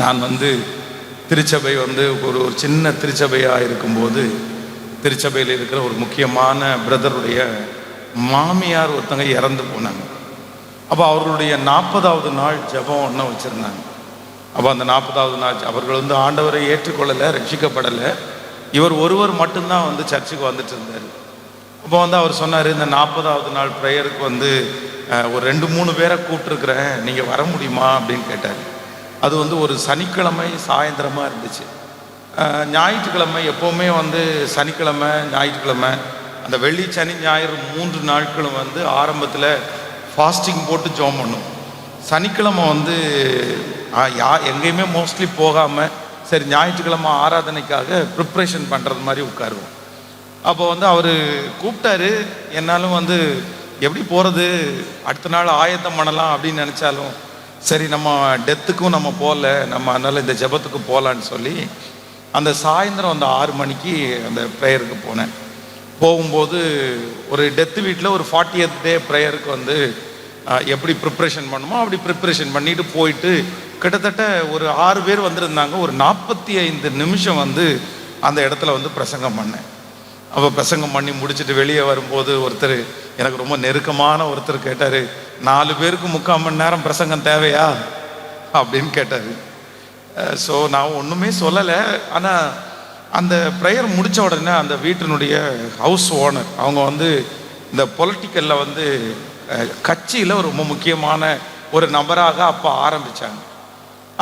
நான் திருச்சபை ஒரு சின்ன திருச்சபையாக இருக்கும்போது, திருச்சபையில் இருக்கிற ஒரு முக்கியமான பிரதருடைய மாமியார் ஒருத்தங்க இறந்து போனாங்க. அப்போ அவர்களுடைய 40வது நாள் ஜெபம் ஒன்று வச்சுருந்தாங்க. அப்போ அந்த 40வது நாள் அவர்கள் ஆண்டவரை ஏற்றுக்கொள்ளலை, ரட்சிக்கப்படலை. இவர் ஒருவர் மட்டும்தான் சர்ச்சுக்கு வந்துட்டு இருந்தார். அப்போ அவர் சொன்னார், இந்த 40வது நாள் ப்ரேயருக்கு ஒரு 2-3 பேரை கூப்பிட்டுருக்குறேன், நீங்கள் வர முடியுமா அப்படின்னு கேட்டார். அது ஒரு சனிக்கிழமை சாயந்தரமாக இருந்துச்சு. ஞாயிற்றுக்கிழமை எப்போவுமே சனிக்கிழமை ஞாயிற்றுக்கிழமை அந்த வெள்ளி சனி ஞாயிறு 3 நாட்களும் ஆரம்பத்தில் ஃபாஸ்டிங் போட்டு ஜெபம் பண்ணும். சனிக்கிழமை எங்கேயுமே மோஸ்ட்லி போகாமல் சரி ஞாயிற்றுக்கிழமை ஆராதனைக்காக ப்ரிப்ரேஷன் பண்ணுறது மாதிரி உட்காருவோம். அப்போ அவர் கூப்பிட்டாரு. என்னாலும் எப்படி போகிறது, அடுத்த நாள் ஆயத்தம் பண்ணலாம் அப்படின்னு நினச்சாலும் சரி நம்ம டெத்துக்கும் நம்ம போகல, நம்ம அதனால் இந்த ஜெபத்துக்கு போகலான்னு சொல்லி அந்த சாயந்தரம் 6 மணிக்கு அந்த ப்ரேயருக்கு போனேன். போகும்போது ஒரு டெத்து வீட்டில் ஒரு 40th டே ப்ரேயருக்கு எப்படி ப்ரிப்ரேஷன் பண்ணுமோ அப்படி ப்ரிப்ரேஷன் பண்ணிட்டு போயிட்டு கிட்டத்தட்ட ஒரு 6 பேர் வந்திருந்தாங்க. ஒரு 45 நிமிஷம் அந்த இடத்துல பிரசங்கம் பண்ணேன். அப்போ பிரசங்கம் பண்ணி முடிச்சுட்டு வெளியே வரும்போது ஒருத்தர், எனக்கு ரொம்ப நெருக்கமான ஒருத்தர் கேட்டார், 4 பேருக்கு 3/4 மணி நேரம் பிரசங்கம் தேவையா அப்படின்னு கேட்டார். ஸோ நான் ஒன்றுமே சொல்லலை. ஆனால் அந்த ப்ரேயர் முடித்த உடனே அந்த வீட்டினுடைய ஹவுஸ் ஓனர் அவங்க இந்த பொலிட்டிக்கலில் கட்சியில் ரொம்ப முக்கியமான ஒரு நபராக அப்போ ஆரம்பித்தாங்க.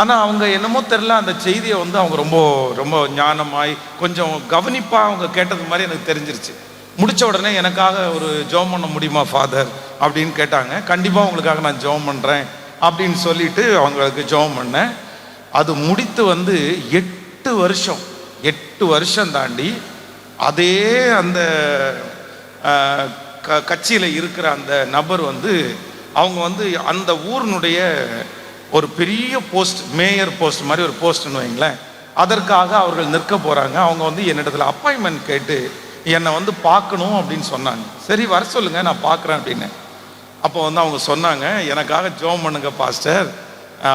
ஆனால் அவங்க என்னமோ தெரில, அந்த செய்தியை அவங்க ரொம்ப ரொம்ப ஞானமாய் கொஞ்சம் கவனிப்பாக அவங்க கேட்டது மாதிரி எனக்கு தெரிஞ்சிருச்சு. முடித்த உடனே எனக்காக ஒரு ஜெபம் பண்ண முடியுமா ஃபாதர் அப்படின்னு கேட்டாங்க. கண்டிப்பாக உங்களுக்காக நான் ஜெபம் பண்ணுறேன் அப்படின்னு சொல்லிட்டு அவங்களுக்கு ஜெபம் பண்ணேன். அது முடித்து 8 வருஷம் தாண்டி அதே அந்த கட்சியில் இருக்கிற அந்த நபர் அவங்க அந்த ஊரினுடைய ஒரு பெரிய போஸ்ட், மேயர் போஸ்ட் மாதிரி ஒரு போஸ்ட்னு வைங்களேன், அதற்காக அவர்கள் நிற்க போகிறாங்க. அவங்க என்னிடத்துல அப்பாயின்மெண்ட் கேட்டு என்னை பார்க்கணும் அப்படின்னு சொன்னாங்க. சரி வர சொல்லுங்க, நான் பார்க்குறேன் அப்படின்னு. அப்போ அவங்க சொன்னாங்க, எனக்காக ஜெபம் பண்ணுங்க பாஸ்டர்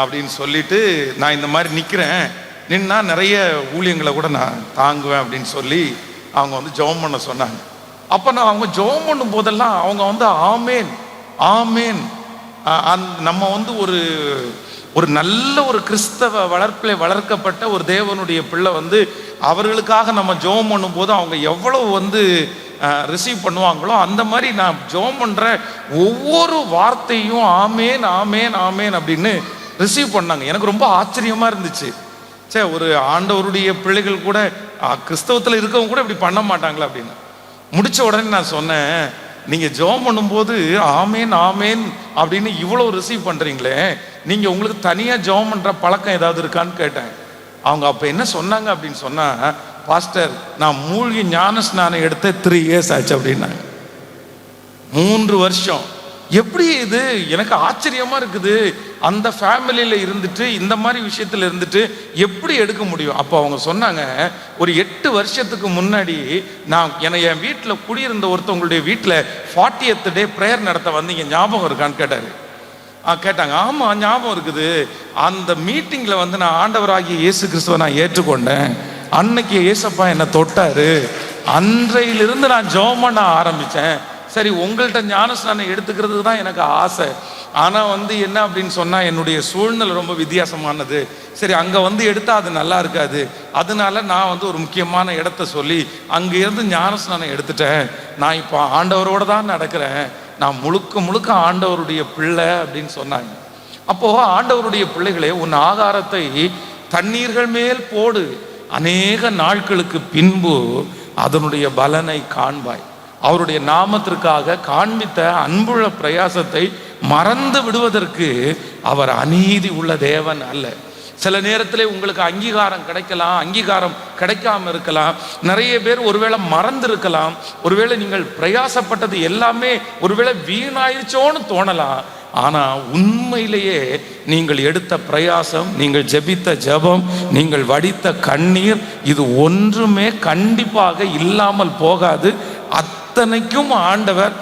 அப்படின்னு சொல்லிட்டு, நான் இந்த மாதிரி நிற்கிறேன், நின்னா நிறைய ஊழியங்களை கூட நான் தாங்குவேன் அப்படின்னு சொல்லி அவங்க ஜெபம் பண்ண சொன்னாங்க. அப்போ நான் அவங்க ஜெபம் பண்ணும் போதெல்லாம் அவங்க ஆமேன் ஆமேன். நம்ம ஒரு நல்ல ஒரு கிறிஸ்தவ வளர்ப்பில் வளர்க்கப்பட்ட ஒரு தேவனுடைய பிள்ளை அவர்களுக்காக நம்ம ஜெபம் பண்ணும்போது அவங்க எவ்வளவு ரிசீவ் பண்ணுவாங்களோ அந்த மாதிரி நான் ஜெபம் பண்ணுற ஒவ்வொரு வார்த்தையும் ஆமேன் ஆமேன் ஆமேன் அப்படின்னு ரிசீவ் பண்ணாங்க. எனக்கு ரொம்ப ஆச்சரியமாக இருந்துச்சு. ஒரு ஆண்டவருடைய பிள்ளைகள் கூட கிறிஸ்தவத்தில் இருக்கவங்க கூட இப்படி பண்ண மாட்டாங்களா அப்படின்னு. முடித்த உடனே நான் சொன்னேன், நீங்கள் ஜெபம் பண்ணும்போது ஆமேன் ஆமேன் அப்படின்னு இவ்வளோ ரிசீவ் பண்ணுறீங்களே, நீங்கள் உங்களுக்கு தனியாக ஜெபம் பண்ணுற பழக்கம் ஏதாவது இருக்கான்னு கேட்டேன். அவங்க அப்போ என்ன சொன்னாங்க அப்படின்னு சொன்னால், பாஸ்டர் நான் மூழ்கி ஞான ஸ்நானம் எடுத்த 3 years ஆச்சு அப்படின்னாங்க. 3 வருஷம். எப்படி இது, எனக்கு ஆச்சரியமாக இருக்குது. அந்த ஃபேமிலியில் இருந்துட்டு இந்த மாதிரி விஷயத்தில் இருந்துட்டு எப்படி எடுக்க முடியும்? அப்போ அவங்க சொன்னாங்க, ஒரு 8 வருஷத்துக்கு முன்னாடி நான் என் வீட்டில் குடியிருந்த ஒருத்தவங்களுடைய வீட்டில் 40th டே ப்ரேயர் நடத்த வந்தீங்க, ஞாபகம் இருக்கான்னு கேட்டார். கேட்டாங்க. ஆமாம் ஞாபகம் இருக்குது. அந்த மீட்டிங்கில் நான் ஆண்டவராகிய இயேசு கிறிஸ்துவை நான் ஏற்றுக்கொண்டேன். அன்னைக்கு இயேசப்பா என்னை தொட்டாரு. அன்றையிலிருந்து நான் ஜெபம் பண்ண ஆரம்பித்தேன். சரி உங்கள்கிட்ட ஞானஸ்நானம் எடுத்துக்கிறதுக்கு தான் எனக்கு ஆசை. ஆனால் என்ன அப்படின்னு சொன்னால், என்னுடைய சூழ்நிலை ரொம்ப வித்தியாசமானது. சரி அங்கே எடுத்தால் அது நல்லா இருக்காது. அதனால நான் ஒரு முக்கியமான இடத்த சொல்லி அங்கேருந்து ஞானஸ்நானம் எடுத்துட்டேன். நான் இப்போ ஆண்டவரோடு தான் நடக்கிறேன். நான் முழுக்க முழுக்க ஆண்டவருடைய பிள்ளை அப்படின்னு சொன்னாங்க. அப்போது ஆண்டவருடைய பிள்ளைகளே, உன் ஆகாரத்தை தண்ணீர்கள் மேல் போடு, அநேக நாட்களுக்கு பின்பு அதனுடைய பலனை காண்பாய். அவருடைய நாமத்திற்காக காண்பித்த அன்புள்ள பிரயாசத்தை மறந்து விடுவதற்கு அவர் அநீதி உள்ள தேவன் அல்ல. சில நேரத்தில் உங்களுக்கு அங்கீகாரம் கிடைக்கலாம், அங்கீகாரம் கிடைக்காம இருக்கலாம். நிறைய பேர் ஒருவேளை மறந்து இருக்கலாம். ஒருவேளை நீங்கள் பிரயாசப்பட்டது எல்லாமே ஒருவேளை வீணாயிருச்சோன்னு தோணலாம். ஆனால் உண்மையிலேயே நீங்கள் எடுத்த பிரயாசம், நீங்கள் ஜெபித்த ஜெபம், நீங்கள் வடித்த கண்ணீர், இது ஒன்றுமே கண்டிப்பாக இல்லாமல் போகாது. அத்தனைக்கும் ஆண்டவர்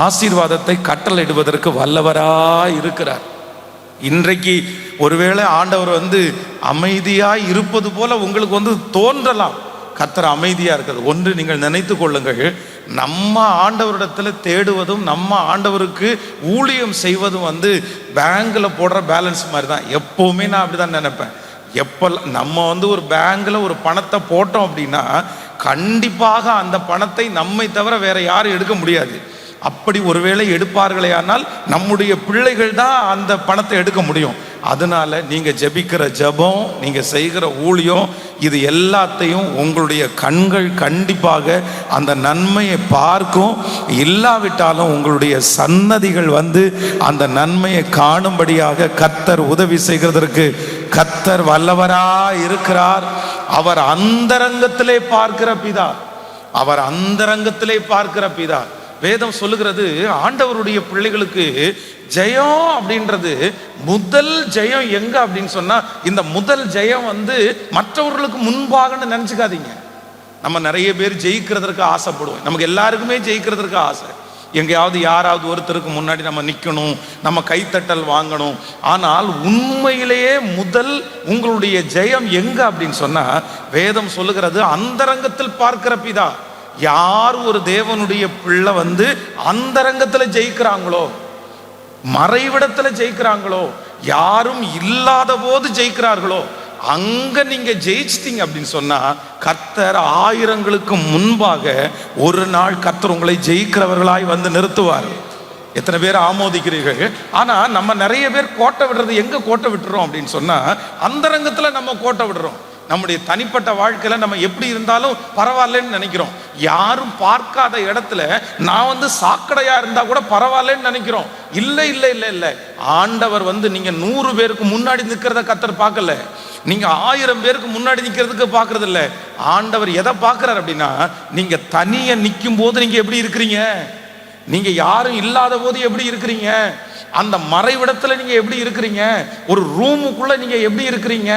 ஆசீர்வாதத்தை கட்டளையிடுவதற்கு வல்லவராய் இருக்கிறார். இன்றைக்கு ஒருவேளை ஆண்டவர் வந்து அமைதியாய் இருப்பது போல உங்களுக்கு வந்து தோன்றலாம். கர்த்தர் அமைதியா இருக்கிறது ஒன்று நீங்கள் நினைத்து கொள்ளுங்கள். நம்ம ஆண்டவரிடத்துல தேடுவதும் நம்ம ஆண்டவருக்கு ஊழியம் செய்வதும் வந்து பேங்க்ல போடுற பேலன்ஸ் மாதிரி தான். எப்பவுமே நான் அப்படிதான் நினைப்பேன். எப்பெல்லாம் நம்ம வந்து ஒரு பேங்க்ல ஒரு பணத்தை போட்டோம் அப்படின்னா கண்டிப்பாக அந்த பணத்தை நம்மை தவிர வேற யாரும் எடுக்க முடியாது. அப்படி ஒருவேளை எடுப்பார்களே ஆனால் நம்முடைய பிள்ளைகள் தான் அந்த பணத்தை எடுக்க முடியும். அதனால நீங்க ஜெபிக்கிற ஜெபம், நீங்க செய்கிற ஊழியம், இது எல்லாத்தையும் உங்களுடைய கண்கள் கண்டிப்பாக அந்த நன்மையை பார்க்கும். இல்லாவிட்டாலும் உங்களுடைய சன்னதிகள் வந்து அந்த நன்மையை காணும்படியாக கர்த்தர் உதவி செய்கிறதற்கு கர்த்தர் வல்லவரா இருக்கிறார். அவர் அந்தரங்கத்திலே பார்க்கிற பிதா, அவர் அந்தரங்கத்திலே பார்க்கிற பிதா. வேதம் சொல்லுகிறது ஆண்டவருடைய பிள்ளைகளுக்கு ஜெயம் அப்படின்றது முதல் ஜெயம் எங்க அப்படின்னு சொன்னா, இந்த முதல் ஜெயம் வந்து மற்றவர்களுக்கு முன்பாகன்னு நினைச்சுக்காதீங்க. நம்ம நிறைய பேர் ஜெயிக்கிறதுக்கு ஆசைப்படுவோம். நமக்கு எல்லாருக்குமே ஜெயிக்கிறதுக்கு ஆசை. எங்கேயாவது யாராவது ஒருத்தருக்கு முன்னாடி நம்ம நிற்கணும், நம்ம கைத்தட்டல் வாங்கணும். ஆனால் உண்மையிலேயே முதல் உங்களுடைய ஜெயம் எங்க அப்படின்னு சொன்னா, வேதம் சொல்லுகிறது அந்தரங்கத்தில் பார்க்கிற பிதா. யார் ஒரு தேவனுடைய பிள்ளை வந்து அந்தரங்கத்துல ஜெயிக்கிறாங்களோ, மறைவிடத்துல ஜெயிக்கிறாங்களோ, யாரும் இல்லாத போது ஜெயிக்கிறார்களோ, அங்க நீங்க ஜெயிச்சிட்டீங்க அப்படின்னு சொன்னா கர்த்தர் ஆயிரங்களுக்கு முன்பாக ஒரு நாள் கர்த்தர் உங்களை ஜெயிக்கிறவர்களாய் வந்து நிறுத்துவார். எத்தனை பேர் ஆமோதிக்கிறீர்கள்? ஆனா நம்ம நிறைய பேர் கோட்டை விடுறது எங்க கோட்டை விட்டுறோம் அப்படின்னு சொன்னா, அந்தரங்கத்துல நம்ம கோட்டை விடுறோம். நம்முடைய தனிப்பட்ட வாழ்க்கையில நம்ம எப்படி இருந்தாலும் பரவாயில்லன்னு நினைக்கிறோம். யாரும் பார்க்காத இடத்துல நான் வந்து சாக்கடையா இருந்தா கூட பரவாயில்லன்னு நினைக்கிறோம். இல்லை இல்லை இல்லை இல்லை, ஆண்டவர் வந்து நீங்க 100 பேருக்கு முன்னாடி நிற்கிறத கர்த்தர் பார்க்கல, நீங்க 1000 பேருக்கு முன்னாடி நிற்கிறதுக்கு பார்க்கறது இல்லை. ஆண்டவர் எதை பார்க்கிறார் அப்படின்னா, நீங்க தனியா நிற்கும் போது நீங்க எப்படி இருக்கிறீங்க, நீங்க யாரும் இல்லாத போது எப்படி இருக்கிறீங்க, அந்த மறைவிடத்துல நீங்க எப்படி இருக்கிறீங்க, ஒரு ரூமுக்குள்ள நீங்க எப்படி இருக்கிறீங்க,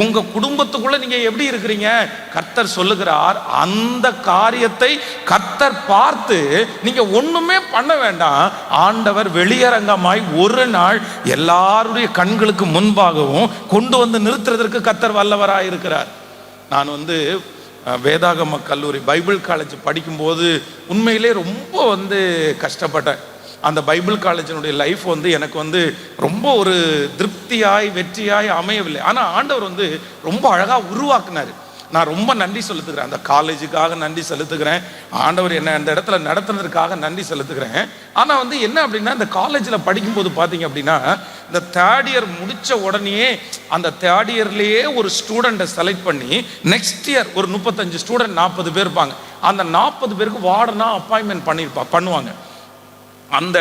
உங்க குடும்பத்துக்குள்ள நீங்க எப்படி இருக்கிறீங்க. கர்த்தர் சொல்லுகிறார், அந்த காரியத்தை கர்த்தர் பார்த்து நீங்க ஒண்ணுமே பண்ண வேண்டாம். ஆண்டவர் வெளியரங்கமாய் ஒரு நாள் எல்லாருடைய கண்களுக்கு முன்பாகவும் கொண்டு வந்து நிறுத்துறதற்கு கர்த்தர் வல்லவராய் இருக்கிறார். நான் வந்து வேதாகம கல்லூரி பைபிள் காலேஜ் படிக்கும்போது உண்மையிலே ரொம்ப வந்து கஷ்டப்பட்டேன். அந்த பைபிள் காலேஜினுடைய லைஃப் வந்து எனக்கு வந்து ரொம்ப ஒரு திருப்தியாய் வெற்றியாய் அமையவில்லை. ஆனால் ஆண்டவர் வந்து ரொம்ப அழகாக உருவாக்குனார். நான் ரொம்ப நன்றி செலுத்துகிறேன், அந்த காலேஜுக்காக நன்றி செலுத்துகிறேன். ஆண்டவர் என்ன அந்த இடத்துல நடத்துனதுக்காக நன்றி செலுத்துகிறேன். ஆனால் வந்து என்ன அப்படின்னா, இந்த காலேஜில் படிக்கும்போது பார்த்தீங்க அப்படின்னா, இந்த தேர்ட் இயர் முடித்த உடனே அந்த தேர்ட் இயர்லேயே ஒரு ஸ்டூடெண்ட்டை செலக்ட் பண்ணி நெக்ஸ்ட் இயர் ஒரு 35 ஸ்டூடெண்ட் 40 பேர் இருப்பாங்க. அந்த 40 பேருக்கு வார்டனா அப்பாயின்மெண்ட் பண்ணுவாங்க. அந்த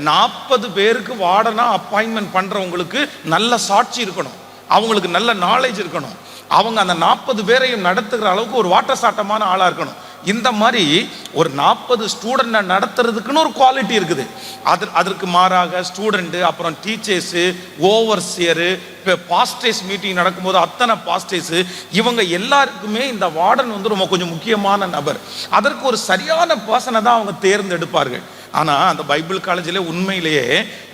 40 பேருக்கு வார்டனா அப்பாயின்மெண்ட் பண்றவங்களுக்கு நல்ல சாட்சி இருக்கணும், அவங்களுக்கு நல்ல நாலேஜ் இருக்கணும், அவங்க அந்த 40 பேரையும் நடத்துகிற அளவுக்கு ஒரு வாட்டசாட்டமான ஆளா இருக்கணும். இந்த மாதிரி ஒரு 40 ஸ்டூடெண்ட்டை நடத்துறதுக்குன்னு ஒரு குவாலிட்டி இருக்குது. அதற்கு மாறாக ஸ்டூடெண்ட்டு, அப்புறம் டீச்சர்ஸு, ஓவர்சியரு, இப்போ பாஸ்டேஸ் மீட்டிங் நடக்கும்போது அத்தனை பாஸ்டேஸு, இவங்க எல்லாருக்குமே இந்த வார்டன் வந்து ரொம்ப கொஞ்சம் முக்கியமான நபர். அதற்கு ஒரு சரியான பர்சனை தான் அவங்க தேர்ந்தெடுப்பார்கள். ஆனால் அந்த பைபிள் காலேஜில் உண்மையிலேயே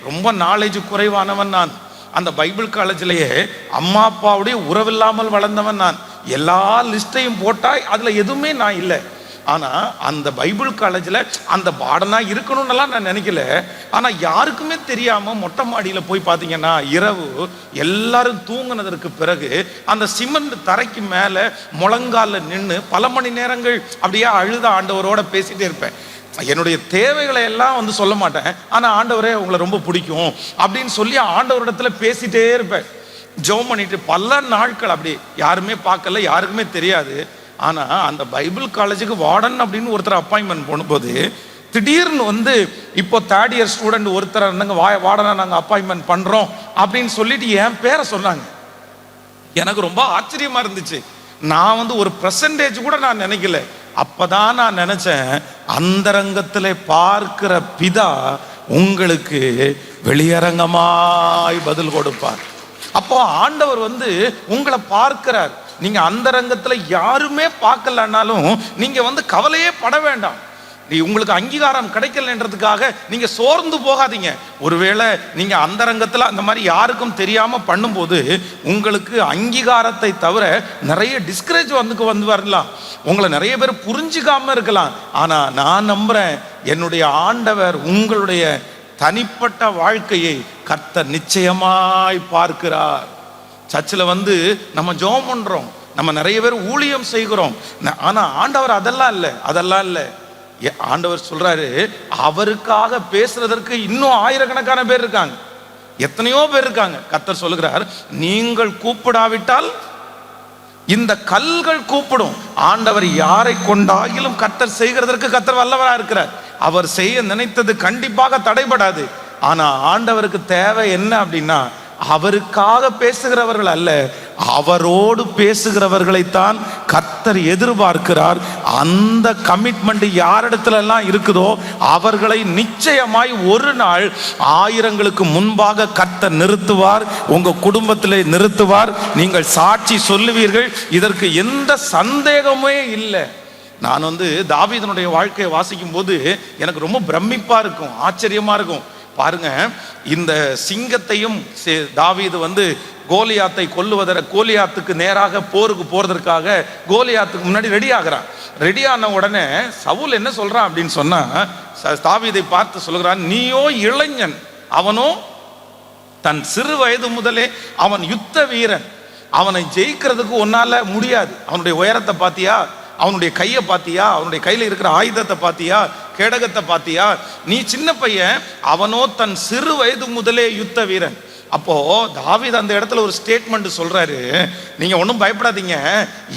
ரொம்ப நாலேஜ் குறைவானவன் நான். அந்த பைபிள் காலேஜிலேயே அம்மா அப்பாவுடைய உறவில்லாமல் வளர்ந்தவன் நான். எல்லா லிஸ்ட்டையும் போட்டால் அதில் எதுவுமே நான் இல்லை. ஆனால் அந்த பைபிள் காலேஜில் அந்த பாடனா இருக்கணும்னுலாம் நான் நினைக்கல. ஆனால் யாருக்குமே தெரியாமல் மொட்டை மாடியில் போய் பார்த்தீங்கன்னா இரவு எல்லாரும் தூங்கினதற்கு பிறகு அந்த சிமெண்ட் தரைக்கு மேலே முழங்காலில் நின்று பல மணி நேரங்கள் அப்படியே அழுத ஆண்டவரோட பேசிகிட்டே இருப்பேன். என்னுடைய தேவைகளை எல்லாம் வந்து சொல்ல மாட்டேன், ஆனால் ஆண்டவரே உங்களை ரொம்ப பிடிக்கும் அப்படின்னு சொல்லி ஆண்டவரிடத்துல பேசிட்டே இருப்பேன். ஜெபம் பண்ணிட்டு பல நாட்கள் அப்படி யாருமே பார்க்கல, யாருக்குமே தெரியாது. ஆனால் அந்த பைபிள் காலேஜுக்கு வார்டன் அப்படின்னு ஒருத்தர் அப்பாயின்மெண்ட் பண்ணும்போது திடீர்னு வந்து இப்போ தேர்ட் இயர் ஸ்டூடெண்ட் ஒருத்தர் இருந்தாங்க, வார்டனா நாங்கள் அப்பாயின்மெண்ட் பண்ணுறோம் அப்படின்னு சொல்லிட்டு என் பேரை சொன்னாங்க. எனக்கு ரொம்ப ஆச்சரியமா இருந்துச்சு. நான் வந்து ஒரு பெர்சன்டேஜ் கூட நான் நினைக்கல. அப்பதான் நான் நினைச்சேன், அந்தரங்கத்திலே பார்க்கிற பிதா உங்களுக்கு வெளியரங்கமாய் பதில் கொடுப்பார். அப்போ ஆண்டவர் வந்து உங்களை பார்க்கிறார். நீங்க அந்தரங்கத்துல யாருமே பார்க்கலனாலும் நீங்க வந்து கவலையே பட வேண்டாம். உங்களுக்கு அங்கீகாரம் கிடைக்கலன்றதுக்காக நீங்க சோர்ந்து போகாதீங்க. ஒருவேளை நீங்க அந்தரங்கத்துல அந்த மாதிரி யாருக்கும் தெரியாம பண்ணும்போது உங்களுக்கு அங்கீகாரத்தை தவிர நிறைய டிஸ்கரேஜ் வந்து வரலாம், உங்களை நிறைய பேர் புரிஞ்சுக்காம இருக்கலாம். ஆனா நான் நம்புறேன், என்னுடைய ஆண்டவர் உங்களுடைய தனிப்பட்ட வாழ்க்கையை கர்த்தர் நிச்சயமாய் பார்க்கிறார். சர்ச்சில் நம்ம ஜெபம் பண்றோம், நம்ம நிறைய பேர் ஊழியம் செய்கிறோம், ஆனா ஆண்டவர் அதெல்லாம் இல்லை. ஆண்டவர் சொல்றாரு, அவருக்காக பேசுறதற்கு இன்னும் ஆயிரக்கணக்கான பேர் இருக்காங்க, எத்தனையோ பேர் இருக்காங்க. கர்த்தர் சொல்லுகிறார், நீங்கள் கூப்பிடாவிட்டால் இந்த கல்கள் கூப்பிடும். ஆண்டவர் யாரை கொண்டாகிலும் கர்த்தர் செய்கிறதற்கு கர்த்தர் வல்லவரா இருக்கிறார். அவர் செய்ய நினைத்தது கண்டிப்பாக தடைபடாது. ஆனா ஆண்டவருக்கு தேவை என்ன அப்படின்னா, அவருக்காக பேசுகிறவர்கள் அல்ல, அவரோடு பேசுகிறவர்களைத்தான் கர்த்தர் எதிர்பார்க்கிறார். அந்த கமிட்மெண்ட் யாரிடத்துல எல்லாம் இருக்குதோ அவர்களை நிச்சயமாய் ஒரு நாள் ஆயிரங்களுக்கு முன்பாக கர்த்தர் நிறுத்துவார், உங்க குடும்பத்திலே நிறுத்துவார். நீங்கள் சாட்சி சொல்லுவீர்கள், இதற்கு எந்த சந்தேகமே இல்லை. நான் தாவீதனுடைய வாழ்க்கையை வாசிக்கும் போது எனக்கு ரொம்ப பிரமிப்பா இருக்கும், ஆச்சரியமா இருக்கும். பாருங்க, இந்த சிங்கத்தையும் தாவீது கோலியாத்தை கோலியாத்துக்கு நேராக போருக்கு போறதற்காக கோலியாத்துக்கு முன்னாடி ரெடி ஆகிறான். ரெடி ஆன உடனே சவுல் என்ன சொல்றான் அப்படின்னு சொன்னா, தாவீதை பார்த்து சொல்கிறான், நீயோ இளைஞன், அவனோ தன் சிறு வயது முதலே அவன் யுத்த வீரன், அவனை ஜெயிக்கிறதுக்கு ஒன்னால முடியாது. அவனுடைய உயரத்தை பாத்தியா, அவனுடைய கையை பாத்தியா, அவனுடைய கையில இருக்கிற ஆயுதத்தை பாத்தியா, கேடகத்தை பாத்தியா, நீ சின்ன பையன், அவனோ தன் சிறு வயது முதலே யுத்த வீரன். அப்போ தாவீது அந்த இடத்துல ஒரு ஸ்டேட்மெண்ட் சொல்றாரு, நீங்க ஒன்றும் பயப்படாதீங்க,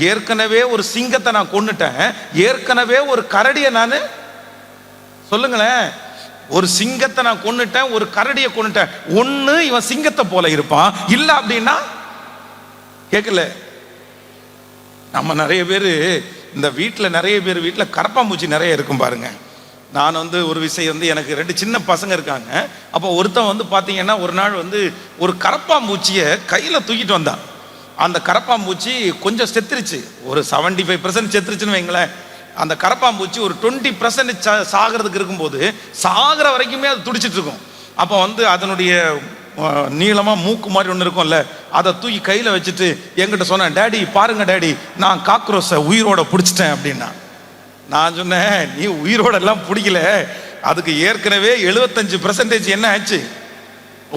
ஏற்கனவே ஒரு சிங்கத்தை நான் கொன்னுட்டேன், ஏற்கனவே ஒரு கரடியை நான், சொல்லுங்களேன், ஒரு சிங்கத்தை நான் கொன்னுட்டேன், ஒரு கரடியை கொன்னுட்டேன். ஒண்ணு இவன் சிங்கத்தை போல இருப்பான், இல்ல அப்படின்னா கேட்கல. நம்ம நிறைய பேர் இந்த வீட்டில் நிறைய பேர் வீட்டில் கரப்பாம்பூச்சி நிறைய இருக்கும் பாருங்க. நான் ஒரு விஷயம் எனக்கு 2 சின்ன பசங்க இருக்காங்க. அப்போ ஒருத்தன் பார்த்தீங்கன்னா ஒரு நாள் ஒரு கரப்பாம்பூச்சியை கையில் தூக்கிட்டு வந்தான். அந்த கரப்பாம்பூச்சி கொஞ்சம் செத்துருச்சு, ஒரு 75% செத்துருச்சுன்னு வைங்களேன். அந்த கரப்பாம்பூச்சி ஒரு 20% சாகிறதுக்கு இருக்கும்போது சாகிற வரைக்குமே அது துடிச்சிட்டு இருக்கும். அப்போ அதனுடைய நீளமா மூக்கு மாதிரி ஒன்று இருக்கும்ல, அதை தூக்கி கையில் வச்சுட்டு என்கிட்ட சொன்னேன், டேடி பாருங்க டேடி, நான் காக்ரோஸை உயிரோட பிடிச்சிட்டேன் அப்படின்னா. நான் சொன்னேன், நீ உயிரோட எல்லாம் பிடிக்கல, அதுக்கு ஏற்கனவே 75% என்ன ஆச்சு,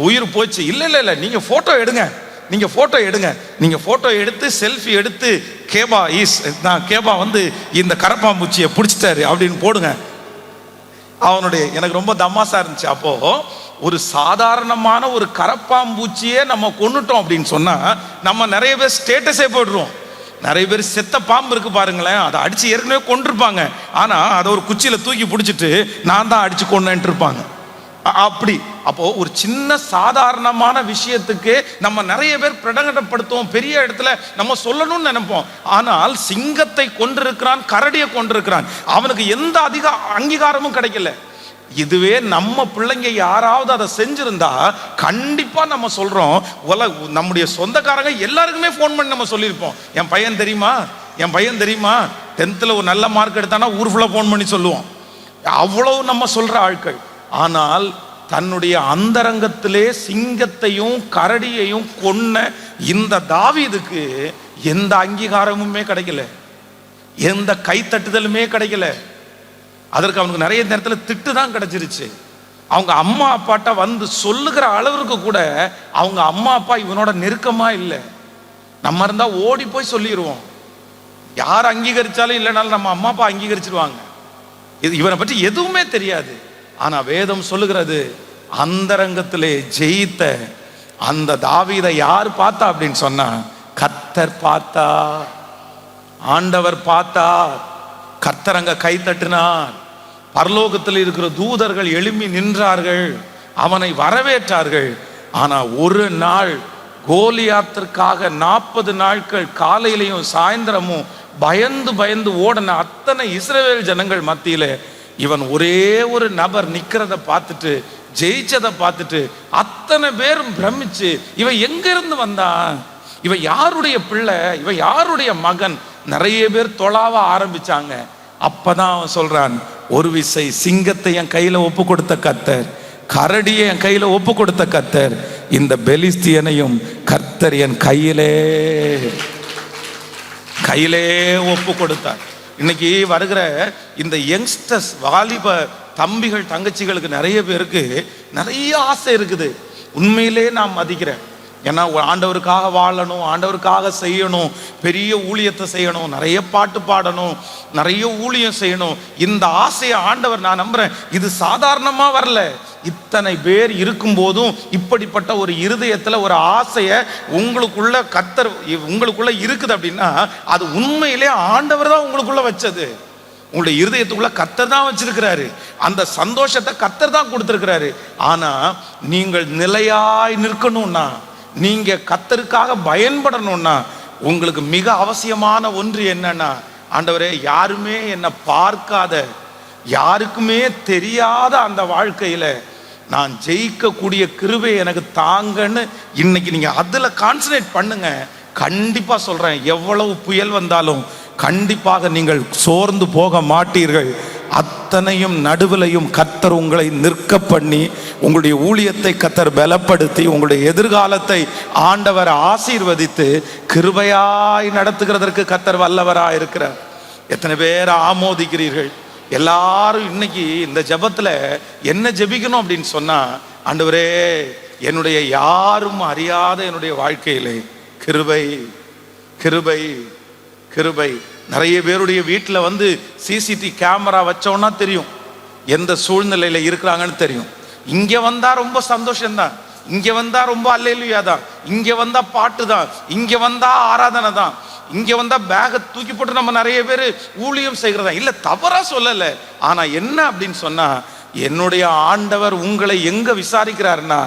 உயிர் போச்சு. இல்லை இல்லை இல்லை, நீங்க போட்டோ எடுங்க, நீங்க போட்டோ எடுங்க, நீங்க போட்டோ எடுத்து செல்ஃபி எடுத்து கேபா இந்த கரப்பாம்பூச்சியை பிடிச்சிட்டாரு அப்படின்னு போடுங்க. அவனுடைய எனக்கு ரொம்ப தமாசா இருந்துச்சு. அப்போ ஒரு சாதாரணமான ஒரு கரப்பாம்பூச்சியே நம்ம கொன்னுட்டோம் அப்படின்னு சொன்னா நம்ம நிறைய பேர் ஸ்டேட்டஸே போடுறோம். நிறைய பேர் செத்த பாம்பு இருக்கு பாருங்களேன், அதை அடிச்சு ஏற்கனவே கொண்டிருப்பாங்க, ஆனா அதை ஒரு குச்சியில தூக்கி பிடிச்சிட்டு நான் தான் அடிச்சு கொண்டேன்ட்டு இருப்பாங்க. அப்படி அப்போ ஒரு சின்ன சாதாரணமான விஷயத்துக்கு நம்ம நிறைய பேர் பிரகடனப்படுத்துவோம், பெரிய இடத்துல நம்ம சொல்லணும்னு நினைப்போம். ஆனால் சிங்கத்தை கொண்டிருக்கிறான், கரடியை கொண்டிருக்கிறான், அவனுக்கு எந்த அதிக அங்கீகாரமும் கிடைக்கல. இதுவே நம்ம பிள்ளைங்க யாராவது அதை செஞ்சிருந்தா கண்டிப்பா நம்ம சொல்றோம், நம்முடைய சொந்தக்காரங்க எல்லாருக்குமே போன் பண்ணி நம்ம சொல்லியிருப்போம், என் பையன் தெரியுமா, என் பையன் தெரியுமா 10th ஒரு நல்ல மார்க் எடுத்தானா ஊர் ஃபுல்லா போன் பண்ணி சொல்லுவோம். அவ்வளவு நம்ம சொல்ற ஆட்கள். ஆனால் தன்னுடைய அந்தரங்கத்திலே சிங்கத்தையும் கரடியையும் கொன்ன இந்த தாவீதுக்கு எந்த அங்கீகாரமுமே கிடைக்கல, எந்த கைத்தட்டுதலுமே கிடைக்கல. அதற்கு அவனுக்கு நிறைய நேரத்தில் திட்டு தான் கிடைச்சிருச்சு. அவங்க அம்மா அப்பாட்ட சொல்லுகிற அளவிற்கு கூட அவங்க அம்மா அப்பா இவனோட நெருக்கமா இல்லை. நம்ம இருந்தா ஓடி போய் சொல்லிடுவோம், யார் அங்கீகரிச்சாலும் இல்லைனாலும் நம்ம அம்மா அப்பா அங்கீகரிச்சிருவாங்க, இவனை பற்றி எதுவுமே தெரியாது. ஆனா வேதம் சொல்லுகிறது, அந்தரங்கத்திலே ஜெயித்த அந்த தாவீதை யார் பார்த்தா அப்படின்னு சொன்னா கர்த்தர் பார்த்தா, ஆண்டவர் பார்த்தா, கர்த்தர் அங்க கை தட்டினார். பரலோகத்தில் இருக்கிற தூதர்கள் எழும்பி நின்றார்கள், அவனை வரவேற்றார்கள். ஆனா ஒரு நாள் கோலியாத்திற்காக 40 நாட்கள் காலையிலையும் சாயந்தரமும் பயந்து பயந்து ஓடின அத்தனை இஸ்ரவேல் ஜனங்கள் மத்தியில இவன் ஒரே ஒரு நபர் நிக்கிறத பார்த்துட்டு, ஜெயிச்சதை பார்த்துட்டு அத்தனை பேரும் பிரமிச்சு, இவன் எங்க இருந்து வந்தான், இவன் யாருடைய பிள்ளை, இவன் யாருடைய மகன், நிறைய பேர் தொழாவ ஆரம்பிச்சாங்க. அப்பதான் அவன் சொல்றான், ஒரு விசை சிங்கத்தை என் கையில ஒப்பு கொடுத்த கர்த்தர், கரடியை என் கையில ஒப்பு கொடுத்த கர்த்தர், இந்த பெலிஸ்தியனையும் கர்த்தர் என் கையிலே ஒப்பு கொடுத்தார். இன்னைக்கு வருகிற இந்த யங்ஸ்டர்ஸ், வாலிப தம்பிகள் தங்கச்சிகளுக்கு நிறைய பேருக்கு நிறைய ஆசை இருக்குது. உண்மையிலே நான் மதிக்கிறேன். ஏன்னா ஆண்டவருக்காக வாழணும், ஆண்டவருக்காக செய்யணும், பெரிய ஊழியத்தை செய்யணும், நிறைய பாட்டு பாடணும், நிறைய ஊழியம் செய்யணும். இந்த ஆசையை ஆண்டவர், நான் நம்புறேன், இது சாதாரணமா வரல. இத்தனை பேர் இருக்கும் போதும் இப்படிப்பட்ட ஒரு இருதயத்துல ஒரு ஆசையை உங்களுக்குள்ள கர்த்தர் உங்களுக்குள்ள இருக்குது அப்படின்னா அது உண்மையிலே ஆண்டவர் தான் உங்களுக்குள்ள வச்சது. உங்களுடைய இருதயத்துக்குள்ள கர்த்தர் தான் வச்சிருக்கிறாரு. அந்த சந்தோஷத்தை கர்த்தர் தான் கொடுத்திருக்கிறாரு. ஆனா நீங்கள் நிலையாய் நிற்கணும்னா, நீங்க கர்த்தருக்காக பயன்படணும்னா, உங்களுக்கு மிக அவசியமான ஒன்று என்னன்னா, ஆண்டவரே, யாருமே என்னை பார்க்காத, யாருக்குமே தெரியாத அந்த வாழ்க்கையில நான் ஜெயிக்கக்கூடிய கிருபை எனக்கு தாங்கன்னு இன்னைக்கு நீங்க அதுல கான்சன்ட்ரேட் பண்ணுங்க. கண்டிப்பா சொல்றேன், எவ்வளவு புயல் வந்தாலும் கண்டிப்பாக நீங்கள் சோர்ந்து போக மாட்டீர்கள். அத்தனையும் நடுவிலையும் கர்த்தர் உங்களை நிற்க பண்ணி, உங்களுடைய ஊழியத்தை கர்த்தர் பலப்படுத்தி, உங்களுடைய எதிர்காலத்தை ஆண்டவர் ஆசீர்வதித்து கிருபையாய் நடத்துகிறதற்கு கர்த்தர் வல்லவராய் இருக்கிறார். எத்தனை பேர் ஆமோதிக்கிறீர்கள்? எல்லாரும் இன்னைக்கு இந்த ஜெபத்துல என்ன ஜெபிக்கணும் அப்படின்னு சொன்னா, ஆண்டவரே, என்னுடைய யாரும் அறியாத என்னுடைய வாழ்க்கையிலே கிருபை கிருபை கிருபை. நிறைய பேருடைய வீட்டில் வந்து சிசிடிவி கேமரா வச்சோன்னா தெரியும் எந்த சூழ்நிலையில இருக்கிறாங்கன்னு தெரியும். இங்க வந்தா ரொம்ப சந்தோஷம்தான், இங்க வந்தா ரொம்ப அல்லேலூயா தான், இங்க வந்தா பாட்டு தான், இங்க வந்தா ஆராதனை தான், இங்க வந்தா பேகை தூக்கி போட்டு நம்ம நிறைய பேர் ஊழியம் செய்கிறதா இல்ல, தவறா சொல்லல. ஆனா என்ன அப்படின்னு சொன்னா, என்னுடைய ஆண்டவர் உங்களை எங்க விசாரிக்கிறாருன்னா,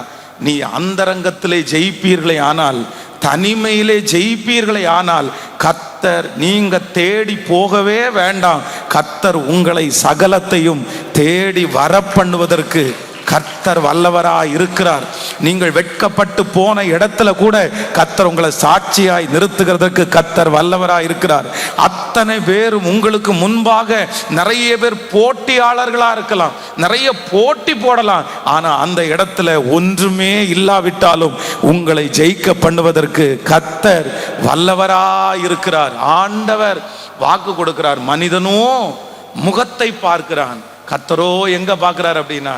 நீ அந்தரங்கத்திலே ஜெயிப்பீர்களே ஆனால், தனிமையிலே ஜெயிப்பீர்களே ஆனால், கர்த்தர் நீங்க தேடி போகவே வேண்டாம். கர்த்தர் உங்களை சகலத்தையும் தேடி வர பண்ணுவதற்கு கர்த்தர் வல்லவராய் இருக்கிறார். நீங்கள் வெட்கப்பட்டு போன இடத்துல கூட கர்த்தர் உங்களை சாட்சியாய் நிறுத்துகிறதற்கு கர்த்தர் வல்லவராய் இருக்கிறார். அத்தனை பேரும் உங்களுக்கு முன்பாக நிறைய பேர் போட்டியாளர்களா இருக்கலாம், நிறைய போட்டி போடலாம். ஆனா அந்த இடத்துல ஒன்றுமே இல்லாவிட்டாலும் உங்களை ஜெயிக்க பண்ணுவதற்கு கர்த்தர் வல்லவராய் இருக்கிறார். ஆண்டவர் வாக்கு கொடுக்கிறார். மனிதனும் முகத்தை பார்க்கிறான், கர்த்தரோ எங்க பார்க்கிறார் அப்படின்னா,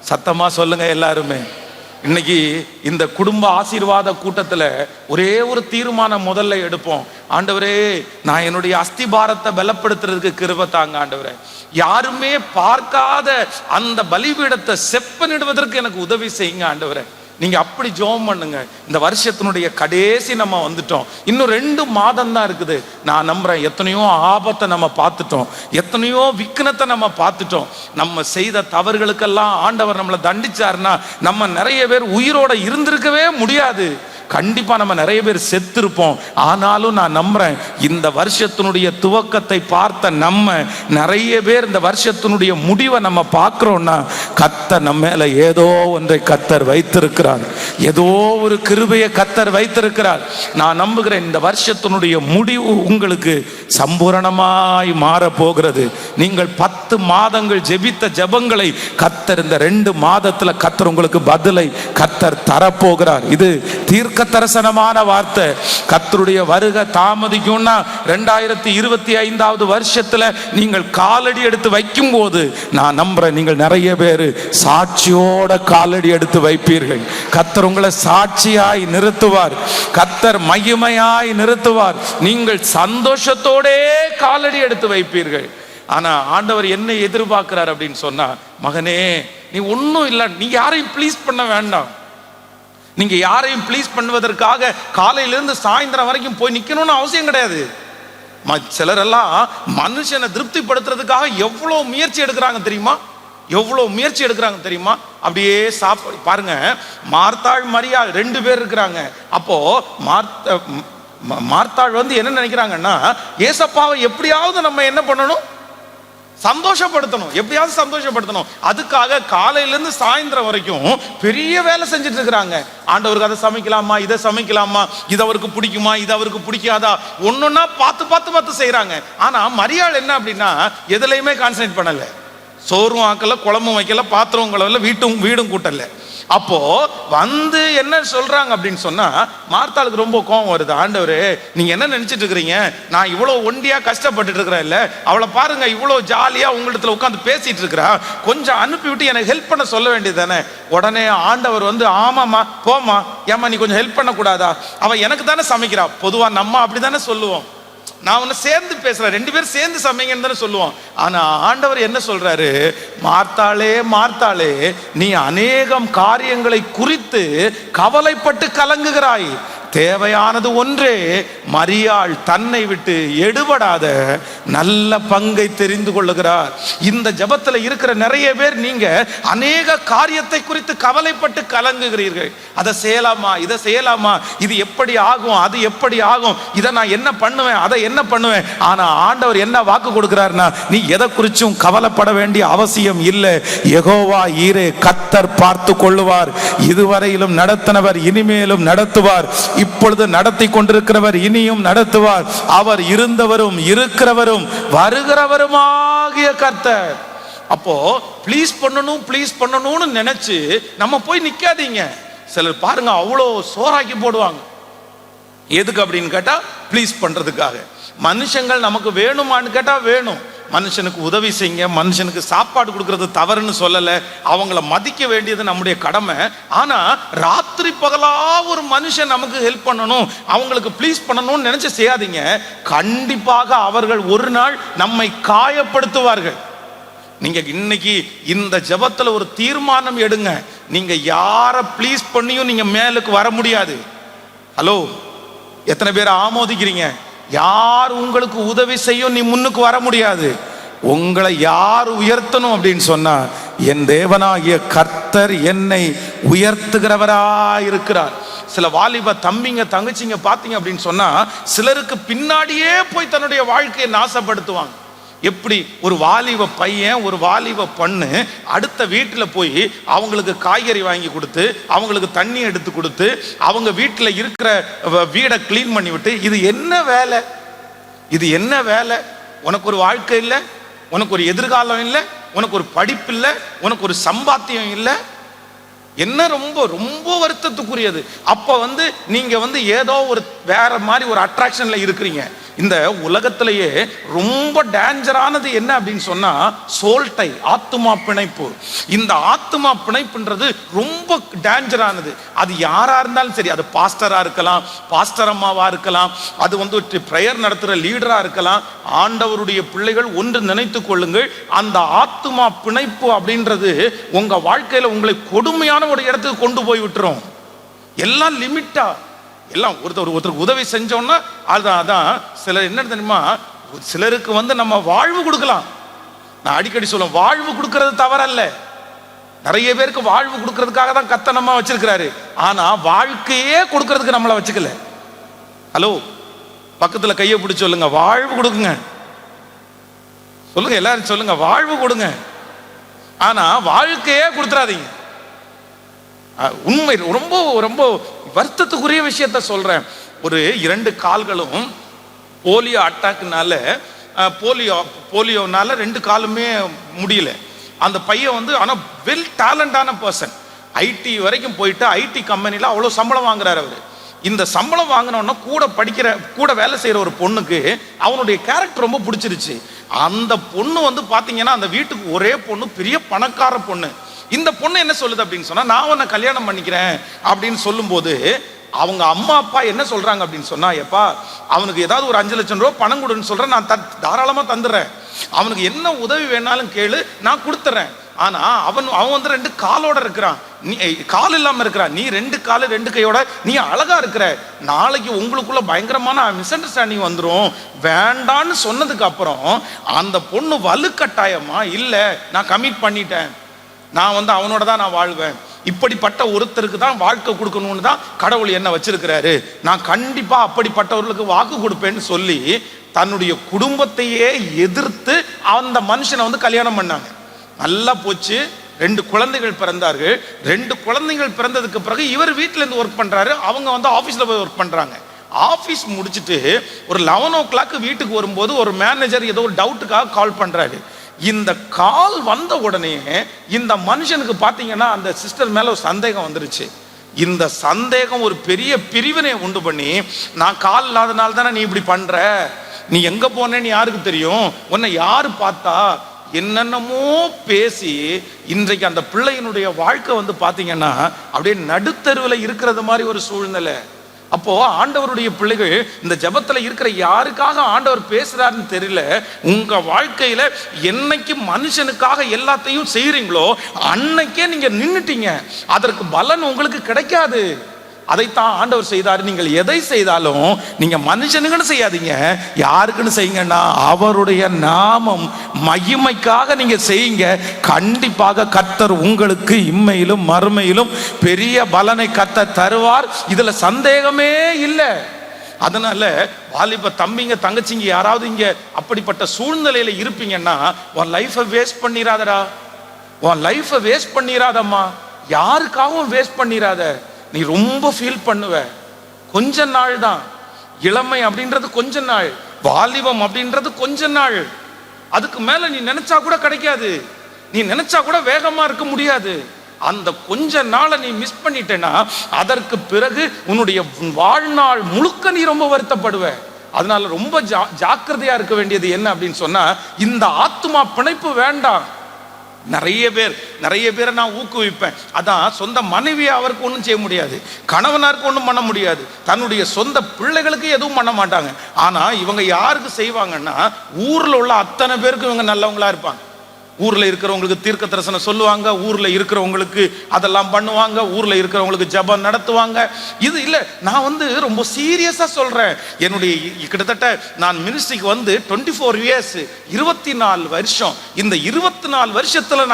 சத்தமா சொல்லுங்க எல்லாருமே. இன்னைக்கு இந்த குடும்ப ஆசீர்வாத கூட்டத்துல ஒரே ஒரு தீர்மானம் முதல்ல எடுப்போம். ஆண்டவரே, நான் என்னுடைய அஸ்திபாரத்தை பலப்படுத்துறதுக்கு கிருபை தாங்க ஆண்டவரே. யாருமே பார்க்காத அந்த பலிபீடத்தை செப்பனிடுவதற்கு எனக்கு உதவி செய்யுங்க ஆண்டவரே. நீங்க அப்படி ஜெபம் பண்ணுங்க. இந்த வருஷத்தினுடைய கடைசி நம்ம வந்துட்டோம். இன்னும் 2 மாதம் தான் இருக்குது. நான் நம்புறேன், எத்தனையோ ஆபத்தை நம்ம பார்த்துட்டோம், எத்தனையோ விக்னத்தை நம்ம பார்த்துட்டோம். நம்ம செய்த தவறுகளுக்கெல்லாம் ஆண்டவர் நம்மளை தண்டிச்சாருன்னா நம்ம நிறைய பேர் உயிரோட இருந்திருக்கவே முடியாது. கண்டிப்பா நம்ம நிறைய பேர் செத்திருப்போம். ஆனாலும் நான் நம்புறேன், இந்த வருஷத்தினுடைய துவக்கத்தை பார்த்த நம்ம நிறைய பேர் இந்த வருஷத்தினுடைய முடிவை நம்ம பார்க்கிறோம்னா, கர்த்தர் நம்ம மேல ஏதோ ஒன்றை கர்த்தர் வைத்திருக்கிறார், ஏதோ ஒரு கிருபையை கர்த்தர் வைத்திருக்கிறார். நான் நம்புகிறேன், இந்த வருஷத்தினுடைய முடிவு உங்களுக்கு சம்பூரணமாய் மாற போகிறது. நீங்கள் 10 மாதங்கள் ஜெபித்த ஜெபங்களை கர்த்தர் இந்த 2 மாதத்துல கர்த்தர் உங்களுக்கு பதிலை கர்த்தர் தரப்போகிறார். இது தீர்க்க தரிசனமான வார்த்தை. கர்த்தருடைய வருகை தாமதிக்கும்னா 2025வது வருஷத்துல நீங்கள் காலடி எடுத்து வைக்கும் போது நான் நம்புறேன், நீங்கள் நிறைய பேர் சாட்சியோட காலடி எடுத்து வைப்பீர்கள். கர்த்தர் உங்களை சாட்சியாய் நிறுத்துவார், கர்த்தர் மகிமையாய் நிறுத்துவார். நீங்கள் சந்தோஷத்தோடே காலடி எடுத்து வைப்பீர்கள். ஆனா ஆண்டவர் என்ன எதிர்பார்க்கிறார் அப்படின்னு சொன்னா, மகனே, நீ ஒன்னும் இல்லை, நீ யாரையும் ப்ளீஸ் பண்ண வேண்டாம். நீங்க யாரையும் ப்ளீஸ் பண்ணுவதற்காக காலையிலிருந்து சாயந்தரம் வரைக்கும் போய் நிக்கணும்னு அவசியம் கிடையாது. சிலர் எல்லாம் மனுஷனை திருப்திப்படுத்துறதுக்காக எவ்வளவு முயற்சி எடுக்கிறாங்க தெரியுமா, எவ்வளவு முயற்சி எடுக்கிறாங்க தெரியுமா. அப்படியே பாருங்க, மார்த்தாள் மரியாள் 2 பேர் இருக்கிறாங்க. அப்போ மார்த்தாள் வந்து என்ன நினைக்கிறாங்கன்னா, ஏசப்பாவை எப்படியாவது நம்ம என்ன பண்ணணும், சந்தோஷப்படுத்தணும், எப்படியாவது சந்தோஷப்படுத்தணும். அதுக்காக காலையிலேருந்து சாயந்தரம் வரைக்கும் பெரிய வேலை செஞ்சுட்டு இருக்கிறாங்க. ஆண்டவருக்கு அதை சமைக்கலாமா, இதை சமைக்கலாமா, இது அவருக்கு பிடிக்குமா, இது அவருக்கு பிடிக்காதா, ஒன்னொன்னா பார்த்து பார்த்து பார்த்து செய்யறாங்க. ஆனா மரியாள் என்ன அப்படின்னா, எதுலையுமே கான்சன்ட்ரேட் பண்ணல. சோறும் ஆக்கல, குழம்பும் வைக்கல, பாத்திரம் கழுவல, வீடும் கூட்டல. அப்போ வந்து என்ன சொல்றாங்க அப்படின்னு சொன்னா, மார்த்தாளுக்கு ரொம்ப கோபம் வருது. ஆண்டவரே, நீங்க என்ன நினைச்சிட்டு இருக்கிறீங்க? நான் இவ்வளவு ஒண்டியா கஷ்டப்பட்டு இருக்கிறேன் இல்ல, அவளை பாருங்க இவ்வளவு ஜாலியா உங்களிடத்துல உட்காந்து பேசிட்டு இருக்கிறா, கொஞ்சம் அனுப்பிவிட்டு எனக்கு ஹெல்ப் பண்ண சொல்ல வேண்டியது தானே. உடனே ஆண்டவர் வந்து, ஆமாமா போமா, ஏமா நீ கொஞ்சம் ஹெல்ப் பண்ண கூடாதா? அவ எனக்கு தானே சமைக்கிறா. பொதுவா நம்ம அப்படித்தானே சொல்லுவோம், நான் ஒன்னு சேர்ந்து பேசுறேன், 2 பேரும் சேர்ந்து சமைங்கன்னு தானே சொல்லுவோம். ஆனா ஆண்டவர் என்ன சொல்றாரு? மார்த்தாளே மார்த்தாளே, நீ அநேகம் காரியங்களை குறித்து கவலைப்பட்டு கலங்குகிறாய், தேவையானது ஒன்றே, மரியாள் தன்னை விட்டு எடுபடாத நல்ல பங்கை தெரிந்து கொள்ளுகிறார். இந்த ஜபத்துல இருக்கிற நிறைய பேர் நீங்க அநேக காரியத்தை குறித்து கவலைப்பட்டு கலங்குகிறீர்கள். அதை செய்யலாமா, இதை செய்யலாமா, இது எப்படி ஆகும், அது எப்படி ஆகும், இதை நான் என்ன பண்ணுவேன், அதை என்ன பண்ணுவேன். ஆனா ஆண்டவர் என்ன வாக்கு கொடுக்கிறார்னா, நீ எதை குறிச்சும் கவலைப்பட வேண்டிய அவசியம் இல்லை. யெகோவா ஈரே, கர்த்தர் பார்த்து கொள்ளுவார். இதுவரையிலும் நடத்தினவர் இனிமேலும் நடத்துவார். இப்பொழுது நடத்தி கொண்டிருக்கிறவர் இனியும் நடத்துவார். அவர் இருந்தவரும் இருக்கிறவரும் வருகிறவருமாகிய கர்த்தர். அப்போ ப்ளீஸ் பண்ணணும்னு நினைச்சு நம்ம போய் நிக்காதீங்க. சிலர் பாருங்க அவ்வளோ சோறாக்கி போடுவாங்க. எதுக்கு அப்படின்னு கேட்டா, ப்ளீஸ் பண்றதுக்காக. மனுஷங்கள் நமக்கு வேணுமான்னு கேட்டா வேணும். மனுஷனுக்கு உதவி செய்யுங்க, மனுஷனுக்கு சாப்பாடு கொடுக்கறது தவறுன்னு சொல்லலை, அவங்கள மதிக்க வேண்டியது நம்முடைய கடமை. ஆனா ராத்திரி பகலா ஒரு மனுஷன் நமக்கு ஹெல்ப் பண்ணணும், அவங்களுக்கு ப்ளீஸ் பண்ணணும்னு நினைச்சு செய்யாதீங்க. கண்டிப்பாக அவர்கள் ஒரு நாள் நம்மை காயப்படுத்துவார்கள். நீங்க இன்னைக்கு இந்த ஜெபத்துல ஒரு தீர்மானம் எடுங்க, நீங்க யாரை ப்ளீஸ் பண்ணியும் நீங்க மேலுக்கு வர முடியாது. ஹலோ, எத்தனை பேர் ஆமோதிக்கிறீங்க? யார் உங்களுக்கு உதவி செய்யும் நீ முன்னுக்கு வர முடியாது. உங்களை யார் உயர்த்தணும் அப்படின்னு சொன்னா, என் தேவனாகிய கர்த்தர் என்னை உயர்த்துகிறவராயிருக்கிறார். சில வாலிப தம்பிங்க தங்கச்சிங்க பார்த்தீங்க அப்படின்னு சொன்னா, சிலருக்கு பின்னாடியே போய் தன்னுடைய வாழ்க்கையை நாசப்படுத்துவாங்க. எப்படி ஒரு வாலிப பையன் ஒரு வாலிப பொண்ணு அடுத்த வீட்டில் போய் அவங்களுக்கு காய்கறி வாங்கி கொடுத்து, அவங்களுக்கு தண்ணி எடுத்து கொடுத்து, அவங்க வீட்டில் இருக்கிற வீடை கிளீன் பண்ணி விட்டு, இது என்ன வேலை, இது என்ன வேலை? உனக்கு ஒரு வாழ்க்கை இல்லை, உனக்கு ஒரு எதிர்காலம் இல்லை, உனக்கு ஒரு படிப்பு இல்லை, உனக்கு ஒரு சம்பாத்தியம் இல்லை, என்ன ரொம்ப ரொம்ப வருத்தத்துக்குரியது. அப்போ நீங்க ஏதோ ஒரு வேற மாதிரி ஒரு அட்ராக்ஷன்ல இருக்கிறீங்க. இந்த உலகத்திலேயே ரொம்ப டேஞ்சரானது என்ன அப்படின்னு சொன்னா, சோல்டை, ஆத்துமா பிணைப்பு. இந்த ஆத்துமா பிணைப்புன்றது ரொம்ப டேஞ்சரானது. அது யாரா இருந்தாலும் சரி, அது பாஸ்டரா இருக்கலாம், பாஸ்டர் அம்மாவா இருக்கலாம், அது பிரேயர் நடத்துற லீடரா இருக்கலாம். ஆண்டவருடைய பிள்ளைகள் ஒன்று நினைத்துக் கொள்ளுங்கள், அந்த ஆத்துமா பிணைப்பு அப்படின்றது உங்க வாழ்க்கையில உங்களை கொடுமையான ஒரு இடத்துக்கு கொண்டு போய் விட்டுரும். எல்லாம் லிமிட்டா, எல்லாம் ஒருத்தருக்கு உதவி செஞ்சோம்னா அதான் சிலர் என்ன தெரியுமா, சிலருக்கு நம்ம வாழ்வு கொடுக்கலாம். நான் அடிக்கடி சொல்லுவேன், வாழ்வு கொடுக்கறது தவறல்ல. நிறைய பேருக்கு வாழ்வு கொடுக்கறதுக்காக தான் கர்த்தர் நம்ம வச்சிருக்கிறாரு. ஆனா வாழ்க்கையே கொடுக்கறதுக்கு நம்மளை வச்சுக்கல. ஹலோ, பக்கத்துல கையை பிடிச்சு சொல்லுங்க, வாழ்வு கொடுக்குங்க. சொல்லுங்க, எல்லாரும் சொல்லுங்க, வாழ்வு கொடுங்க. ஆனா வாழ்க்கையே கொடுத்துறாதீங்க. உண்மை ரொம்ப ரொம்ப வருத்தத்துக்குரிய விஷயத்த சொல்றேன். ஒரு 2 கால்களும் போலியோ அட்டாக்னால, போலியோனால 2 காலுமே முடியல. அந்த பையன் ஆனா வெல் டேலண்டான பர்சன், ஐடி வரைக்கும் போயிட்டு ஐடி கம்பெனில அவ்வளோ சம்பளம் வாங்குறாரு அவரு. இந்த சம்பளம் வாங்கினோன்னா கூட வேலை செய்யற ஒரு பொண்ணுக்கு அவனுடைய கேரக்டர் ரொம்ப பிடிச்சிருச்சு. அந்த பொண்ணு பாத்தீங்கன்னா, அந்த வீட்டுக்கு ஒரே பொண்ணு, பெரிய பணக்கார பொண்ணு. இந்த பொண்ணு என்ன சொல்லுது அப்படின்னு சொன்னா, நான் உன்னை கல்யாணம் பண்ணிக்கிறேன் அப்படின்னு சொல்லும்போது, அவங்க அம்மா அப்பா என்ன சொல்றாங்க அப்படின்னு சொன்னா, எப்பா அவனுக்கு ஏதாவது ஒரு 5 லட்சம் ரூபாய் பணம் கொடுன்னு சொல்றேன், நான் தாராளமா தந்துடுறேன், அவனுக்கு என்ன உதவி வேணாலும் கேளு, நான் கொடுத்துறேன். ஆனா அவன் 2 காலோட இருக்கிறான், நீ கால் இல்லாம இருக்கிறான், நீ 2 காலு 2 கையோட நீ அழகா இருக்கிற, நாளைக்கு உங்களுக்குள்ள பயங்கரமான மிஸ் அண்டர்ஸ்டாண்டிங் வந்துடும், வேண்டான்னு சொன்னதுக்கு அப்புறம் அந்த பொண்ணு வலுக்கட்டாயமா, இல்ல நான் கமிட் பண்ணிட்டேன், நான் அவனோட தான் நான் வாழ்வேன், இப்படிப்பட்ட ஒருத்தருக்கு தான் வாழ்க்கை கொடுக்கணும்னு தான் கடவுள் என்ன வச்சிருக்கிறாரு, நான் கண்டிப்பா அப்படிப்பட்டவர்களுக்கு வாக்கு கொடுப்பேன்னு சொல்லி தன்னுடைய குடும்பத்தையே எதிர்த்து அந்த மனுஷனை கல்யாணம் பண்ணாங்க. நல்லா போச்சு, 2 குழந்தைகள் பிறந்தார்கள். 2 குழந்தைகள் பிறந்ததுக்கு பிறகு இவர் வீட்டுல இருந்து ஒர்க் பண்றாரு, அவங்க ஆபீஸ்ல போய் ஒர்க் பண்றாங்க. ஆபீஸ் முடிச்சுட்டு ஒரு 11 o'clock வீட்டுக்கு வரும்போது ஒரு மேனேஜர் ஏதோ ஒரு டவுட்டுக்காக கால் பண்றாரு. இந்த கால் வந்த உடனே இந்த மனுஷனுக்கு பார்த்தீங்கன்னா அந்த சிஸ்டர் மேல ஒரு சந்தேகம் வந்துருச்சு. இந்த சந்தேகம் ஒரு பெரிய பிரிவினை உண்டு பண்ணி, நான் கால் இல்லாதனால தானே நீ இப்படி பண்ற, நீ எங்க போனேன்னு யாருக்கு தெரியும், உன்னை யாரு பார்த்தா, என்னென்னமோ பேசி இன்றைக்கு அந்த பிள்ளையினுடைய வாழ்க்கை வந்து பார்த்தீங்கன்னா அப்படியே நடுத்தருவில் இருக்கிறது மாதிரி ஒரு சூழ்நிலை. அப்போ ஆண்டவருடைய பிள்ளைகள் இந்த ஜெபத்துல இருக்கிற யாருக்காக ஆண்டவர் பேசுறாருன்னு தெரியல. உங்க வாழ்க்கையில என்னைக்கு மனுஷனுக்காக எல்லாத்தையும் செய்யறீங்களோ அன்னைக்கே நீங்க நின்னுட்டீங்க. அதற்கு பலன் உங்களுக்கு கிடைக்காது. அதைத்தான் ஆண்டவர் செய்தார். நீங்கள் எதை செய்தாலும் நீங்க மனுஷனுக்குன்னு செய்யாதீங்க, யாருக்குன்னு செய்யுங்கன்னா அவருடைய நாமம் மகிமைக்காக நீங்க செய்யுங்க. கண்டிப்பாக கர்த்தர் உங்களுக்கு இம்மையிலும் மறுமையிலும் பெரிய பலனை கர்த்தர் தருவார். இதுல சந்தேகமே இல்லை. அதனால வாலிப தம்பிங்க தங்கச்சிங்க யாராவது இங்க அப்படிப்பட்ட சூழ்நிலையில இருப்பீங்கன்னா உன் லைஃபை வேஸ்ட் பண்ணிராதடா, உன் லைஃபை வேஸ்ட் பண்ணிராதம்மா, யாருக்காகவும் வேஸ்ட் பண்ணிராத. நீ ரொம்ப ஃபீல் பண்ணுவ. கொஞ்ச நாள் தான் இளமை அப்படின்றது, கொஞ்ச நாள் வாலிபம் அப்படின்றது கொஞ்ச நாள். அதுக்கு மேல நீ நினைச்சா கூட கிடைக்காது, நீ நினைச்சா கூட வேகமா இருக்க முடியாது. அந்த கொஞ்ச நாளை நீ மிஸ் பண்ணிட்டேன்னா அதற்கு பிறகு உன்னுடைய வாழ்நாள் முழுக்க நீ ரொம்ப வருத்தப்படுவ. அதனால ரொம்ப ஜாக்கிரதையா இருக்க வேண்டியது என்ன அப்படின்னு சொன்னா, இந்த ஆத்துமா பிணைப்பு வேண்டாம். நிறைய பேரை நான் ஊக்குவிப்பேன். அதான் சொந்த மனைவியை அவருக்கு ஒன்றும் செய்ய முடியாது, கணவனாருக்கு ஒன்றும் பண்ண முடியாது, தன்னுடைய சொந்த பிள்ளைகளுக்கு எதுவும் பண்ண மாட்டாங்க. ஆனா இவங்க யாருக்கு செய்வாங்கன்னா, ஊர்ல உள்ள அத்தனை பேருக்கு இவங்க நல்லவங்களா இருப்பாங்க. ஊர்ல இருக்கிறவங்களுக்கு தீர்க்க தரிசனம் சொல்லுவாங்க, ஊர்ல இருக்கிறவங்களுக்கு அதெல்லாம் பண்ணுவாங்க, ஊர்ல இருக்கிறவங்களுக்கு ஜெபம் நடத்துவாங்க. இது இல்ல, நான் வந்து ரொம்ப சீரியஸா சொல்றேன். என்னுடைய கிட்டத்தட்ட நான் மினிஸ்ட்ரிக்கு வந்து 24 இயர்ஸ், 24 வருஷம். இந்த 24 வருஷத்துல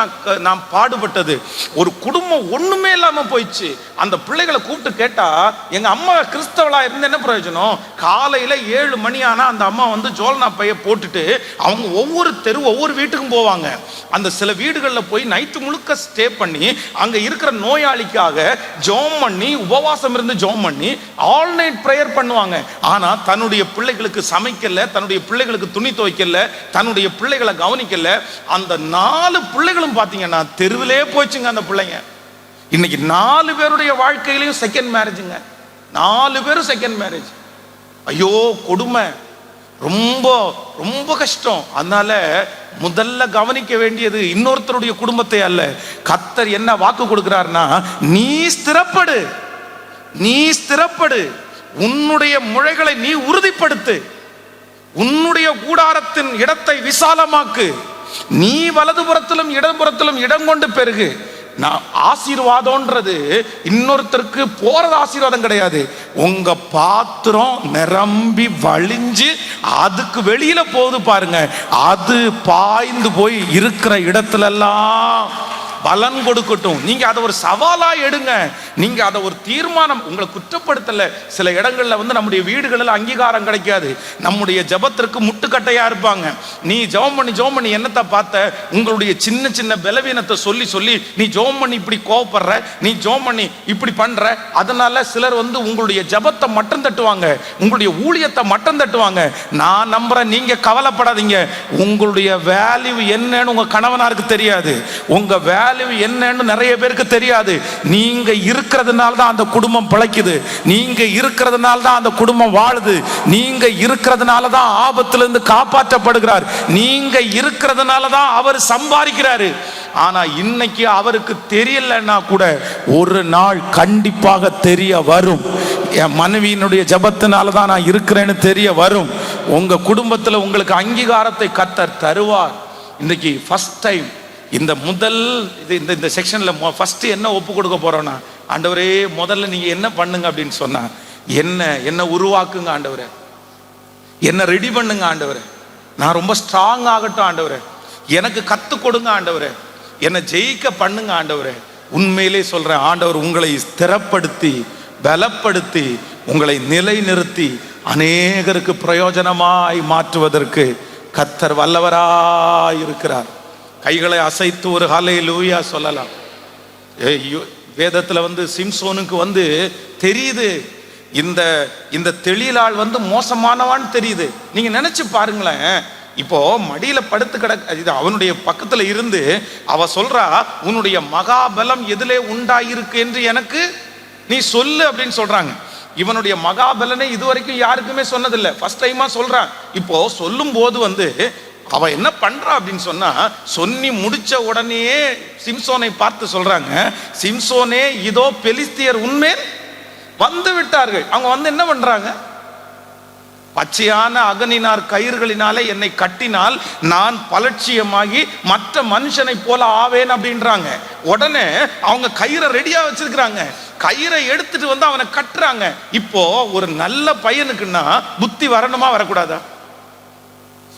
நான் பாடுபட்டது, ஒரு குடும்பம் ஒண்ணுமே இல்லாம போயிடுச்சு. அந்த பிள்ளைகளை கூப்பிட்டு கேட்டா, எங்க அம்மா கிறிஸ்தவளா இருந்து என்ன பிரயோஜனம்? காலையில 7 மணி ஆனா அந்த அம்மா வந்து ஜோல்னா பைய போட்டுட்டு அவங்க ஒவ்வொரு ஒவ்வொரு வீட்டுக்கும் போவாங்க. அந்த சில வீடுகளில் போய் நைட்டு முழுக்க ஸ்டே பண்ணி அங்க இருக்கிற நோயாளிக்காக ஜெபம் பண்ணி, உபவாசம் இருந்து ஜெபம் பண்ணி ஆல் நைட் பிரேயர் பண்ணுவாங்க. ஆனா தன்னுடைய பிள்ளைகளுக்கு சமைக்கல, தன்னுடைய பிள்ளைகளுக்கு துணி துவைக்கல, தன்னுடைய பிள்ளைகளை கவனிக்கல. அந்த 4 பிள்ளைகளும் பாத்தீங்கன்னா தெருவிலே போச்சுங்க. அந்த பிள்ளைங்க இன்னைக்கு 4 பேருடைய வாழ்க்கையிலையும் செகண்ட் மேரேஜுங்க. 4 பேரும் செகண்ட் மேரேஜ். ஐயோ கொடுமை, ரொம்ப ரொம்ப கஷ்டம். அதனால முதல்ல கவனிக்க வேண்டியது இன்னொருத்தருடைய குடும்பத்தை அல்ல. கர்த்தர் என்ன வாக்கு கொடுக்கிறார்னா, நீ ஸ்திரப்படு, நீ ஸ்திரப்படு, உன்னுடைய முளைகளை நீ உறுதிப்படுத்து, உன்னுடைய கூடாரத்தின் இடத்தை விசாலமாக்கு, நீ வலதுபுறத்திலும் இடம்புறத்திலும் இடம் கொண்டு பெருகு. நான் ஆசீர்வாதம்ன்றது இன்னொருத்தருக்கு போறது ஆசீர்வாதம் கிடையாது. உங்க பாத்திரம் நிரம்பி வழிஞ்சு அதுக்கு வெளியில போகுது பாருங்க, அது பாய்ந்து போய் இருக்கிற இடத்துல எல்லாம் பலன் கொடுக்கட்டும். நீங்க அதை ஒரு சவாலா எடுங்க, நீங்க அதை ஒரு தீர்மானம். உங்களை குற்றப்படுத்தல. சில இடங்கள்ல வந்து நம்முடைய வீடுகளில் அங்கீகாரம் கிடைக்காது, நம்முடைய ஜெபத்திற்கு முட்டுக்கட்டையா இருப்பாங்க. நீ ஜெபம் பண்ணி என்னத்தை பார்த்த, உங்களுடைய சின்ன சின்ன பலவீனத்தை சொல்லி சொல்லி நீ ஜெபம் பண்ணி இப்படி கோவப்படுற, நீ ஜெபம் பண்ணி இப்படி பண்ற. அதனால சிலர் வந்து உங்களுடைய ஜெபத்தை மட்டம் தட்டுவாங்க, உங்களுடைய ஊழியத்தை மட்டம் தட்டுவாங்க. நான் நம்புறேன், நீங்க கவலைப்படாதீங்க. உங்களுடைய வேல்யூ என்னன்னு உங்க கணவனாருக்கு தெரியாது, உங்க வேல்யூ என்னன்னு நிறைய பேருக்கு தெரியாது. நீங்க இருக்கிறதுனால தான் அந்த குடும்பம் பிழைக்குது, நீங்க இருக்கிறதுனால தான் அந்த குடும்பம் வாழுது, நீங்க இருக்கிறதுனால தான் ஆபத்திலிருந்து காப்பாற்றப்படுகிறார், நீங்க இருக்கிறதுனால தான் அவர் சம்பாதிக்கிறாரு. ஆனா இன்னைக்கு அவருக்கு தெரியலன்னா கூட ஒரு நாள் கண்டிப்பாக தெரிய வரும். என் மனைவியினுடைய ஜெபத்தினால தான் நான் இருக்கிறேன்னு தெரிய வரும். உங்க குடும்பத்தில் உங்களுக்கு அங்கீகாரத்தை கர்த்தர் தருவார். இன்னைக்கு ஃபர்ஸ்ட் டைம் இந்த முதல் இந்த செக்ஷன்ல ஃபர்ஸ்ட் என்ன ஒப்பு கொடுக்க போறோம்னா, ஆண்டவரே முதல்ல நீங்க என்ன பண்ணுங்க அப்படின்னு சொன்னா, என்ன உருவாக்குங்க ஆண்டவரே, என்ன ரெடி பண்ணுங்க ஆண்டவரே, நான் ரொம்ப ஸ்ட்ராங் ஆகட்டும் ஆண்டவரே, எனக்கு கத்து கொடுங்க ஆண்டவரே, என்னை ஜெயிக்க பண்ணுங்க ஆண்டவரே. உண்மையிலே சொல்றேன், ஆண்டவர் உங்களை ஸ்திரப்படுத்தி பலப்படுத்தி உங்களை நிலைநிறுத்தி அநேகருக்கு பிரயோஜனமாய் மாற்றுவதற்கு கர்த்தர் வல்லவராய் இருக்கிறார். கைகளை அசைத்து ஒரு ஹல்லேலூயா சொல்லலாம். வேதத்துல வந்து சிம்சோனுக்கு வந்து தெரியுது, இந்த தெளிலாள் வந்து மோசமானவான்னு தெரியுது. நீங்க நினைச்சு பாருங்களேன், இப்போ மடியில படுத்து இது அவனுடைய பக்கத்துல இருந்து அவ சொல்றா, உன்னுடைய மகாபலம் எதிலே உண்டாயிருக்கு என்று எனக்கு நீ சொல்லு அப்படின்னு சொல்றாங்க. இவனுடைய மகாபலனை இதுவரைக்கும் யாருக்குமே சொன்னதில்லை, ஃபர்ஸ்ட் டைமா சொல்றான். இப்போ சொல்லும் போது அவ என்ன பண்றா அப்படின்னு சொன்னா, சொல்லி முடிச்ச உடனே சிம்சோனை பார்த்து சொல்றாங்க, சிம்சோனே இதோ பெலிஸ்தியர் உன்மேல் வந்து விட்டார்கள். அவங்க என்ன பண்றாங்க, பச்சையான அகனினார் கயிறுகளினாலே என்னை கட்டினால் நான் பலட்சியமாகி மற்ற மனுஷனை போல ஆவேன் அப்படின்றாங்க. உடனே அவங்க கயிறை ரெடியா வச்சிருக்கிறாங்க, கயிறை எடுத்துட்டு அவனை கட்டுறாங்க. இப்போ ஒரு நல்ல பையனுக்குன்னா புத்தி வரணுமா வரக்கூடாதா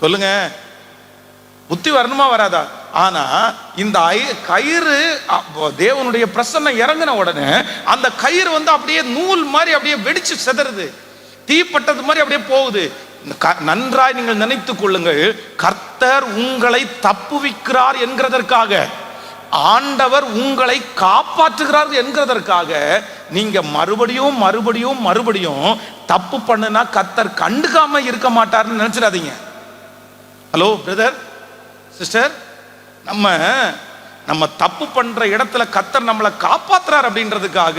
சொல்லுங்க? புத்தி வரணுமா வராதா? ஆனா இந்த கயிறு தேவனுடைய பிரசன்னம் இறங்கின உடனே அந்த கயிறு அப்படியே நூல் மாதிரி அப்படியே வெடிச்சு செதறுது, தீப்பட்டது மாதிரி அப்படியே போகுது. நன்றாய் நீங்கள் நினைத்துக் கொள்ளுங்கள், கர்த்தர் உங்களை தப்புவிக்கிறார் என்கிறதற்காக, ஆண்டவர் உங்களை காப்பாற்றுகிறார் என்கிறதற்காக நீங்க மறுபடியும் மறுபடியும் மறுபடியும் தப்பு பண்ணுனா கர்த்தர் கண்டுக்காம இருக்க மாட்டார்னு நினைச்சிடாதீங்க. ஹலோ பிரதர் சிஸ்டர், நம்ம தப்பு பண்ற இடத்துல கர்த்தர் நம்மளை காப்பாற்றுறார் அப்படின்றதுக்காக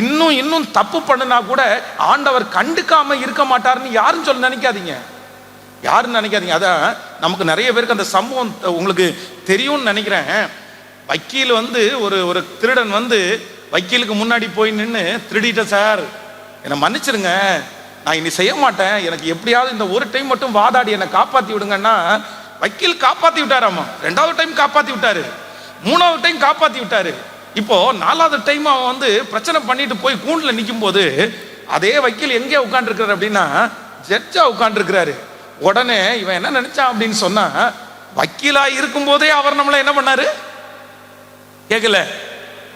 இன்னும் இன்னும் தப்பு பண்ணுனா கூட ஆண்டவர் கண்டுக்காம இருக்க மாட்டார்னு யாரும் சொல்ல நினைக்காதீங்க, யாரும் நினைக்காதீங்க. அதான் நமக்கு நிறைய பேருக்கு அந்த சம்பவம் உங்களுக்கு தெரியும்னு நினைக்கிறேன். வக்கீல் ஒரு திருடன் வக்கீலுக்கு முன்னாடி போய் நின்று, திருடிட்ட சார் என்னை மன்னிச்சிருங்க, நான் இனி செய்ய மாட்டேன், எனக்கு எப்படியாவது இந்த ஒரு டைம் மட்டும் வாதாடி என்னை காப்பாற்றி விடுங்கன்னா, வக்கீல் காப்பாற்றி விட்டாராமா. 2வது டைம் காப்பாற்றி விட்டாரு, 3வது டைம் காப்பாற்றி விட்டாரு. இப்போ 4வது டைம் அவன் பிரச்சனை பண்ணிட்டு போய் கூண்டில் நிற்கும் போது அதே வக்கீல் எங்கே உட்காந்துருக்கிறார் அப்படின்னா ஜட்ஜா உட்காந்துருக்கிறாரு. உடனே இவன் என்ன நினைச்சான் அப்படின்னு சொன்னா, வக்கீலா இருக்கும் போதே அவர் நம்மளை என்ன பண்ணாரு கேட்கல,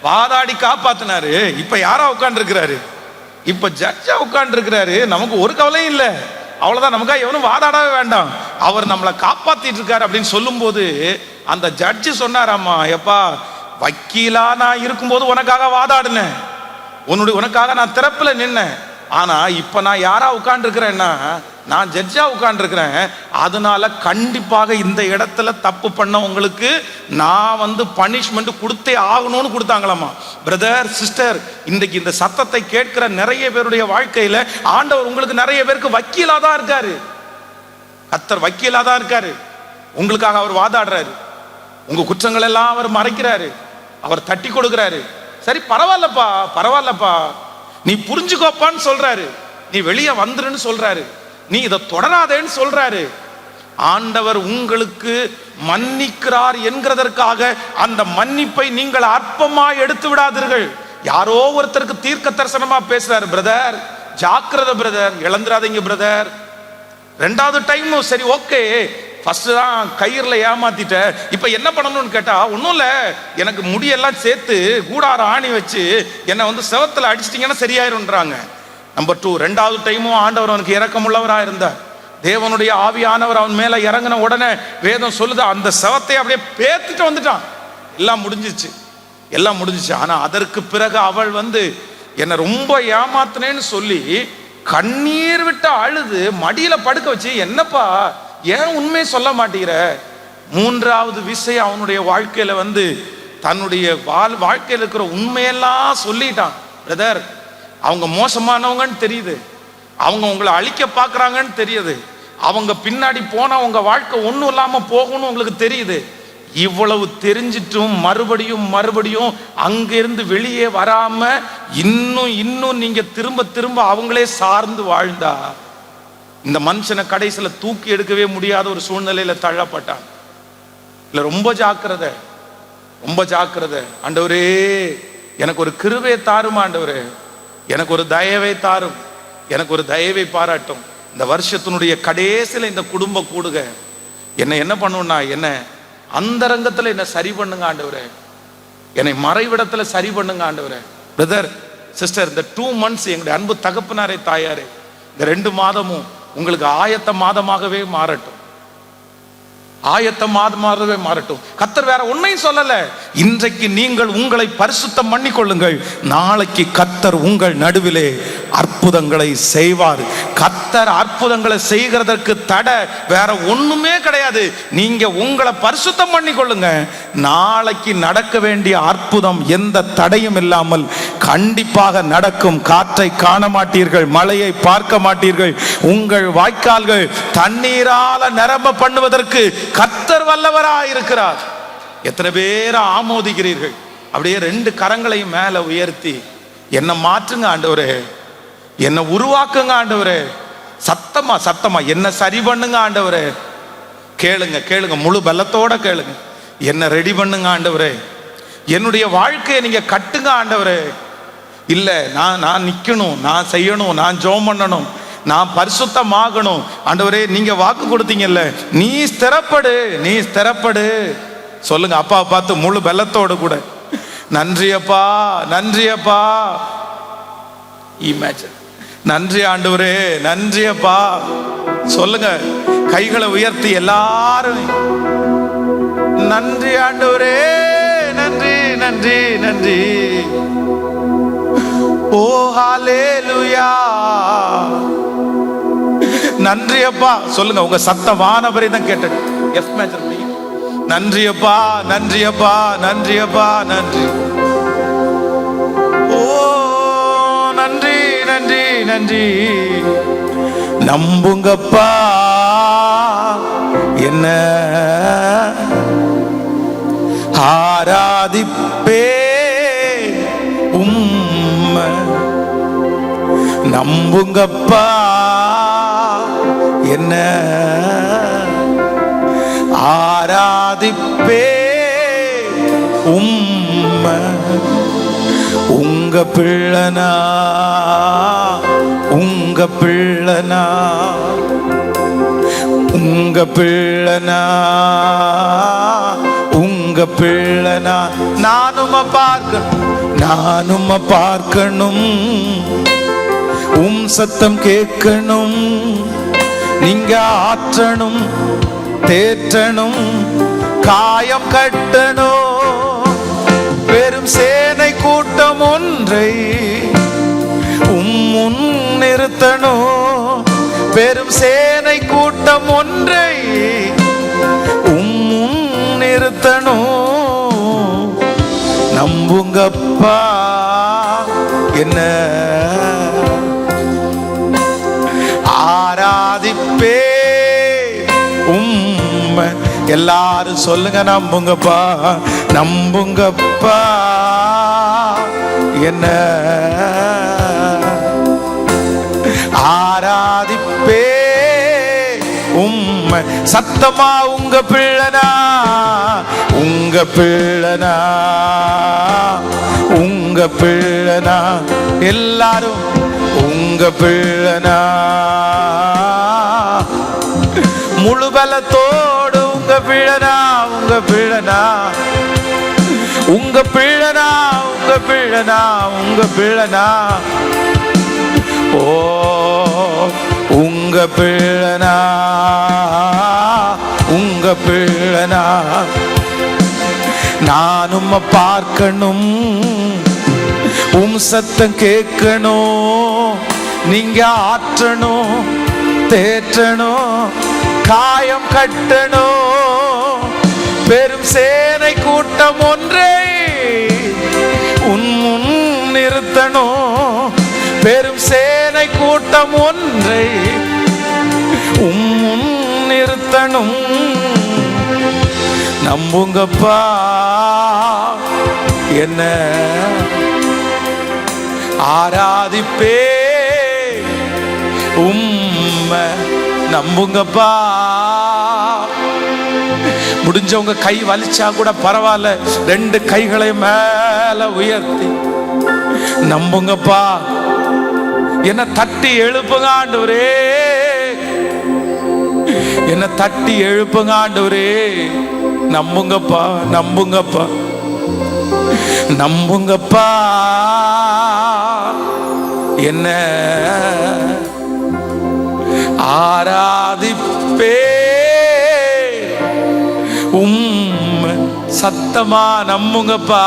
வாதாடி காப்பாத்தினாரு. இப்ப யாரா உட்கார்ந்து இருக்கிறாரு, இப்ப ஜட்ஜா உட்கார்ந்து இருக்கிறாரு. நமக்கு ஒரு கவலையும் இல்லை, அவ்வளவுதான், நமக்காக எவனும் வாதாடவே வேண்டாம், அவர் நம்மளை காப்பாத்திட்டு இருக்காரு அப்படின்னு சொல்லும் போது அந்த ஜட்ஜு சொன்னாராமா, எப்பா வக்கீலா நான் இருக்கும்போது உனக்காக வாதாடினேன், உனக்காக நான் திறப்புல நின்னேன், ஆனா இப்ப நான் யாரா உட்கார்ந்து இருக்கிறேன்னா நான் ஜட்ஜா உட்கார்ந்து இருக்கிறேன், அதனால கண்டிப்பாக இந்த இடத்துல தப்பு பண்ண உங்களுக்கு நான் பனிஷ்மெண்ட் கொடுத்தே ஆகணும்னு கொடுத்தாங்களாமா. பிரதர் சிஸ்டர், இன்றைக்கு இந்த சத்தத்தை கேட்கிற நிறைய பேருடைய வாழ்க்கையில ஆண்டவர் உங்களுக்கு நிறைய பேருக்கு வக்கீலா தான் இருக்காரு, கர்த்தர் வக்கீலா தான் இருக்காரு. உங்களுக்காக அவர் வாதாடுறாரு, உங்க குற்றங்கள் எல்லாம் அவர் மறைக்கிறாரு, அவர் தட்டி கொடுக்கிறாரு. சரி பரவாயில்லப்பா பரவாயில்லப்பா, நீ புரிஞ்சுக்கோப்பான்னு சொல்றாரு, நீ வெளியே வந்துருன்னு சொல்றாரு, நீ இதை தொடராதேன்னு சொல்றாரு. ஆண்டவர் உங்களுக்கு மன்னிக்கிறார் என்கிறதற்காக அந்த மன்னிப்பை நீங்கள் அற்பமா எடுத்து விடாதீர்கள். யாரோ ஒருத்தருக்கு தீர்க்க தரிசனமா பேசுறாரு, பிரதர் ஜாக்கிரதை பிரதர், இழந்துடாதீங்க பிரதர். 2வது டைம் சரி ஓகே, ஃபர்ஸ்ட் தான் கயிறுல ஏமாத்திட்ட, இப்ப என்ன பண்ணணும்னு கேட்டா, ஒன்றும் இல்லை, எனக்கு முடியெல்லாம் சேர்த்து கூடார ஆணி வச்சு என்னை செவத்துல அடிச்சிட்டிங்கன்னா சரியாயிருன்றாங்க. நம்பர் 2, 2வது டைமும் ஆண்டவர் அவனுக்கு இரக்கமுள்ளவராக இருந்தார். தேவனுடைய ஆவியானவர் அவன் மேல இறங்கின உடனே வேதம் சொல்லுது, அந்த செவத்தை அப்படியே பேத்துட்டு வந்துட்டான், எல்லாம் முடிஞ்சிச்சு, எல்லாம் முடிஞ்சிச்சு. ஆனா அதற்கு பிறகு அவள் என்னை ரொம்ப ஏமாத்தினேன்னு சொல்லி கண்ணீர் விட்டு அழுது மடியில படுக்க வச்சு, என்னப்பா ஏன் உண்மையை சொல்ல மாட்டேங்கிற? 3வது விஷயம் அவனுடைய வாழ்க்கையில தன்னுடைய வாழ்க்கையில் இருக்கிற உண்மையெல்லாம் சொல்லிட்டான். பிரதர், அவங்க மோசமானவங்கன்னு தெரியுது, அவங்க உங்களை அழிக்க பார்க்குறாங்கன்னு தெரியுது, அவங்க பின்னாடி போனால் உங்க வாழ்க்கை ஒன்றும் இல்லாமல் போகணும்னு உங்களுக்கு தெரியுது. இவ்வளவு தெரிஞ்சிட்டும் மறுபடியும் மறுபடியும் அங்கிருந்து வெளியே வராம இன்னும் இன்னும் நீங்க திரும்ப திரும்ப அவங்களே சார்ந்து வாழ்ந்தா இந்த மனுஷனை கடைசியில தூக்கி எடுக்கவே முடியாத ஒரு சூழ்நிலையில தள்ளப்பட்டான். இல்ல ரொம்ப ஜாக்கிரதை, ரொம்ப ஜாக்கிரதை. ஆண்டவரே எனக்கு ஒரு கிருபை தாரும், ஆண்டவரே எனக்கு ஒரு தயவை தாரும், எனக்கு ஒரு தயவை பாராட்டும். இந்த வருஷத்தினுடைய கடைசியில இந்த குடும்ப கூடுக என்ன பண்ணுன்னா, என்ன அந்தரங்கத்துல என்ன சரி பண்ணுங்க ஆண்டவரே, என்னை மறைவிடத்துல சரி பண்ணுங்க ஆண்டவரே. பிரதர் சிஸ்டர், இந்த 2 months எங்களுடைய அன்பு தகப்பனாரே தாயாரே, இந்த 2 மாதமும் உங்களுக்கு ஆயத்த மாதமாகவே மாறட்டும், ஆயத்த மாதமாகவே மாறட்டும். கர்த்தர் வேற ஒன்னையும் சொல்லல, இன்றைக்கு நீங்கள் உங்களை பரிசுத்தம் பண்ணி கொள்ளுங்கள், நாளைக்கு கர்த்தர் உங்கள் நடுவிலே அற்புதங்களை செய்வார். கர்த்தர் அற்புதங்களை செய்கிறதற்கு தடை வேற ஒண்ணுமே கிடையாது. நீங்க உங்களை பரிசுத்தம் பண்ணி கொள்ளுங்க. நாளைக்கு நடக்க வேண்டிய அற்புதம் எந்த தடையும் இல்லாமல் கண்டிப்பாக நடக்கும். காற்றை காண மாட்டீர்கள், மழையை பார்க்க மாட்டீர்கள், உங்கள் வாய்க்கால்கள் தண்ணீரால நிரம்ப பண்ணுவதற்கு கர்த்தர் வல்லவராயிருக்கிறார். எத்தனை பேரை ஆமோதிக்கிறீர்கள்? அப்படியே 2 கரங்களையும் மேல உயர்த்தி, என்னை மாற்றுங்க ஆண்டவரே, என்னை உருவாக்குங்க ஆண்டவரே, சத்தமா சத்தமா என்ன சரி பண்ணுங்க ஆண்டவரே. கேளுங்க கேளுங்க, முழு பலத்தோட கேளுங்க. என்ன ரெடி பண்ணுங்க ஆண்டவரே, என்னுடைய வாழ்க்கையை நீங்க கட்டுங்க ஆண்டவரே. இல்ல நான் நிக்கணும், நான் செய்யணும், நான் ஜெபம் பண்ணணும், நான் பரிசுத்தமாகணும். ஆண்டவரே நீங்க வாக்கு கொடுத்தீங்கல்ல, நீ ஸ்திரப்படு, நீ ஸ்திரப்படு. சொல்லுங்க அப்பா பார்த்து முழு பலத்தோடு கூட, நன்றி அப்பா, நன்றி அப்பா. இமேஜின், நன்றி ஆண்டவரே, நன்றி அப்பா. சொல்லுங்க கைகளை உயர்த்தி எல்லாரும், நன்றி ஆண்டவரே, நன்றி நன்றி நன்றி. ஓ ஹல்லேலூயா, நன்றி அப்பா. சொல்லுங்க உங்க சத்தம் வானபரிதம் கேட்டது. எஸ் மேஜர், நன்றி அப்பா, நன்றி அப்பா, நன்றி அப்பா, நன்றி. ஓ நன்றி நன்றி நன்றி. நம்புங்கப்பா என்ன ஆராதிப்பே உம்மை. நம்புங்கப்பா என்ன ஆராதிப்பே உம்மை. உங்க பிள்ளனா, உங்க பிள்ளனா, உங்க பிள்ளனா, உங்க பிள்ளனா. நானும் பார்க்கணும், சத்தம் கேட்கணும். நீங்க ஆற்றணும், தேற்றணும், காயம் கட்டணும். பெரும் சேனை கூட்டம் ஒன்றை முன் நிறுத்தணும். பெரும் சேனை கூட்டம் ஒன்றை முன் நிறுத்தணும். நம்புங்கப்பா என்ன ஆராதிப்பே உம்மை. எல்லாரும் சொல்லுங்க, நம்புங்கப்பா, நம்புங்கப்பா என்ன ஆராதிப்பே உம்மை. சத்தமா உங்க பிள்ளனா, உங்க பிள்ளனா, உங்க பிள்ளனா. எல்லாரும் உங்க பிள்ளனா, முழு பலத்தோடு உங்க பிள்ளனா, உங்க பிள்ளனா, உங்க பிள்ளனா, உங்க பிள்ளனா, உங்க பிள்ளனா. ஓ உங்க பிள்ளனா, உங்க பிள்ளனா. நானும் பார்க்கணும், சத்தம் கேட்கணும். நீங்க ஆற்றணும், தேற்றணும், காயம் கட்டணும். பெரும் சேனை கூட்டம் ஒன்றை முன் நிறுத்தணும். பெரும் சேனை கூட்டம் ஒன்றை முன் நிறுத்தணும். நம்புங்கப்பா என்ன ஆராதிப்பே உம்மை. நம்புங்கப்பா. முடிஞ்சவங்க கை வலிச்சா கூட பரவாயில்ல, 2 கைகளை மேல உயர்த்தி நம்புங்கப்பா. என்ன தட்டி எழுப்புங்க ஆண்டவரே, என்ன தட்டி எழுப்புங்க ஆண்டவரே. நம்புங்கப்பா, நம்புங்கப்பா, நம்புங்கப்பா என்ன ஆராதிப்பே உம்மை. சத்தமா நம்புங்கப்பா,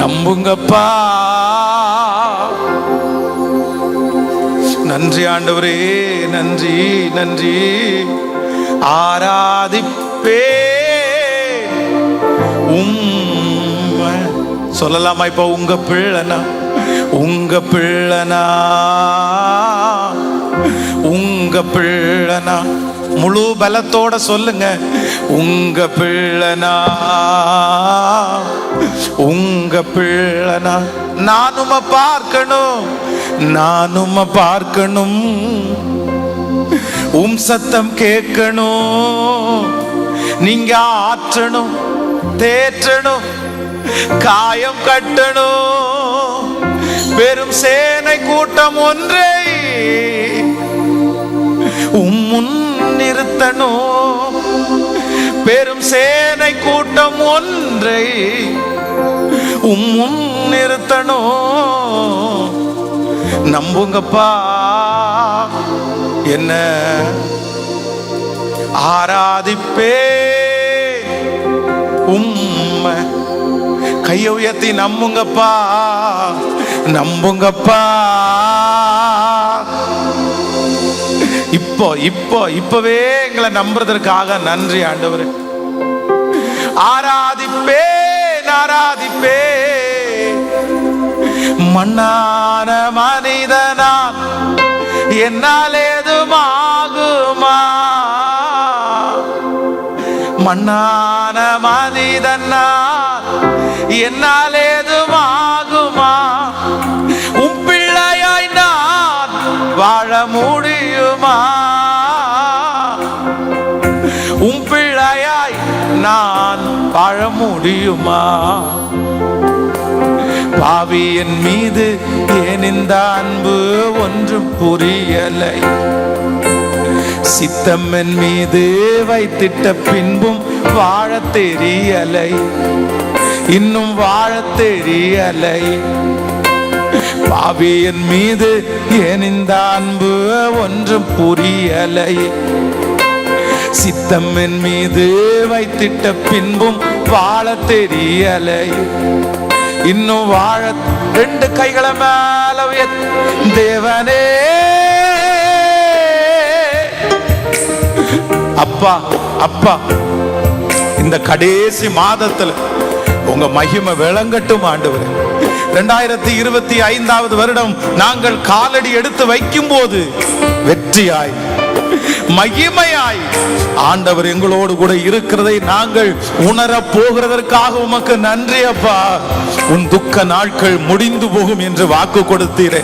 நம்புங்கப்பா. நன்றி ஆண்டவரே, நன்றி நன்றி. ஆராதிப்பே சொல்லலாமா? இப்ப உங்க பிள்ளைனா, உங்க பிள்ளைனா, உங்க பிள்ளைனா முழு பலத்தோட சொல்லுங்க. உங்க பிள்ளைனா, உங்க பிள்ளைனா. நானும் பார்க்கணும், நானும் பார்க்கணும், சத்தம் கேட்கணும். நீங்க ஆற்றணும், தேற்றணும், காயம் கட்டணும். பெரும் சேனை கூட்டம் ஒன்றை முன் நிறுத்தணும். பெரும் சேனை கூட்டம் ஒன்றை முன் நிறுத்தணும். நம்புங்கப்பா என்ன. ஆராதிப்பே உம்மை. கையை உயர்த்தி நம்புங்கப்பா, நம்புங்கப்பா. இப்பவே எங்களை நம்புறதற்காக நன்றி ஆண்டவரே. ஆராதிப்பே, ஆராதிப்பே. மண்ணான மனிதனா என்னால் ஏதுமாகுமா? மண்ணான மனிதனா என்னால் ஏதுமாகுமா? உன் பிள்ளையாய் நான் வாழ முடியுமா? உன் பிள்ளையாய் நான் வாழ முடியுமா? பாவியின் மீது ஏன் இந்த அன்பு ஒன்றும் புரியலை. சித்தம் என் மீது வைத்திட்ட பின்பும் வாழ தெரியலை, இன்னும் வாழ தெரியலை. பாவியின் மீது ஏன் இந்த அன்பு ஒன்றும் புரியலை. சித்தம் என் மீது வைத்திட்ட பின்பும் வாழ தெரியலை, இன்னும் வாழ. ரெண்டு கைகளை மேல தேவனே. அப்பா அப்பா, இந்த கடைசி மாதத்துல உங்க மகிமை விளங்கட்டும் ஆண்டவரே. 2025 வருடம் நாங்கள் காலடி எடுத்து வைக்கும் போது வெற்றியாய் மகிமையாய் ஆண்டவர் எங்களோடு கூட இருக்கிறதை நாங்கள் உணர போகிறதற்காக உமக்கு நன்றி அப்பா. உன் துக்க நாட்கள் முடிந்து போகும் என்று வாக்கு கொடுத்தீரே.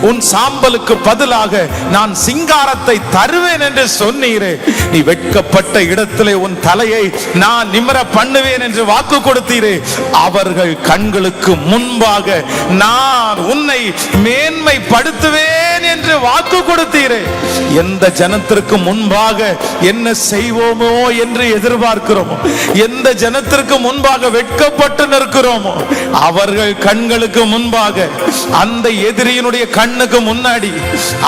உன் சாம்பலுக்கு பதிலாக நான் சிங்காரத்தை தருவேன் என்று சொன்னீரே. நீ வெட்கப்பட்ட இடத்திலே உன் தலையை நான் நிமிர பண்ணுவேன் என்று வாக்கு கொடுத்தீரே. அவர்கள் கண்களுக்கு முன்பாக நான் உன்னை மேன்மைப்படுத்துவேன் என்று வாக்கு கொடுத்தீரே. எந்த ஜனத்திற்கு முன்பாக என்ன செய்வோமோ என்று எதிர்பார்க்கிறோமோ, எந்த ஜனத்திற்கு முன்பாக வெட்கப்பட்டு நிற்கிறோமோ, அவர்கள் கண்களுக்கு முன்பாக, அந்த எதிரியினுடைய கண்ணுக்கு முன்னாடி,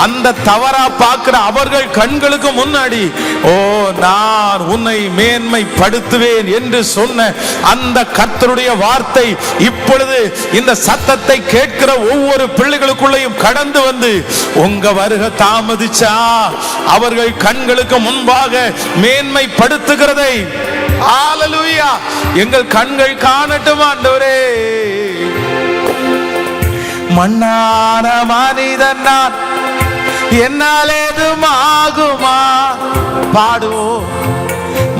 அந்த தவறா பார்க்கிற அவர்கள் கண்களுக்கு முன்னாடி, ஓ நான் உன்னை மேன்மைப்படுத்துவேன் என்று சொன்ன அந்த கர்த்தருடைய வார்த்தை இப்பொழுது இந்த சத்தத்தை கேட்கிற ஒவ்வொரு பிள்ளைகளுக்குள்ளேயும் கடந்து வந்து, உங்க வருகை தாமதிச்சா அவர்கள் கண்களுக்கு முன்பாக மேன்மைப்படுத்துகிறதை ஹல்லேலூயா எங்கள் கண்கள் காணட்டும் ஆண்டவரே. மண்ணான மனிதன் நான் என்னால் ஏதுமாகுமா? பாடுவோம்.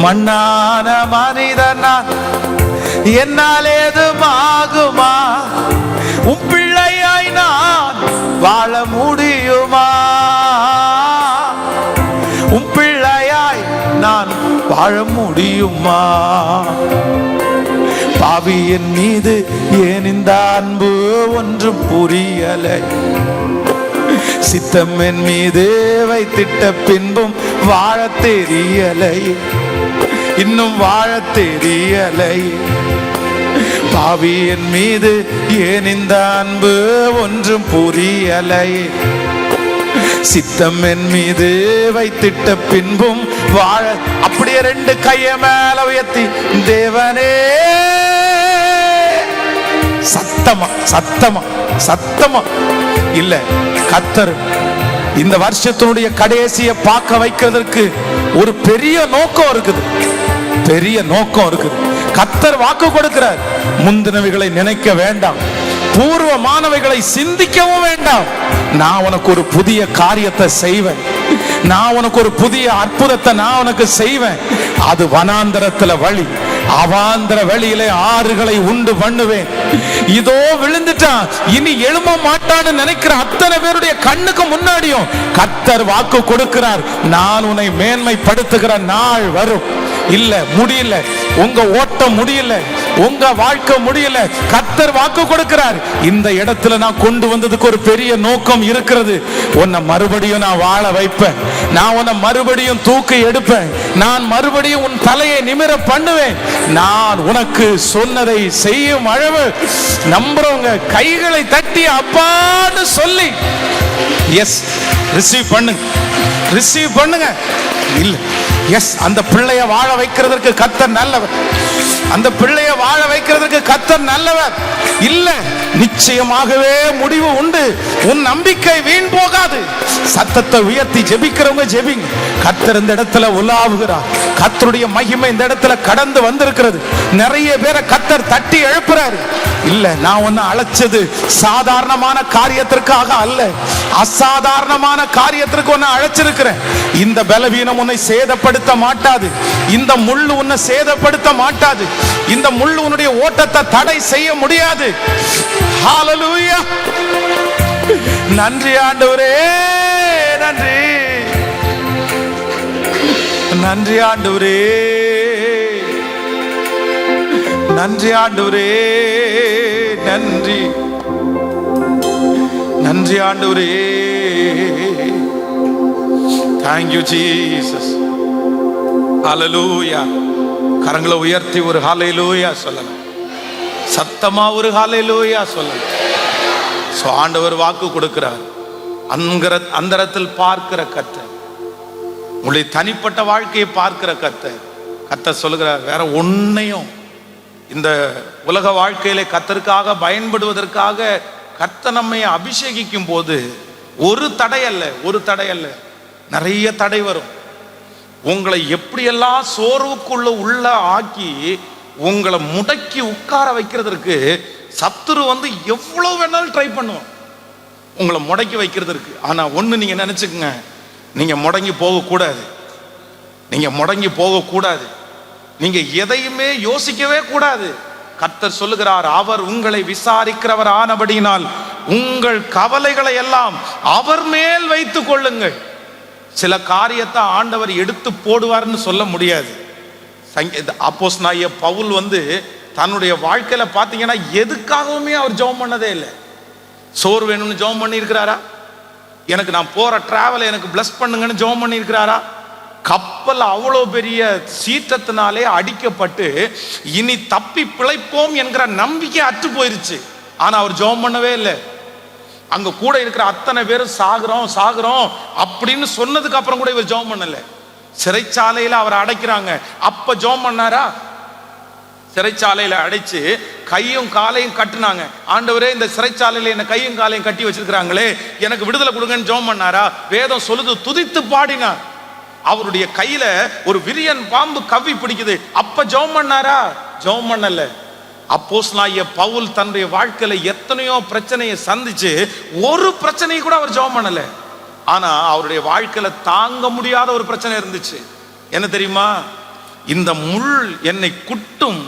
மண்ணான மனிதன் நான் என்னால் ஏதுமாகுமா? உன் பிள்ளையாய் நான் வாழ முடியுமா? உன் பிள்ளையாய் நான் வாழ முடியுமா? பாவியின் மீது ஏன் இந்த அன்பு ஒன்றும் புரியலை. சித்தம் என் மீது வைத்திட்ட பின்பும் வாழ தெரியலை, இன்னும் வாழ தெரியலை. பாவியின் மீது ஏன் இந்த அன்பு ஒன்றும் புரியலை. சித்தம் என் மீது வைத்திட்ட பின்பும் வாழ. அப்படியே ரெண்டு கையை மேல உயர்த்தி தேவனே. சத்தமா சத்தமா சத்தமா இல்ல, கர்த்தர் இந்த வருஷத்தினுடைய கடைசியை பார்க்க வைக்கிறதுக்கு ஒரு பெரிய நோக்கம் இருக்குது, பெரிய நோக்கம் இருக்குது. கர்த்தர் வாக்கு கொடுக்கிறார், முந்தினவைகளை நினைக்க வேண்டாம், பூர்வமானவைகளை சிந்திக்கவும் வேண்டாம். நான் உனக்கு ஒரு புதிய காரியத்தை செய்வேன், நான் உனக்கு ஒரு புதிய அற்புதத்தை நான் உனக்கு செய்வேன். அது வனாந்தரத்துல வழி, அவாந்தர வெளியிலே ஆறுகளை உண்டு பண்ணுவேன். இதோ விழுந்துட்டான், இனி எழும்ப மாட்டான்னு நினைக்கிற அத்தனை பேருடைய கண்ணுக்கு முன்னாடியும் கர்த்தர் வாக்கு கொடுக்கிறார், நான் உன்னை மேன்மைப்படுத்துகிற நாள் வரும். இல்ல முடியல, உங்க ஓட்டம் முடியல, உங்க வாழ்க்கை முடியல, கர்த்தர் வாக்கு கொடுக்கிறார். இந்த இடத்துல நான் கொண்டு வந்ததுக்கு ஒரு பெரிய நோக்கம் இருக்கிறது. உன்னை மறுபடியும் நான் வாழ வைப்பேன், நான் உன்னை மறுபடியும் தூக்கி எடுப்பேன், நான் மறுபடியும் உன் தலையை நிமிர பண்ணுவேன். நான் உனக்கு சொன்னதை செய்யும் அளவு நம்புறவங்க கைகளை தட்டி அப்பான்னு சொல்லி எஸ் ரிசீவ் பண்ணுங்க, ரிசீவ் பண்ணுங்க. இல்ல எஸ், அந்த பிள்ளைய வாழ வைக்கிறதுக்கு கர்த்தர் நல்லவர், அந்த பிள்ளைய வாழ வைக்கிறதுக்கு கர்த்தர் நல்லவர். இல்ல, நிச்சயமாகவே முடிவு உண்டு. உன் நம்பிக்கை வீண் போகாது. சத்தத்தை உயர்த்தி ஜெபிக்கிறவங்க ஜெபிங்க. கர்த்தர் இந்த இடத்துல உலாவுகிறார், கர்த்தருடைய மகிமை இந்த இடத்துல கடந்து வந்திருக்கிறது. நிறைய பேரை கர்த்தர் தட்டி எழுப்புறாரு. இல்ல, நான் ஒன்னு அழைச்சது சாதாரணமான காரியத்திற்காக அல்ல, அசாதாரணமான காரியத்திற்கு ஒன்னு அழைச்சிருக்கிறேன். இந்த பலவீனம் உன்னை சேதப்படுத்த மாட்டாது, இந்த முள்ளு உன்னை சேதப்படுத்த மாட்டாது, இந்த முள்ளு உன்னுடைய ஓட்டத்தை தடை செய்ய முடியாது. ஹல்லேலூயா, நன்றி ஆண்டவரே, நன்றி, நன்றி ஆண்டவரே, நன்றி ஆண்டவரே, நன்றி, நன்றி ஆண்டவரே. Thank you Jesus. ஹல்லேலூயா. கரங்களை உயர்த்தி ஒரு ஹல்லேலூயா சொல்லலாம், சத்தமா ஒரு ஹல்லேலூயா சொல்லலாம். சோ ஆண்டவர் வாக்கு கொடுக்கிறார், அந்தரத்தில் பார்க்கிற கர்த்தர், உங்களுடைய தனிப்பட்ட வாழ்க்கையை பார்க்கிற கர்த்தர். கர்த்தர் சொல்லுகிறார், வேற ஒன்னையும் இந்த உலக வாழ்க்கையில கர்த்தருக்காக பயன்படுவதற்காக கர்த்தர் நம்மை அபிஷேகிக்கும் போது ஒரு தடை அல்ல, ஒரு தடை அல்ல, நிறைய தடை வரும். உங்களை எப்படியெல்லாம் சோர்வுக்குள்ள உள்ள ஆக்கி உங்களை முடக்கி உட்கார வைக்கிறதுக்கு சத்துரு எவ்வளவு வேணாலும் ட்ரை பண்ணுவோம் உங்களை முடக்கி வைக்கிறதுக்கு. ஆனா ஒண்ணு நீங்க நினைச்சுக்கங்க, நீங்க முடங்கி போகக்கூடாது, நீங்க முடங்கி போகக்கூடாது, நீங்க எதையுமே யோசிக்கவே கூடாது. கர்த்தர் சொல்லுகிறார், அவர் உங்களை விசாரிக்கிறவர் ஆனபடியினால் உங்கள் கவலைகளை எல்லாம் அவர் மேல் வைத்துக் கொள்ளுங்கள். சில காரியத்தை ஆண்டவர் எடுத்து போடுவார்னு சொல்ல முடியாது. அப்போஸ்தலனாகிய பவுல் தன்னுடைய வாழ்க்கையில பாத்தீங்கன்னா எதுக்காகவுமே அவர் ஜெபம் பண்ணதே இல்லை. சோறு வேணும்னு ஜெபம் பண்ணி இருக்கிறாரா? எனக்கு நான் போற டிராவலை எனக்கு பிளஸ் பண்ணுங்கன்னு ஜெபம் பண்ணி இருக்கிறாரா? கப்பல் அவ்வளவு பெரிய சீற்றத்தினாலே அடிக்கப்பட்டு இனி தப்பி பிழைப்போம் என்கிற நம்பிக்கை அற்று போயிருச்சு. ஆனா அவர் ஜெபம் பண்ணவே இல்லை. அங்க கூட இருக்கிற அத்தனை பேரும் சாகுறோம் சாகுறோம் அப்படின்னு சொன்னதுக்கு அப்புறம் கூட இவர் ஜெபம் பண்ணல. சிறைச்சாலையில அவரை அடைக்கிறாங்க, அப்ப ஜெபம் பண்ணாரா? சிறைச்சாலையில அடைச்சு கையும் காலையும் கட்டுனாங்க. ஆண்டவரே, இந்த சிறைச்சாலையில என்ன கையும் காலையும் கட்டி வச்சிருக்கிறாங்களே, எனக்கு விடுதலை கொடுங்கன்னு ஜெபம் பண்ணாரா? வேதம் சொல்லுது, துதித்து பாடினார். அவருடைய கையில ஒரு விரியன் பாம்பு கவ்வி பிடிக்குது, அப்ப ஜெபம் பண்ணாரா? ஜெபம் பண்ணல. அப்போஸ்தலனாகிய பவுல் தன்னுடைய வாழ்க்கையில எத்தனையோ பிரச்சனையை சந்திச்சு ஒரு பிரச்சனையை கூட அவர் ஜெபம் பண்ணல. ஆனா அவருடைய வாழ்க்கையில தாங்க முடியாத ஒரு பிரச்சனை இருந்துச்சு. என்ன தெரியுமா? இந்த முள் என்னை குட்டும்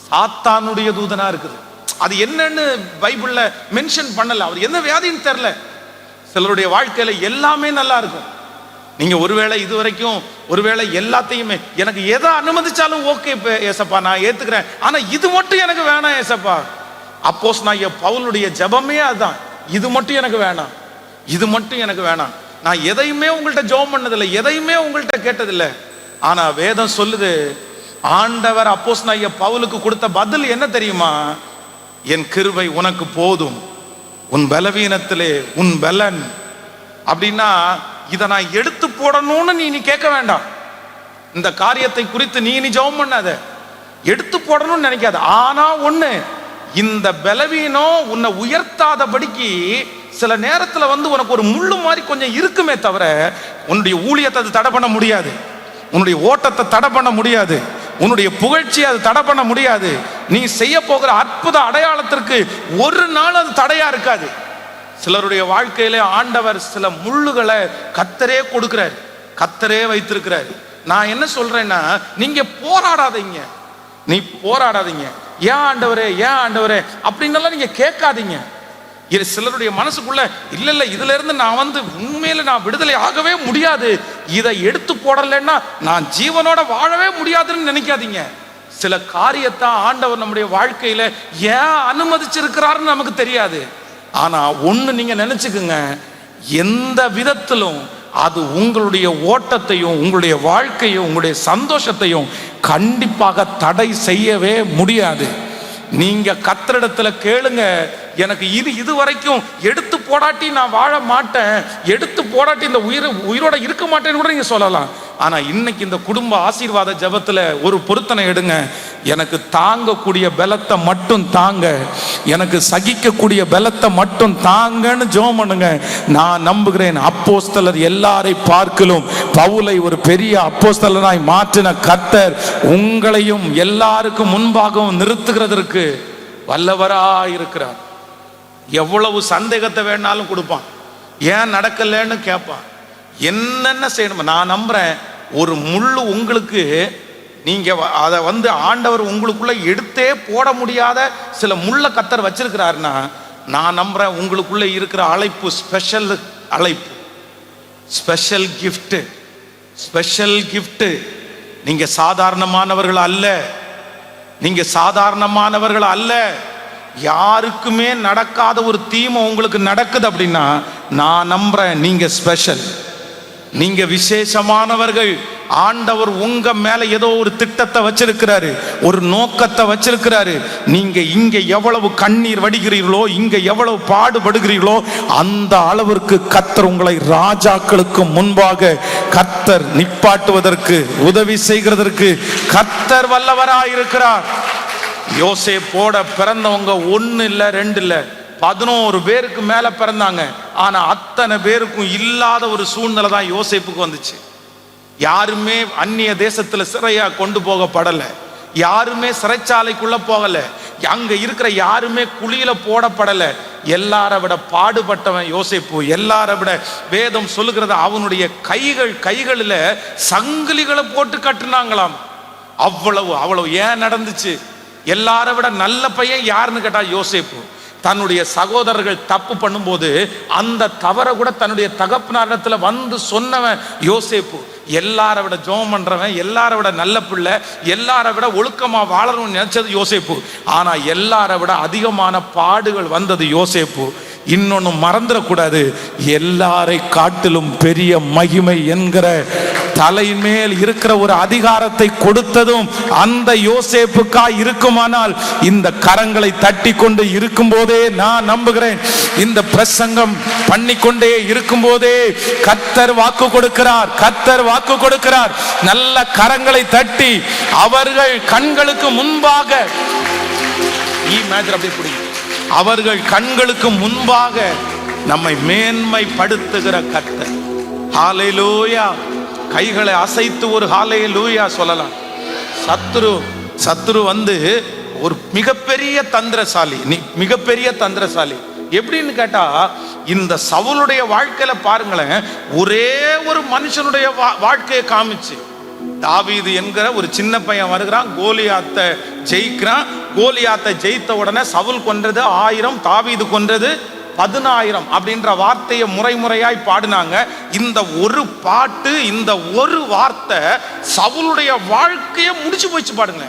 சாத்தானுடைய தூதனா இருக்குது. அது என்னன்னு பைபிள்ல மென்ஷன் பண்ணல. அவர் என்ன வியாதின்னு தெரியல. சிலருடைய வாழ்க்கையில எல்லாமே நல்லா இருக்கும். நீங்க ஒருவேளை இதுவரைக்கும் ஒருவேளை எல்லாத்தையுமே எனக்கு எதை அனுமதிச்சாலும் ஓகே ஏசப்பா நான் ஏத்துக்கிறேன், ஆனா இது மட்டும் எனக்கு வேணாம் ஏசப்பா. அப்போஸ்தலனாகிய பவுலுடைய ஜெபமே அதுதான், இது மட்டும் எனக்கு வேணாம், இது மட்டும் எனக்கு வேணாம். நான் எதையுமே உங்கள்கிட்ட ஜெபம் பண்ணதில்லை, எதையுமே உங்கள்கிட்ட கேட்டதில்லை. ஆனா வேதம் சொல்லுது, ஆண்டவர் அப்போஸ்தலனாகிய பவுலுக்கு கொடுத்த பதில் என்ன தெரியுமா? என் கிருபை உனக்கு போதும், உன் பலவீனத்திலே உன் பலன். அப்படின்னா இதை நான் எடுத்து போடணும்னு நீ கேட்க வேண்டாம். இந்த காரியத்தை குறித்து நீ ஜெபம் பண்ணாத, எடுத்து போடணும்னு நினைக்காத. ஆனா ஒண்ணு, இந்த பலவீனம் உன்னை உயர்த்தாதபடிக்கு சில நேரத்துல வந்து உனக்கு ஒரு முள்ளு மாதிரி கொஞ்சம் இருக்குமே தவிர உன்னுடைய ஊழியத்தை அது தடை பண்ண முடியாது, உன்னுடைய ஓட்டத்தை தடை பண்ண முடியாது, உன்னுடைய புகழ்ச்சியை அது தடை பண்ண முடியாது. நீ செய்ய போகிற அற்புத அடையாளத்திற்கு ஒரு நாள் அது தடையா இருக்காது. சிலருடைய வாழ்க்கையிலே ஆண்டவர் சில முள்ளுகளை கர்த்தரே கொடுக்கிறார், கர்த்தரே வைத்திருக்கிறார். நான் என்ன சொல்றேன்னா, நீங்க போராடாதீங்க, நீ போராடாதீங்க. ஏன் ஆண்டவரே, ஏன் ஆண்டவரே அப்படின்னெல்லாம் நீங்க கேட்காதீங்க. இது சிலருடைய மனசுக்குள்ள இல்ல இல்ல இதுல இருந்து நான் வந்து உண்மையில நான் விடுதலை ஆகவே முடியாது, இதை எடுத்து போடலைன்னா நான் ஜீவனோட வாழவே முடியாதுன்னு நினைக்காதீங்க. சில காரியத்தை ஆண்டவர் நம்முடைய வாழ்க்கையில ஏன் அனுமதிச்சிருக்கிறாருன்னு நமக்கு தெரியாது. ஆனா ஒண்ணு நீங்க நினைச்சுக்குங்க, எந்த விதத்திலும் அது உங்களுடைய ஓட்டத்தையும் உங்களுடைய வாழ்க்கையும் உங்களுடைய சந்தோஷத்தையும் கண்டிப்பாக தடை செய்யவே முடியாது. நீங்க கர்த்தரிடத்துல கேளுங்க, எனக்கு இது வரைக்கும் எடுத்து போடாட்டி நான் வாழ மாட்டேன், எடுத்து போடாட்டி இந்த உயிரோட இருக்க மாட்டேன்னு கூட நீங்க சொல்லலாம். ஆனா இன்னைக்கு இந்த குடும்ப ஆசீர்வாத ஜெபத்துல ஒரு பொருத்தனை எடுங்க. எனக்கு தாங்கக்கூடிய பலத்தை மட்டும் தாங்க, எனக்கு சகிக்கக்கூடிய பலத்தை மட்டும் தாங்கன்னு ஜெபம் பண்ணுங்க. நான் நம்புகிறேன், அப்போஸ்தலர் எல்லாரை பார்க்கலும் பவுலை ஒரு பெரிய அப்போஸ்தலனாய் மாற்றின கர்த்தர் உங்களையும் எல்லாருக்கும் முன்பாகவும் நிறுத்துகிறதற்கு வல்லவராயிருக்கிறார். எவ்வளவு சந்தேகத்தை வேணாலும் கொடுப்பான், ஏன் நடக்கலன்னு கேட்பான், என்னென்ன செய்யணும். நான் நம்புறேன், ஒரு முள்ளு உங்களுக்கு நீங்க அதை வந்து ஆண்டவர் உங்களுக்குள்ள எடுத்தே போட முடியாத சில முள்ள கர்த்தர் வச்சிருக்கிறாருன்னா, நான் நம்புறேன் உங்களுக்குள்ள இருக்கிற அழைப்பு ஸ்பெஷல் அழைப்பு, ஸ்பெஷல் கிஃப்ட், ஸ்பெஷல் கிஃப்ட். நீங்க சாதாரணமானவர்கள் அல்ல, நீங்க சாதாரணமானவர்கள் அல்ல. யாருக்குமே நடக்காத ஒரு தீமை உங்களுக்கு நடக்குது அப்படின்னா நான் நம்புறேன் நீங்க ஸ்பெஷல், நீங்க விசேஷமானவர்கள். ஆண்டவர் உங்க மேல ஏதோ ஒரு திட்டத்தை வச்சிருக்கிறாரு, ஒரு நோக்கத்தை வச்சிருக்கிறாரு. நீங்க இங்க எவ்வளவு கண்ணீர் வடிகிறீர்களோ, இங்க எவ்வளவு பாடுபடுகிறீர்களோ, அந்த அளவிற்கு கர்த்தர் உங்களை ராஜாக்களுக்கு முன்பாக கர்த்தர் நிப்பாட்டுவதற்கு உதவி செய்கிறதற்கு கர்த்தர் வல்லவராயிருக்கிறார். யோசேப்போட பிறந்தவங்க 1 இல்ல 2 இல்ல 11 பேருக்கு மேல பிறந்தாங்க. ஆனா அத்தனை பேருக்கும் இல்லாத ஒரு சூழ்நிலை தான் யோசேப்புக்கு வந்துச்சு. யாருமே அந்நிய தேசத்துல சிறையா கொண்டு போகப்படல, யாருமே சிறைச்சாலைக்குள்ள போகல, அங்க இருக்கிற யாருமே குழியில போடப்படல. எல்லார விட பாடுபட்டவன் யோசேப்பு. எல்லார விட வேதம் சொல்லுகிறது, அவனுடைய கைகளில் சங்கிலிகளை போட்டு கட்டுனாங்களாம். அவ்வளவு ஏன் நடந்துச்சு? எல்லார விட நல்ல பையன் யாருன்னு கேட்டா யோசேப்பு. தன்னுடைய சகோதரர்கள் தப்பு பண்ணும்போது அந்த தவறை கூட தன்னுடைய தகப்பனாரிடத்துல வந்து சொன்னவன் யோசேப்பு. எல்லார விட ஜெபம் பண்றவன், எல்லார விட நல்ல பிள்ளை, எல்லார விட ஒழுக்கமா வாழணும்னு நினைச்சது யோசேப்பு. ஆனா எல்லார விட அதிகமான பாடுகள் வந்தது யோசேப்பு. இன்னொன்னு மறந்துடக்கூடாது, எல்லாரை காட்டிலும் பெரிய மகிமை என்கிற தலைமேல் இருக்கிற ஒரு அதிகாரத்தை கொடுத்ததும் அந்த யோசேப்புக்கா இருக்குமானால், இந்த கரங்களை தட்டி கொண்டு இருக்கும் போதே நான் நம்புகிறேன், இந்த பிரசங்கம் பண்ணிக்கொண்டே இருக்கும் போதே கர்த்தர் வாக்கு கொடுக்கிறார், கர்த்தர் வாக்கு கொடுக்கிறார். நல்ல கரங்களை தட்டி அவர்கள் கண்களுக்கு முன்பாக அவர்கள் கண்களுக்கு முன்பாக நம்மை மேன்மைப்படுத்துகிற கர்த்தர். ஹல்லேலூயா. கைகளை அசைத்து ஒரு ஹல்லேலூயா சொல்லலாம். சத்துரு வந்து ஒரு மிகப்பெரிய தந்திரசாலி, மிகப்பெரிய தந்திரசாலி. எப்படின்னு கேட்டா, இந்த சவுலுடைய வாழ்க்கையில பாருங்களேன், ஒரே ஒரு மனுஷனுடைய வாழ்க்கையை காமிச்சு. தாவீது என்கிற ஒரு சின்ன பையன் வருகிறான், கோலியாத்தை ஜெயிக்கிறான். கோலியாத்தை ஜெயித்த உடனே சவுல் கொன்றது 1000, தாவீது கொன்றது 10,000 அப்படின்ற வார்த்தையை முறையாய் பாடினாங்க. இந்த ஒரு பாட்டு, இந்த ஒரு வார்த்தை சவுலுடைய வாழ்க்கையை முடிச்சு போச்சு. பாடுங்க,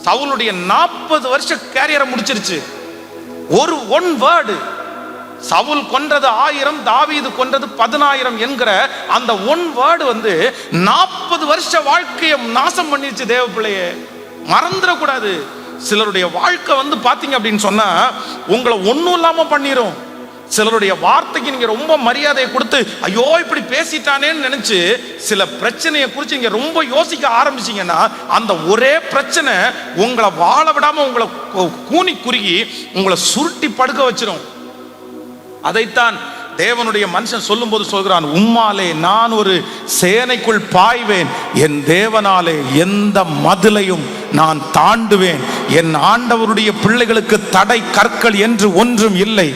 சவுலுடைய 40 வருஷ கேரியரை முடிச்சிருச்சு. One word. சவுல் கொன்றது 1000, தாவீது கொன்றது 10,000 என்கிற அந்த ஒன் வேர்டு வந்து 40 வருஷ வாழ்க்கையை நாசம் பண்ணிருச்சு. தேவ பிள்ளையே, மறந்துடக்கூடாது. சிலருடைய வாழ்க்கை வந்து பாத்தீங்க அப்படின்னு சொன்னா உங்களை ஒன்றும் இல்லாம பண்ணிரும். சிலருடைய வார்த்தைக்கு நீங்க ரொம்ப மரியாதையை கொடுத்து ஐயோ இப்படி பேசிட்டானேன்னு நினைச்சு சில பிரச்சனையை குறித்து நீங்க ரொம்ப யோசிக்க ஆரம்பிச்சீங்கன்னா, அந்த ஒரே பிரச்சனை உங்களை வாழ விடாம உங்களை கூனி குறுகி உங்களை சுருட்டி படுக்க வச்சிரும். அதைத்தான் தேவனுடைய மனுஷன் சொல்லும் போது சொல்கிறான், உம்மாலே நான் ஒரு சேனைக்குள் பாய்வேன், என் தேவனாலே எந்த மதிலையும் நான் தாண்டுவேன். என் ஆண்டவருடைய பிள்ளைகளுக்கு தடை கற்கள் என்று ஒன்றும் இல்லை,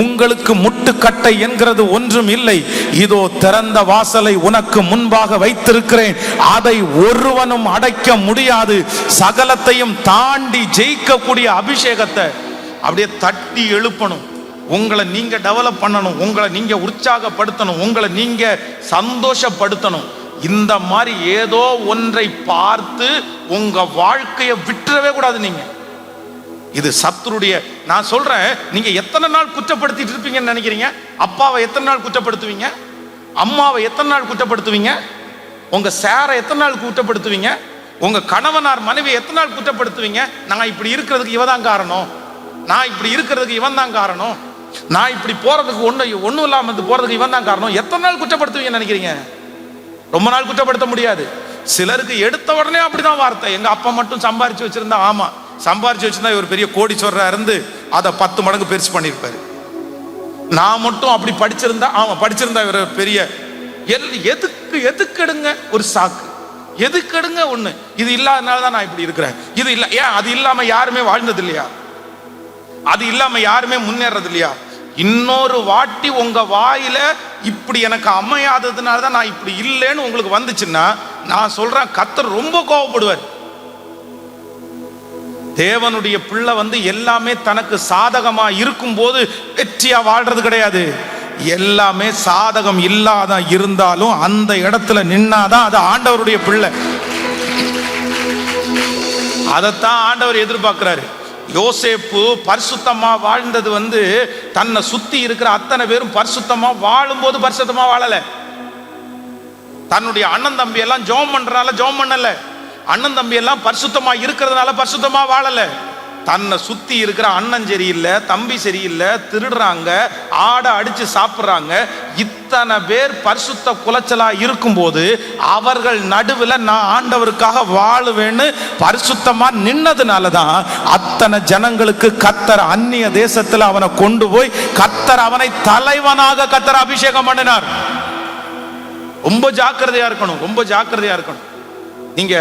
உங்களுக்கு முட்டுக்கட்டை என்கிறது ஒன்றும் இல்லை. இதோ திறந்த வாசலை உனக்கு முன்பாக வைத்திருக்கிறேன், அதை ஒருவனும் அடைக்க முடியாது. சகலத்தையும் தாண்டி ஜெயிக்கக்கூடிய அபிஷேகத்தை அப்படியே தட்டி எழுப்பணும். உங்களை நீங்க டெவலப் பண்ணணும், உங்களை நீங்க உற்சாகப்படுத்தணும், உங்களை நீங்க சந்தோஷப்படுத்தணும். இந்த மாதிரி ஏதோ ஒன்றை பார்த்து உங்க வாழ்க்கையை விட்டுறவே கூடாது. நீங்க இது சத்துருடைய, நான் சொல்றேன், நீங்க எத்தனை நாள் குற்றப்படுத்திட்டு இருப்பீங்கன்னு நினைக்கிறீங்க? அப்பாவை எத்தனை நாள் குற்றப்படுத்துவீங்க? அம்மாவை எத்தனை நாள் குற்றப்படுத்துவீங்க? உங்க சாரை எத்தனை நாள் குற்றப்படுத்துவீங்க? உங்க கணவனார் மனைவி எத்தனை நாள் குற்றப்படுத்துவீங்க? நான் இப்படி இருக்கிறதுக்கு இவதான் காரணம், நான் இப்படி இருக்கிறதுக்கு இவன் தான் காரணம், நான் இப்படி போறதுக்கு ஒன்றும் இல்லாமல் போறதுக்கு இவன் தான் காரணம். எத்தனை நாள் குற்றப்படுத்துவீங்கன்னு நினைக்கிறீங்க? ரொம்ப நாள் குற்றப்படுத்த முடியாது. சிலருக்கு எடுத்த உடனே அப்படிதான் வார்த்தை. எங்க அப்பா மட்டும் சம்பாரிச்சு வச்சிருந்தா, ஆமா சம்பாரிச்சு வச்சிருந்தா இவர் பெரிய கோடீஸ்வரரா இருந்து அதை 10 மடங்கு பெருசு பண்ணிருப்பாரு. நான் மட்டும் அப்படி படிச்சிருந்தா, ஆமா படிச்சிருந்தா இவர் பெரிய. எதுக்கு எடுங்க ஒரு சாக்கு, எதுக்கு எடுங்க ஒண்ணு. இது இல்லாதனாலதான் நான் இப்படி இருக்கிறேன், இது இல்ல. ஏன் அது இல்லாம யாருமே வாழ்ந்தது இல்லையா? அது இல்லாம யாருமே முன்னேறது இல்லையா? இன்னொரு வாட்டி உங்க வாயில இப்படி எனக்கு அமையாததுனாலதான் நான் இப்படி இல்லைன்னு உங்களுக்கு வந்துச்சுன்னா, நான் சொல்றேன், கர்த்தர் ரொம்ப கோபப்படுவார். தேவனுடைய பிள்ளை எல்லாமே தனக்கு சாதகமா இருக்கும் போது வெற்றியா வாழ்றது கிடையாது. எல்லாமே சாதகம் இல்லாத இருந்தாலும் அந்த இடத்துல நின்னாதான் அது ஆண்டவருடைய பிள்ளை. அதைத்தான் ஆண்டவர் எதிர்பார்க்கிறாரு. யோசேப்பு பரிசுத்தமா வாழ்ந்தது தன்னை சுத்தி இருக்கிற அத்தனை பேரும் பரிசுத்தமா வாழும் போது பரிசுத்தமா வாழல. தன்னுடைய அண்ணன் தம்பி எல்லாம் ஜெபம் பண்றனால ஜெபம் பண்ணல, அண்ணன் தம்பி எல்லாம் பரிசுத்தமா இருக்கிறதுனால பரிசுத்தமா வாழல. தன்னை சுத்தி இருக்கிற அண்ணன் சரியில்லை, தம்பி சரியில்லை, திருடுறாங்க, ஆடை அடிச்சு சாப்பிட்றாங்க, இத்தனை பேர் பரிசுத்த குலைச்சலா இருக்கும்போது அவர்கள் நடுவில் நான் ஆண்டவருக்காக வாழுவேன்னு பரிசுத்தமா நின்னதுனாலதான் அத்தனை ஜனங்களுக்கு கர்த்தர் அந்நிய தேசத்தில் அவனை கொண்டு போய் கர்த்தர் அவனை தலைவனாக கர்த்தர் அபிஷேகம் பண்ணினார். ரொம்ப ஜாக்கிரதையா இருக்கணும், ரொம்ப ஜாக்கிரதையா இருக்கணும். நீங்க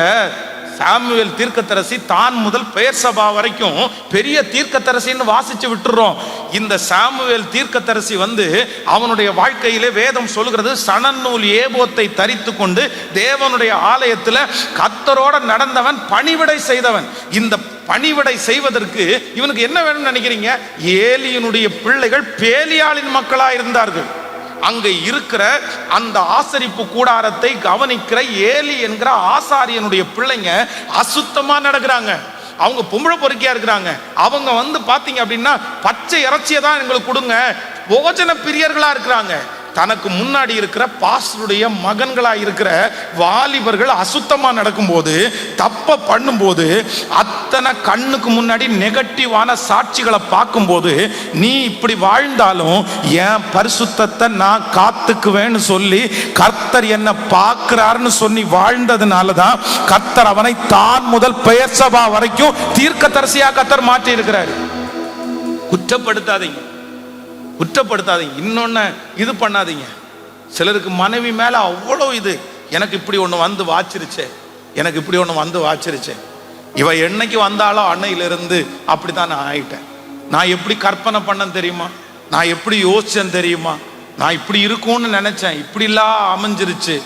சாமுவேல் தீர்க்கதரிசி தான் முதல் பெயர்சபா வரைக்கும் பெரிய தீர்க்கதரிசின்னு வாசிச்சு விட்டுறோம். இந்த சாமுவேல் தீர்க்கதரிசி அவனுடைய வாழ்க்கையிலே வேதம் சொல்கிறது, சணநூல் ஏபோத்தை தரித்து கொண்டு தேவனுடைய ஆலயத்தில் கர்த்தரோட நடந்தவன், பணிவிடை செய்தவன். இந்த பணிவிடை செய்வதற்கு இவனுக்கு என்ன வேணும்னு நினைக்கிறீங்க? ஏலியினுடைய பிள்ளைகள் பேலியாளின் மக்களா இருந்தார்கள். அங்க இருக்கிற அந்த ஆசரிப்பு கூடாரத்தை கவனிக்கிற ஏலி என்கிற ஆசாரியனுடைய பிள்ளைங்க அசுத்தமா நடக்கிறாங்க. அவங்க பொம்பளை பொறுக்கியா இருக்கிறாங்க. அவங்க பாத்தீங்க அப்படின்னா பச்சை இறைச்சியை தான் எங்களுக்கு கொடுங்க, போஜன பிரியர்களா இருக்கிறாங்க. தனக்கு முன்னாடி இருக்கிற பாஸ்டருடைய மகன்களா இருக்கிற வாலிபர்கள் அசுத்தமா நடக்கும்போது, தப்ப பண்ணும்போது, அத்தனை கண்ணுக்கு முன்னாடி நெகட்டிவான சாட்சிகளை பார்க்கும்போது, நீ இப்படி வாழ்ந்தாலும் என் பரிசுத்தத்தை நான் காத்துக்குவேன்னு சொல்லி கர்த்தர் என்ன பார்க்கிறாருன்னு சொல்லி வாழ்ந்ததுனாலதான் கர்த்தர் அவனை தான் முதல் பெயர்சபா வரைக்கும் தீர்க்கதரிசியா கர்த்தர் மாற்றி இருக்கிறாரு. குற்றப்படுத்தாதீங்க, குற்றப்படுத்தாதீங்க, இன்னொன்னு இது பண்ணாதீங்க. சிலருக்கு மனைவி மேல அவ்வளோ இது, எனக்கு இப்படி ஒன்று வாச்சிருச்சே, எனக்கு இப்படி ஒன்று வாச்சிருச்சே, இவ என்னைக்கு வந்தாலும் அன்னையிலிருந்து அப்படித்தான் நான் ஆயிட்டேன், நான் எப்படி கற்பனை பண்ணேன் தெரியுமா, நான் எப்படி யோசிச்சேன் தெரியுமா, நான் இப்படி இருக்கும்னு நினைச்சேன், இப்படிலாம் அமைஞ்சிருச்சு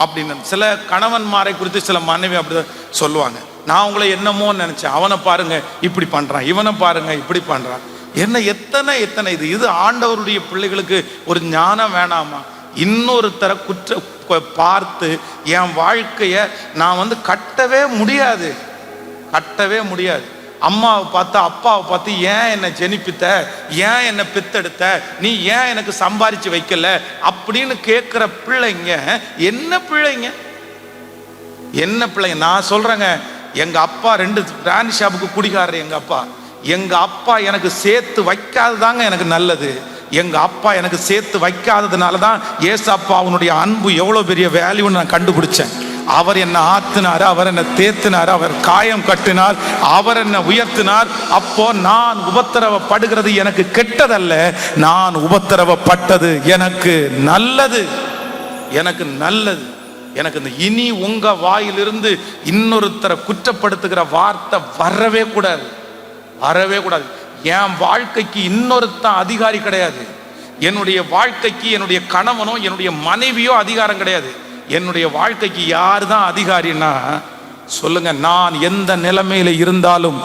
அப்படின்னு. சில கணவன்மாரை குறித்து சில மனைவி அப்படிதான் சொல்லுவாங்க, நான் உங்களை என்னமோ நினைச்சேன், அவனை பாருங்க இப்படி பண்றான், இவனை பாருங்க இப்படி பண்றான். என்ன எத்தனை எத்தனை இது ஆண்டவருடைய பிள்ளைகளுக்கு ஒரு ஞானம் வேணாமா? இன்னொருத்தர குற்ற பார்த்து என் வாழ்க்கைய நான் கட்டவே முடியாது, கட்டவே முடியாது. அம்மாவை பார்த்து அப்பாவை பார்த்து ஏன் என்னை ஜெனிப்பித்த, ஏன் என்னை பெத்தெடுத்த, நீ ஏன் எனக்கு சம்பாரிச்சு வைக்கல அப்படின்னு கேட்கிற பிள்ளைங்க என்ன பிள்ளைங்க, என்ன பிள்ளைங்க? நான் சொல்றேங்க, எங்க அப்பா 2 பிராண்ட் ஷாப்புக்கு குடிக்காரர். எங்க அப்பா எனக்கு சேர்த்து வைக்காததாங்க எனக்கு நல்லது. எங்க அப்பா எனக்கு சேர்த்து வைக்காததுனால தான் ஏசப்பா அவனுடைய அன்பு எவ்வளோ பெரிய வேல்யூன்னு நான் கண்டுபிடிச்சேன். அவர் என்னை ஆத்தினார், அவர் என்னை தேத்தினார், அவர் காயம் கட்டினார், அவர் என்னை உயர்த்தினார். அப்போ நான் உபத்திரவப்படுகிறது எனக்கு கெட்டதல்ல, நான் உபத்திரவப்பட்டது எனக்கு நல்லது, எனக்கு நல்லது. எனக்கு இந்த இனி உங்க வாயிலிருந்து இன்னொருத்தரை குற்றப்படுத்துகிற வார்த்தை வரவே கூடாது, வரவே கூடாது. என் வாழ்க்கைக்கு இன்னொருத்தன் அதிகாரி கிடையாது. என்னுடைய வாழ்க்கைக்கு என்னுடைய கணவனோ என்னுடைய மனைவியோ அதிகாரம் கிடையாது. என்னுடைய வாழ்க்கைக்கு யார் தான் அதிகாரின்னா சொல்லுங்க. நான் எந்த நிலைமையில இருந்தாலும்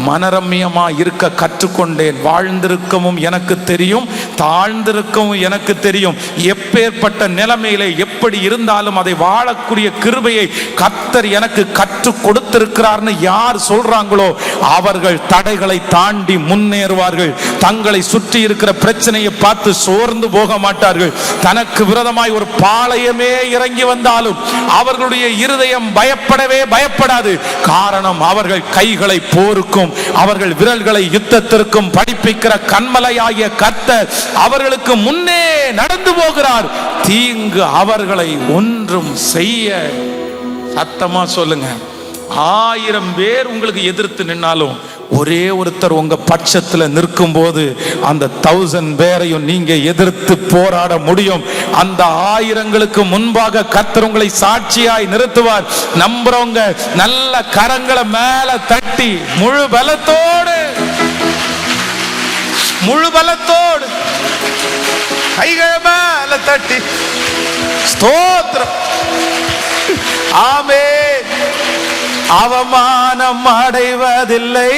மனரம்யமா இருக்க கற்றுக்கொண்டேன். வாழ்ந்திருக்கவும் எனக்கு தெரியும், தாழ்ந்திருக்கவும் எனக்கு தெரியும். எப்பேற்பட்ட நிலைமையில எப்படி இருந்தாலும் அதை வாழக்கூடிய கிருபையை கர்த்தர் எனக்கு கற்றுக் கொடுத்திருக்கிறார்னு யார் சொல்றாங்களோ அவர்கள் தடைகளை தாண்டி முன்னேறுவார்கள். தங்களை சுற்றி இருக்கிற பிரச்சனையை பார்த்து சோர்ந்து போக மாட்டார்கள். தனக்கு விரோதமாய் ஒரு பாளையமே இறங்கி வந்தாலும் அவர்களுடைய இருதயம் பயப்படவே பயப்படாது. காரணம், அவர்கள் கைகளை போருக்கும் அவர்கள் விரல்களை யுத்தத்திற்கும் படிப்பிக்கிற கண்மலையாகிய கர்த்தர் அவர்களுக்கு முன்னே நடந்து போகிறார். தீங்கு அவர்களை ஒன்றும் செய்ய, சத்தமா சொல்லுங்க, 1000 பேர் உங்களுக்கு எதிர்த்து நின்னாலும் ஒரே ஒருத்தர் உங்க பட்சத்துல நிற்கும் போது அந்த 1000 பேரையும் நீங்க எதிர்த்து போராட முடியும். அந்த 1000ங்களுக்கு முன்பாக கர்த்தர் உங்களை சாட்சியாய் நிறுத்துவார். நம்புறவங்க நல்ல கரங்களை மேல தட்டி முழு பலத்தோடு, முழு பலத்தோடு கைகளை மேல தட்டி ஸ்தோத்திரம். ஆமென். அவமானம் அடைவதில்லை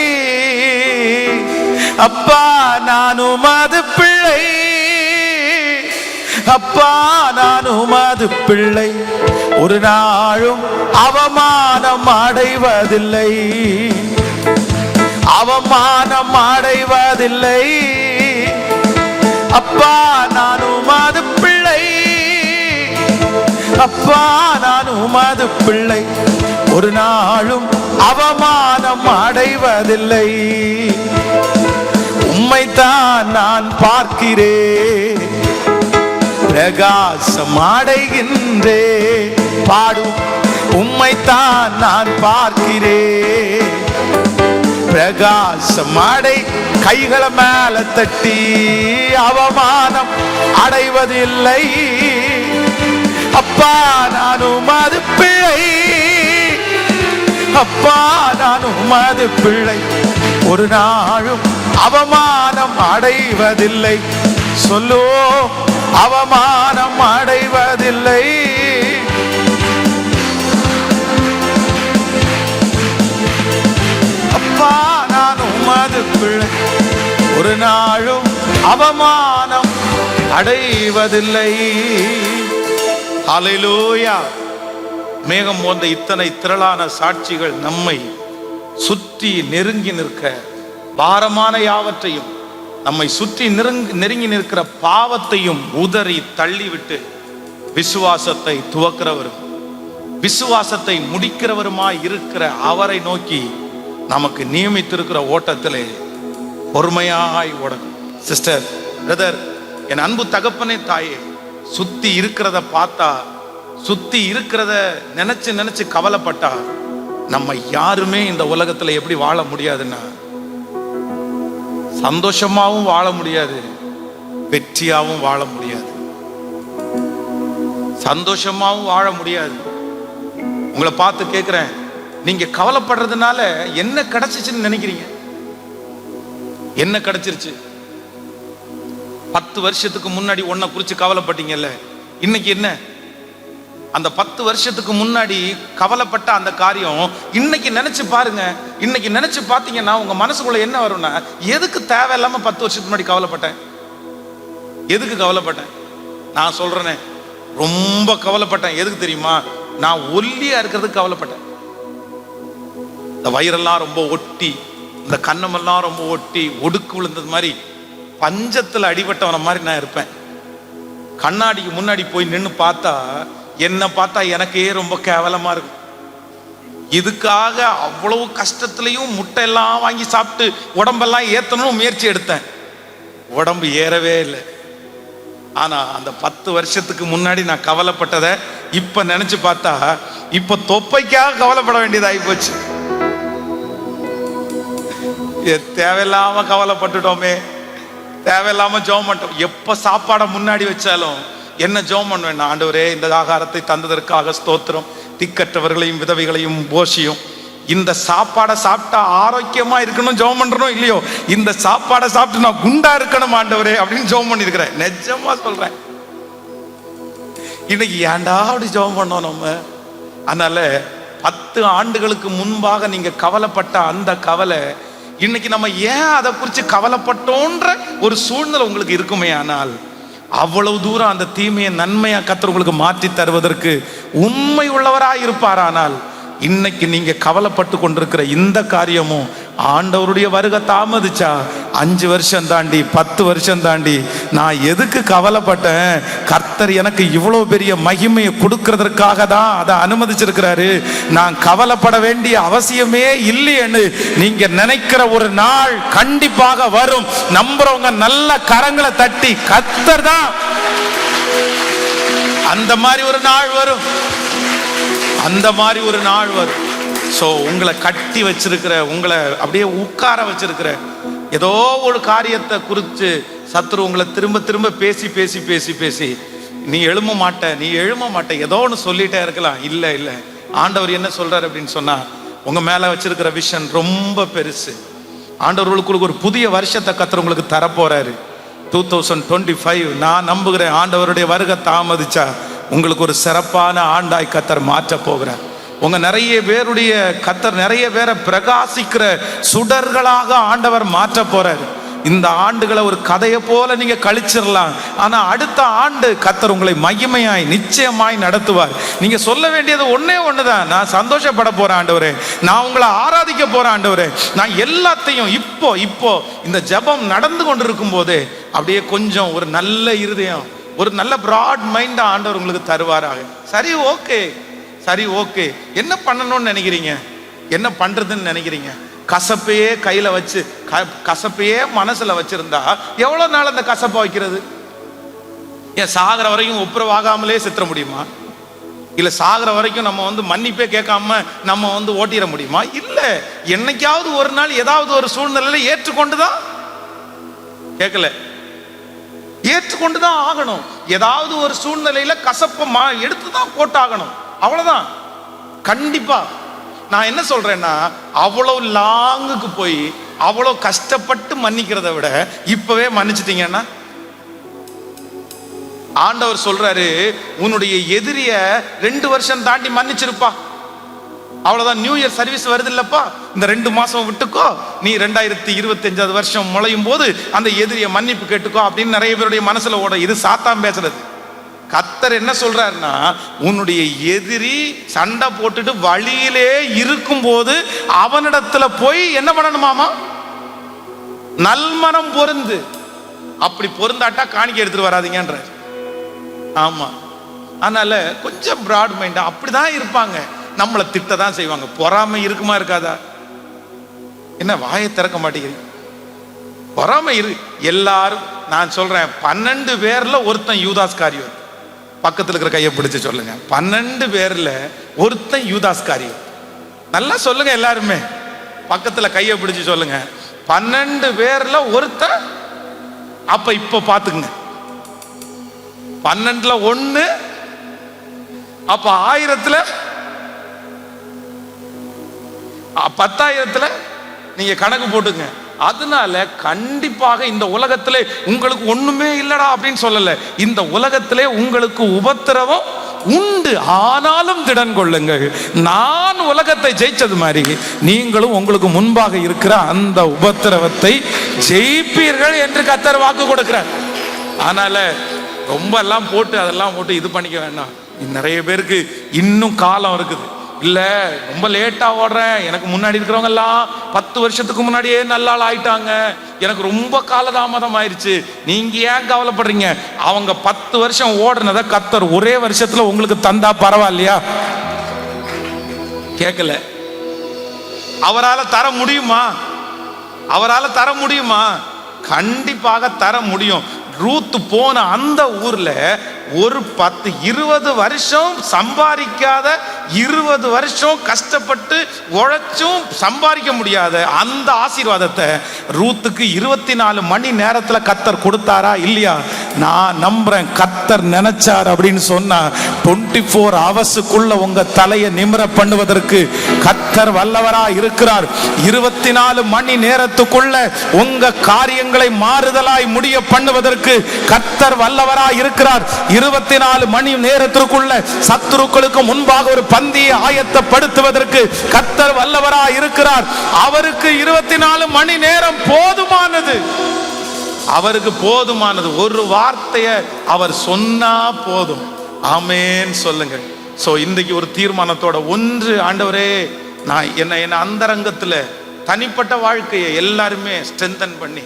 அப்பா, நான் உமது பிள்ளை. அப்பா, நான் உமது பிள்ளை. ஒரு நாளும் அவமானம் அடைவதில்லை, அவமானம் அடைவதில்லை. அப்பா, நான் உமது பிள்ளை. அப்பா, நான் உமது பிள்ளை. ஒரு நாளும் அவமானம் அடைவதில்லை. உம்மைத்தான் நான் பார்க்கிறேன், பிரகாசம் அடைகின்றே. பாடும். உம்மைத்தான் நான் பார்க்கிறேன், பிரகாசம் அடை. கைகளை மேல தட்டி அவமானம் அடைவதில்லை. அப்பா, நான் உமது பிள்ளை. அப்பா, நான் உமது பிள்ளை. ஒரு நாளும் அவமானம் அடைவதில்லை. சொல்லோ, அவமானம் அடைவதில்லை. அப்பா, நான் உமது பிள்ளை. ஒரு நாளும் அவமானம் அடைவதில்லை. ஹல்லேலூயா. மேகம் போன்ற இத்தனை திரளான சாட்சிகள் நம்மை சுற்றி நெருங்கி நிற்க, பாரமான யாவற்றையும் நம்மை சுற்றி நெருங்கி நிற்கிற பாவத்தையும் உதறி தள்ளிவிட்டு விசுவாசத்தை துவக்கிறவரும் விசுவாசத்தை முடிக்கிறவருமாய் இருக்கிற அவரை நோக்கி நமக்கு நியமித்திருக்கிற ஓட்டத்திலே பொறுமையாய் ஓடணும். சிஸ்டர், பிரதர், என் அன்பு தகப்பனே, தாயே, சுத்தி இருக்கிறத பார்த்தா, சுத்தி இருக்கிறத நினைச்சு நினைச்சு கவலைப்பட்டா நம்ம யாருமே இந்த உலகத்துல எப்படி வாழ முடியாதுன்னா, சந்தோஷமாவும் வாழ முடியாது, வெற்றியாவும் வாழ முடியாது. சந்தோஷமாவும் வாழ முடியாது. உங்களை பார்த்து கேட்கிறேன், நீங்க கவலைப்படுறதுனால என்ன கிடைச்சிச்சுன்னு நினைக்கிறீங்க? என்ன கிடைச்சிருச்சு? 10 வருஷத்துக்கு முன்னாடி ஒன்ன குறிச்சு கவலைப்பட்டீங்கல்ல, இன்னைக்கு என்ன? அந்த 10 வருஷத்துக்கு முன்னாடி கவலைப்பட்ட அந்த காரியம் இன்னைக்கு நினைச்சு பாருங்க. இன்னைக்கு நினைச்சு பார்த்தீங்கன்னா உங்க மனசுக்குள்ள என்ன வரும்னா, எதுக்கு தேவையில்லாம 10 வருஷத்துக்கு முன்னாடி கவலைப்பட்டேன்? எதுக்கு கவலைப்பட்டேன்? நான் சொல்றேனே, ரொம்ப கவலைப்பட்டேன். எதுக்கு தெரியுமா? நான் ஒல்லியா இருக்கிறதுக்கு கவலைப்பட்டேன். இந்த வயிறெல்லாம் ரொம்ப ஒட்டி, இந்த கண்ணமெல்லாம் ரொம்ப ஒட்டி, ஒடுக்கு விழுந்தது மாதிரி, பஞ்சத்துல அடிபட்டவன மாதிரி நான் இருப்பேன். கண்ணாடிக்கு முன்னாடி போய் நின்று பார்த்தா, என்ன பார்த்தா எனக்கே ரொம்ப கேவலமா இருக்கும். இதுக்காக அவ்வளவு கஷ்டத்திலையும் முட்டை எல்லாம் வாங்கி சாப்பிட்டு உடம்பெல்லாம் ஏத்தணும் முயற்சி எடுத்தேன். உடம்பு ஏறவே இல்லை. ஆனா அந்த 10 வருஷத்துக்கு முன்னாடி நான் கவலைப்பட்டதை இப்ப நினைச்சு பார்த்தா இப்ப தொப்பைக்காக கவலைப்பட வேண்டியதாகி போச்சு. தேவையில்லாம கவலைப்பட்டுட்டோமே, தேவையில்லாம ஜெபம் பண்ணிட்டோம். எப்ப சாப்பாடை முன்னாடி வச்சாலும் என்ன ஜெபம் பண்ணுவேன், ஆண்டவரே இந்த ஆகாரத்தை தந்ததற்காக ஸ்தோத்திரம், திக்கற்றவர்களையும் விதவைகளையும் போஷியும். இந்த சாப்பாடை சாப்பிட்டா ஆரோக்கியமா இருக்கணும் ஜெபம் பண்றோம் இல்லையோ, இந்த சாப்பாடை சாப்பிட்டு நான் குண்டா இருக்கணும் ஆண்டவரே அப்படின்னு ஜெபம் பண்ணிருக்கிறேன். நிஜமா சொல்றேன். இன்னைக்கு ஏன்டா அப்படி ஜெபம் பண்ணோம் நம்ம? அதனால 10 ஆண்டுகளுக்கு முன்பாக நீங்க கவலைப்பட்ட அந்த கவலை இன்னைக்கு நம்ம ஏன் அதை குறித்து கவலைப்பட்டோன்ற ஒரு சூழ்நிலை உங்களுக்கு இருக்குமே, ஆனால் அவ்வளவு தூரம் அந்த தீமையை நன்மையா கர்த்தர் உங்களுக்கு மாற்றி தருவதற்கு உண்மை உள்ளவராய் இருப்பார். ஆனால் இன்னைக்கு நீங்க கவலைப்பட்டு கொண்டிருக்கிற இந்த காரியமும் ஆண்டவருடைய வருகை தாமதிச்சா 5 வருஷம் தாண்டி 10 வருஷம் தாண்டி நான் எதுக்கு கவலைப்பட்டேன்? கர்த்தர் எனக்கு இவ்வளவு பெரிய மகிமையை கொடுக்கறதற்காக தான் அதை அனுமதிச்சிருக்கிறாரு. நான் கவலைப்பட வேண்டிய அவசியமே இல்லைன்னு நீங்க நினைக்கிற ஒரு நாள் கண்டிப்பாக வரும். நம்புறவங்க நல்ல கரங்களை தட்டி கர்த்தர் தான் அந்த மாதிரி ஒரு நாள் வரும், அந்த மாதிரி ஒரு நாள் வரும். ஸோ உங்களை கட்டி வச்சிருக்கிற, உங்களை அப்படியே உட்கார வச்சிருக்கிற ஏதோ ஒரு காரியத்தை குறித்து சத்துரு உங்களை திரும்ப திரும்ப பேசி பேசி பேசி பேசி நீ எழும்ப மாட்ட ஏதோ ஒன்று சொல்லிட்டே இருக்கலாம். இல்லை இல்லை, ஆண்டவர் என்ன சொல்றாரு அப்படின்னு சொன்னா, உங்க மேல வச்சிருக்கிற விஷன் ரொம்ப பெருசு. ஆண்டவர் உங்களுக்கு ஒரு புதிய வருஷத்தை கர்த்தர் உங்களுக்கு தரப்போறாரு. 2025 நான் நம்புகிறேன் ஆண்டவருடைய வருகை தாமதிச்சா உங்களுக்கு ஒரு சிறப்பான ஆண்டாய் கர்த்தர் மாற்ற போகிறார். உங்க நிறைய பேருடைய கர்த்தர் நிறைய பேரை பிரகாசிக்கிற சுடர்களாக ஆண்டவர் மாற்ற போறாரு. இந்த ஆண்டுகளை ஒரு கதையை போல நீங்க கழிச்சிடலாம், ஆனா அடுத்த ஆண்டு கர்த்தர் உங்களை மகிமையாய் நிச்சயமாய் நடத்துவார். நீங்க சொல்ல வேண்டியது ஒன்னே ஒண்ணுதான், நான் சந்தோஷப்பட போறேன் ஆண்டவரே, நான் உங்களை ஆராதிக்க போறேன் ஆண்டவரே. நான் எல்லாத்தையும் இப்போ இந்த ஜெபம் நடந்து கொண்டிருக்கும் போதே அப்படியே கொஞ்சம் ஒரு நல்ல இருதயம், ஒரு நல்ல பிராட் மைண்ட் ஆண்டவர் உங்களுக்கு தருவாராக. சரி ஓகே என்ன பண்ணணும்னு நினைக்கிறீங்க, என்ன பண்றதுன்னு நினைக்கிறீங்க? கசப்பையே கையில வச்சு கசப்பையே மனசுல வச்சிருந்தா எவ்வளவு நாள் அந்த கசப்பை வைக்கிறது? ஏன் சாகிற வரைக்கும் ஒப்புரவாகாமலே செத்துற முடியுமா? இல்ல சாகிற வரைக்கும் நம்ம மன்னிப்பே கேட்காம நம்ம ஓட்டிட முடியுமா? இல்ல, என்னைக்காவது ஒரு நாள் ஏதாவது ஒரு சூழ்நிலையில ஏற்றுக்கொண்டுதான், கேட்கல, ஏற்றுக்கொண்டுதான் ஆகணும். ஏதாவது ஒரு சூழ்நிலையில கசப்பை எடுத்துதான் போட்டாகணும், அவ்வளவுதான். கண்டிப்பா நான் என்ன சொல்றேன்னா, அவ்வளவு லாங்குக்கு போய் அவ்வளவு கஷ்டப்பட்டு மன்னிக்கிறத விட இப்பவே மன்னிச்சிட்டீங்கன்னா, ஆண்டவர் சொல்றாரு உன்னுடைய எதிரிய 2 வருஷம் தாண்டி மன்னிச்சிருப்பா, அவ்வளவுதான். நியூ இயர் சர்வீஸ் வருது இல்லப்பா, இந்த 2 மாசம் விட்டுக்கோ, நீ 2025 வருஷம் முளையும் போது அந்த எதிரிய மன்னிப்பு கேட்டுக்கோ அப்படின்னு நிறைய பேருடைய மனசுல ஓட. இது சாத்தான் பேசுறது. கர்த்தர் என்ன சொல்றாருன்னா, உன்னுடைய எதிரி சண்டை போட்டுட்டு வழியிலே இருக்கும் போது அவனிடத்துல போய் என்ன பண்ணணுமாமா? நல்மனம் பொருந்து. அப்படி பொருந்தாட்டா காணிக்கை எடுத்துட்டு வராதீங்கன்ற. ஆமா, அதனால கொஞ்சம் பிராட் மைண்டா அப்படிதான் இருப்பாங்க. நம்மளை திட்டதான் செய்வாங்க. பொறாமை இருக்குமா இருக்காதா? என்ன வாயை திறக்க மாட்டேங்கிறீங்க? பொறாமை எல்லாரும் நான் சொல்றேன், 12 பேர்ல ஒருத்தன் யூதாஸ் காரியம். பக்கத்தில் இருக்கிற கையை பிடிச்சு சொல்லுங்க, 12 பேர்ல ஒருத்தன் யூதாஸ் காரியம். நல்லா சொல்லுங்க எல்லாருமே, பக்கத்துல கையை பிடிச்சு சொல்லுங்க, 12 பேர்ல ஒருத்தன். அப்ப இப்ப பாத்துக்குங்க, 12ல 1, அப்ப 1000த்துல 10,000த்துல நீங்க கணக்கு போட்டுங்க. அதனால கண்டிப்பாக இந்த உலகத்திலே உங்களுக்கு ஒண்ணுமே இல்லடா அப்படின்னு சொல்லல. இந்த உலகத்திலே உங்களுக்கு உபத்திரவம் உண்டு, ஆனாலும் திடன் கொள்ளுங்கள், நான் உலகத்தை ஜெயிச்சது மாதிரி நீங்களும் உங்களுக்கு முன்பாக இருக்கிற அந்த உபத்திரவத்தை ஜெயிப்பீர்கள் என்று கர்த்தர் வாக்கு கொடுக்கிறார். அதனால ரொம்ப எல்லாம் போட்டு அதெல்லாம் போட்டு இது பண்ணிக்க வேண்டாம். நிறைய பேருக்கு இன்னும் காலம் இருக்குது. இல்லை ரொம்ப லேட்டாக ஓடுறேன், எனக்கு முன்னாடி இருக்கிறவங்க எல்லாம் 10 வருஷத்துக்கு முன்னாடியே நல்ல ஆள் ஆயிட்டாங்க, எனக்கு ரொம்ப காலதாமதம் ஆயிடுச்சு. நீங்க ஏன் கவலைப்படுறீங்க? அவங்க 10 வருஷம் ஓடுனதை கர்த்தர் ஒரே வருஷத்துல உங்களுக்கு தந்தா பரவாயில்லையா? கேட்கல. அவரால் தர முடியுமா? அவரால் தர முடியுமா? கண்டிப்பாக தர முடியும். ரூத் போன அந்த ஊர்ல ஒரு 10-20 வருஷம் சம்பாதிக்காத, 20 வருஷம் கஷ்டப்பட்டு உழைச்சும் சம்பாதிக்க முடியாத அந்த ஆசீர்வாதத்தை ரூத்துக்கு 24 மணி நேரத்தில் கர்த்தர் கொடுத்தாரா இல்லையா? நான் நம்புறேன். கர்த்தர் நினைச்சார் அப்படின்னு சொன்னா 24 ஹவர்ஸுக்குள்ள உங்க தலையை நிமிர பண்ணுவதற்கு கர்த்தர் வல்லவரா இருக்கிறார். 24 மணி நேரத்துக்குள்ள உங்க காரியங்களை மாறுதலாய் முடிய பண்ணுவதற்கு கர்த்தர் வல்லவரா இருக்கிறார். 24 மணி நேரத்திற்குள்ள சத்துருக்களுக்கு முன்பாக ஒரு பந்தியை ஆயத்தப்படுத்துவதற்கு கர்த்தர் வல்லவரா இருக்கிறார். அவருக்கு 24 மணி நேரம் போதுமானது. அவருக்கு போதுமானது. ஒரு வார்த்தையை அவர் சொன்னா போதும். ஆமென் சொல்லுங்க. சோ இன்றைக்கு ஒரு தீர்மானத்தோட, ஒன்று, ஆண்டவரே நான் என்ன அந்தரங்கத்துல தனிப்பட்ட வாழ்க்கையை எல்லாருமே ஸ்ட்ரென்தன் பண்ணி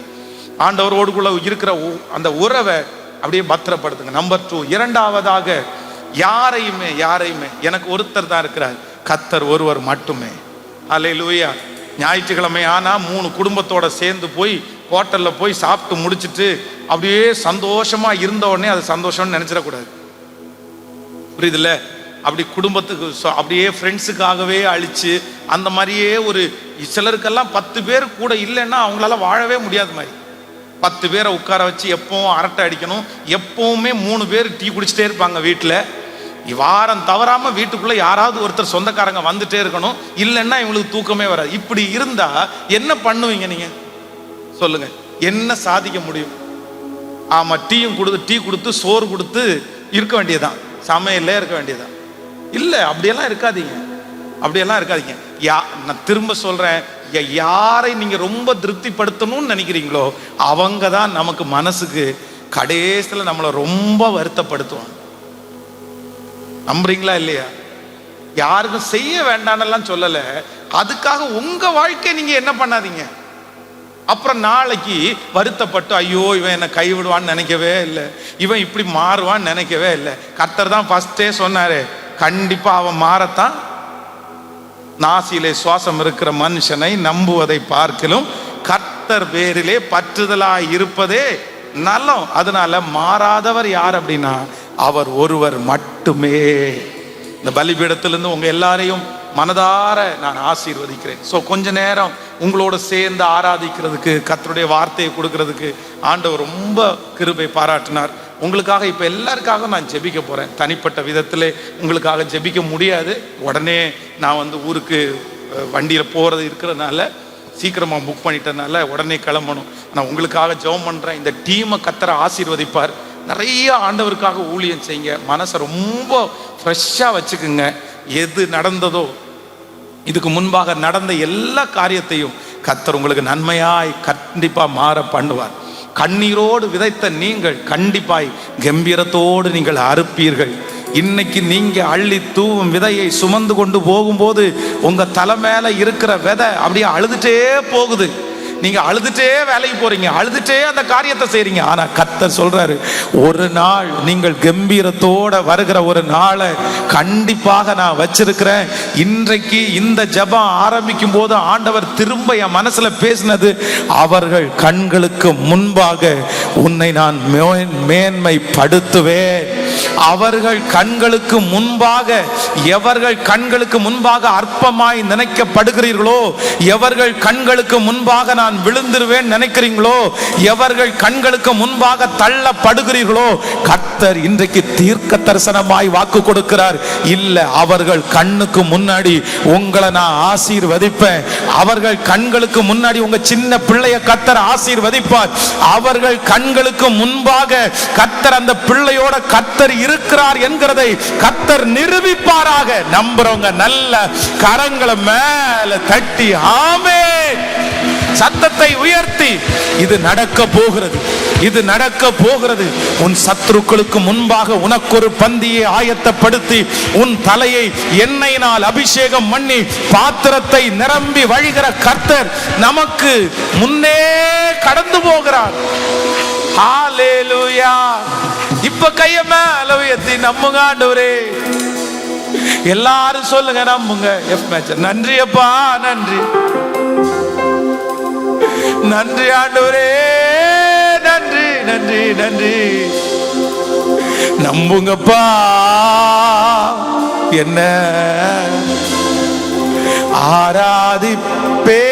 ஆண்டவரோடுக்குள்ள இருக்கிற அந்த உறவை அப்படியே பத்திரப்படுத்துங்க. நம்பர் 2, இரண்டாவதாக யாரையுமே எனக்கு ஒருத்தர் தான் இருக்கிறார், கர்த்தர் ஒருவர் மட்டுமே. அல்லேலூயா. ஞாயிற்றுக்கிழமை ஆனா 3 குடும்பத்தோட சேர்ந்து போய் ஹோட்டல்ல போய் சாப்பிட்டு முடிச்சுட்டு அப்படியே சந்தோஷமா இருந்த உடனே அது சந்தோஷம்னு நினைச்சிடக்கூடாது. புரியுதுல்ல? அப்படி குடும்பத்துக்கு அப்படியே ஃப்ரெண்ட்ஸுக்காகவே அழிச்சு அந்த மாதிரியே ஒரு சிலருக்கெல்லாம் 10 பேர் கூட இல்லைன்னா அவங்களால வாழவே முடியாத மாதிரி 10 பேரை உட்கார வச்சு எப்பவும் அரட்டை அடிக்கணும். எப்பவுமே 3 பேர் டீ குடிச்சிட்டே இருப்பாங்க வீட்டில். வாரம் தவறாம வீட்டுக்குள்ள யாராவது ஒருத்தர் சொந்தக்காரங்க வந்துட்டே இருக்கணும். இல்லைன்னா இவங்களுக்கு தூக்கமே வராது. இப்படி இருந்தா என்ன பண்ணுவீங்க நீங்க சொல்லுங்க? என்ன சாதிக்க முடியும்? ஆமா, டீ கொடுத்து சோறு கொடுத்து இருக்க வேண்டியதுதான், சமையல்ல இருக்க வேண்டியதுதான். இல்ல, அப்படியெல்லாம் இருக்காதீங்க. நான் திரும்ப சொல்றேன், யாரை நீங்க ரொம்ப திருப்திப்படுத்தணும்னு நினைக்கிறீங்களோ அவங்க தான் நமக்கு மனசுக்கு கடைசியில் நம்மளை ரொம்ப வருத்தப்படுத்துவாங்க. நம்புறீங்களா இல்லையா? யாருக்கும் செய்ய வேண்டாம்னு சொல்லல. அதுக்காக உங்க வாழ்க்கை நீங்க என்ன பண்ணாதீங்க. அப்புறம் நாளைக்கு வருத்தப்பட்டு ஐயோ இவன் என்னை கைவிடுவான்னு நினைக்கவே இல்லை, இவன் இப்படி மாறுவான்னு நினைக்கவே இல்லை. கர்த்தர் தான் ஃபர்ஸ்டே சொன்னாரு, கண்டிப்பா அவன் மாறத்தான். நாசியிலே சுவாசம் இருக்கிற மனுஷனை நம்புவதை பார்க்கலும் கர்த்தர் பேரிலே பற்றுதலாய் இருப்பதே நலம். அதனால மாறாதவர் யார் அப்படின்னா அவர் ஒருவர் மட்டுமே. இந்த பலிபீடத்திலிருந்து உங்க எல்லாரையும் மனதார நான் ஆசீர்வதிக்கிறேன். ஸோ கொஞ்ச நேரம் உங்களோட சேர்ந்து ஆராதிக்கிறதுக்கு, கர்த்தருடைய வார்த்தையை கொடுக்கறதுக்கு ஆண்டவர் ரொம்ப கிருபை பாராட்டினார். உங்களுக்காக இப்போ எல்லாருக்காக நான் ஜெபிக்க போகிறேன். தனிப்பட்ட விதத்தில் உங்களுக்காக ஜெபிக்க முடியாது. உடனே நான் ஊருக்கு வண்டியில் போகிறது இருக்கிறதுனால சீக்கிரமாக புக் பண்ணிட்டதுனால உடனே கிளம்பணும். நான் உங்களுக்காக ஜெபம் பண்ணுறேன். இந்த டீமை கர்த்தர் ஆசீர்வதிப்பார். நிறைய ஆண்டவருக்காக ஊழியம் செய்யுங்க. மனசை ரொம்ப ஃப்ரெஷ்ஷாக வச்சுக்குங்க. எது நடந்ததோ, இதுக்கு முன்பாக நடந்த எல்லா காரியத்தையும் கர்த்தர் உங்களுக்கு நன்மையாய் கண்டிப்பாக மாற பண்ணுவார். கண்ணீரோடு விதைத்த நீங்கள் கண்டிப்பாய் கம்பீரத்தோடு நீங்கள் அறுப்பீர்கள். இன்னைக்கு நீங்க அள்ளி தூவும் விதையை சுமந்து கொண்டு போகும்போது உங்க தலை மேல இருக்கிற விதை அப்படியே அழுதுட்டே போகுது. நீங்க அழுதுட்டே வேலைக்கு போறீங்க, அழுதுட்டே அந்த காரியத்தை செய்றீங்க. ஆனா கர்த்தர் சொல்றாரு, ஒரு நாள் நீங்கள் கம்பீரத்தோட வருகிற ஒரு நாளை கண்டிப்பாக நான் வச்சிருக்கிறேன். இன்றைக்கு இந்த ஜெபம் ஆரம்பிக்கும் போது ஆண்டவர் திரும்ப என் மனசுல பேசினது, அவர்கள் கண்களுக்கு முன்பாக உன்னை நான் மேன்மைப்படுத்துவேன். அவர்கள் கண்களுக்கு முன்பாக, எவர்கள் கண்களுக்கு முன்பாக அற்பமாய் நினைக்கப்படுகிறீர்களோ, எவர்கள் கண்களுக்கு முன்பாக நான் விழுந்துருவேன் நினைக்கிறீங்களோ, எவர்கள் கண்களுக்கு முன்பாக தள்ளப்படுகிறீர்களோ, கர்த்தர் இன்றைக்கு தீர்க்க தரிசனமாய் வாக்கு கொடுக்கிறார். இல்ல, அவர்கள் கண்ணுக்கு முன்னாடி உங்களை நான் ஆசீர்வதிப்பேன். அவர்கள் கண்களுக்கு முன்னாடி உங்க சின்ன பிள்ளைய கர்த்தர் ஆசீர்வதிப்பார். அவர்கள் கண்களுக்கு முன்பாக கர்த்தர் அந்த பிள்ளையோட கர்த்தர் இருக்கிறார் என்கிறதை கர்த்தர் நிரூபிப்பாராக. நம்புறவங்க நல்ல கரங்களை மேல தட்டி ஆமென் சத்தத்தை உயர்த்தி, இது நடக்க போகிறது, இது நடக்க போகிறது. உன் சத்துருக்களுக்கு முன்பாக உனக்கு ஒரு பந்தியை ஆயத்தப்படுத்தி உன் தலையை எண்ணெயினால் அபிஷேகம் பண்ணி பாத்திரத்தை நிரம்பி வழிகிற கர்த்தர் நமக்கு முன்னே கடந்து போகிறார். ஹல்லேலூயா. இப்ப கைய மேல உயர்த்தி நம்புங்க ஆண்டவரே. எல்லாரும் சொல்லுங்க, நம்புங்க. நன்றி அப்பா, நன்றி நன்றி ஆண்டவரே, நன்றி நன்றி நன்றி. நம்புங்கப்பா என்ன ஆராதிப்பே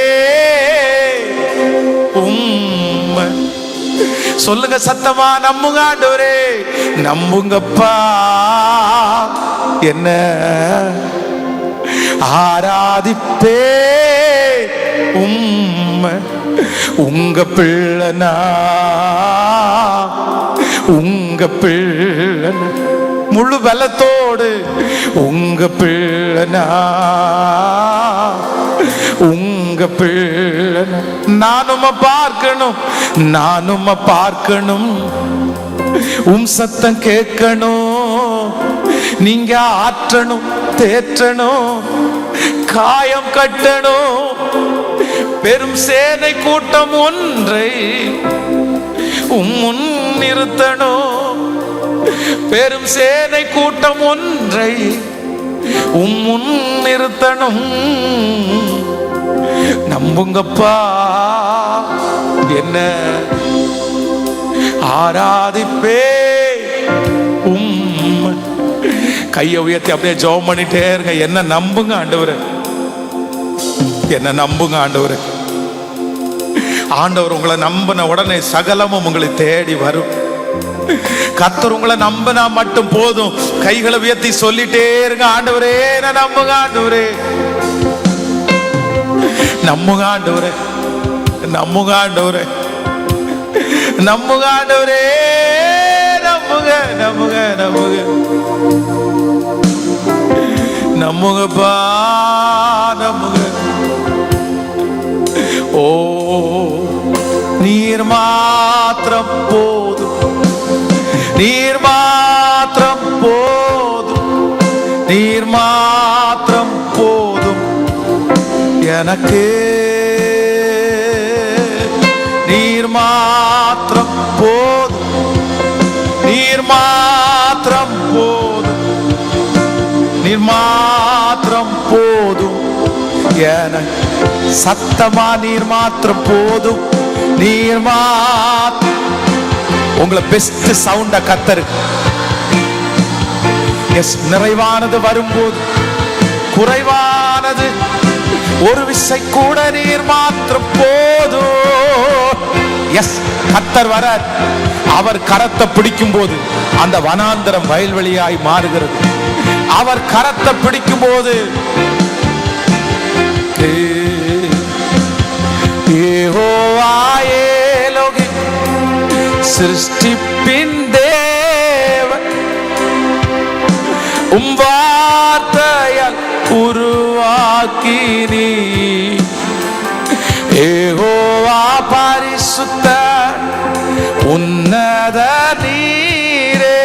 உம்மை. சொல்லுங்க சத்தமா, நம்புங்க ஆண்டவரே, நம்புங்கப்பா என்ன ஆராதிப்பே உம்மை. உங்க பிள்ளைனா, உங்க பிள்ளைனா, முழு பலத்தோடு உங்க பிள்ளைனா, உங்க பிள்ளைனா. நானும் பார்க்கணும், நானும் பார்க்கணும், சத்தம் கேட்கணும், நீங்க ஆற்றணும், தேற்றணும், காயம் கட்டணும். பெரும் சேனை கூட்டம் ஒன்றை முன் நிறுத்தணும், பெரும் சேனை கூட்டம் ஒன்றை முன் நிறுத்தணும். நம்புங்கப்பா என்ன ஆராதிப்பே உம்மை. கையை உயர்த்தி அப்படியே ஜெபம் பண்ணிட்டே இருங்க. என்ன நம்புங்க ஆண்டவரே, என்ன நம்புங்க ஆண்டவரே. ஆண்டவர் உங்களை நம்பின உடனே சகலமும் உங்களை தேடி வரும். கர்த்தர் உங்களை நம்பினா மட்டும் போதும். கைகளை உயர்த்தி சொல்லிட்டே இருங்க, ஆண்டவரே என்ன நம்புங்க ஆண்டவரே, நம்புங்க ஆண்டவரே, நம்புங்க ஆண்டவரே, நம்புங்க ஆண்டவரே, நம்புங்க நம்புங்க நம்புங்க நம்புங்கப்பா நம்புங்க. ஓ நீர் மாத்திரம் போதும், நீர் மாத்திரம் போதும், நீர் மாத்திரம் போதும் எனக்கு. நீர் மாத்திரம் போதும், நீர் மாத்திரம் போதும், நீர் மாத்திரம் போதும் எனக்கு. சத்தமா நீர் மாத்திரம் போதும், நீர் மாத்திரம். உங்களை பெஸ்ட் சவுண்ட கத்தருக்கு. எஸ், நிறைவானது வரும்போது குறைவானது ஒரு விசை கூட நீர் மாத்திரம் போதும். எஸ், கத்தர் வர அவர் கரத்தை பிடிக்கும் போது அந்த வனாந்தரம் வயல்வெளியாய் மாறுகிறது. அவர் கரத்தை பிடிக்கும் போது சிருஷ்டிப்பின் தேவன் வார்த்தையால் உருவாக்கி நீ யெகோவா பரிசுத்த உன்னத நீரே.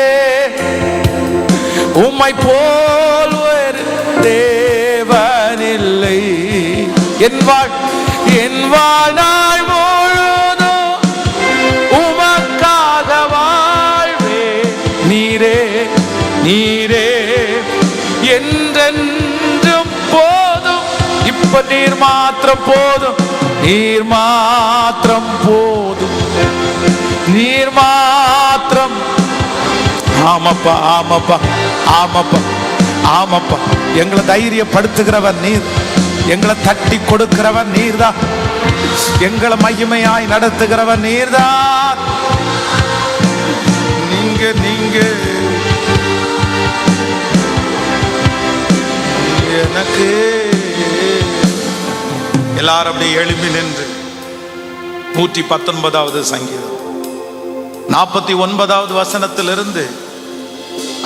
உம்மை போல் ஒரு தேவனில்லை. என் வாழ்நாள் முழுதும் உமக்காக வாழ்வே. நீரே நீரே என்றென்றும் போதும். இப்ப நீர் மாத்திரம் போதும், நீர் மாத்திரம் போதும், நீர் மாத்திரம். ஆமாப்பா ஆமாப்பா ஆமாப்பா ஆமாப்பா. எங்களை தைரியப்படுத்துகிறவர் நீர், எங்களை தட்டி கொடுக்கிறவர் நீர்தான், எங்களை மகிமையாய் நடத்துகிறவர் நீர்தான். நீங்க நீங்க எனக்கு. எல்லாரும் அப்படி எழுப்பி நின்று 119வது சங்கீதம் 49வது வசனத்திலிருந்து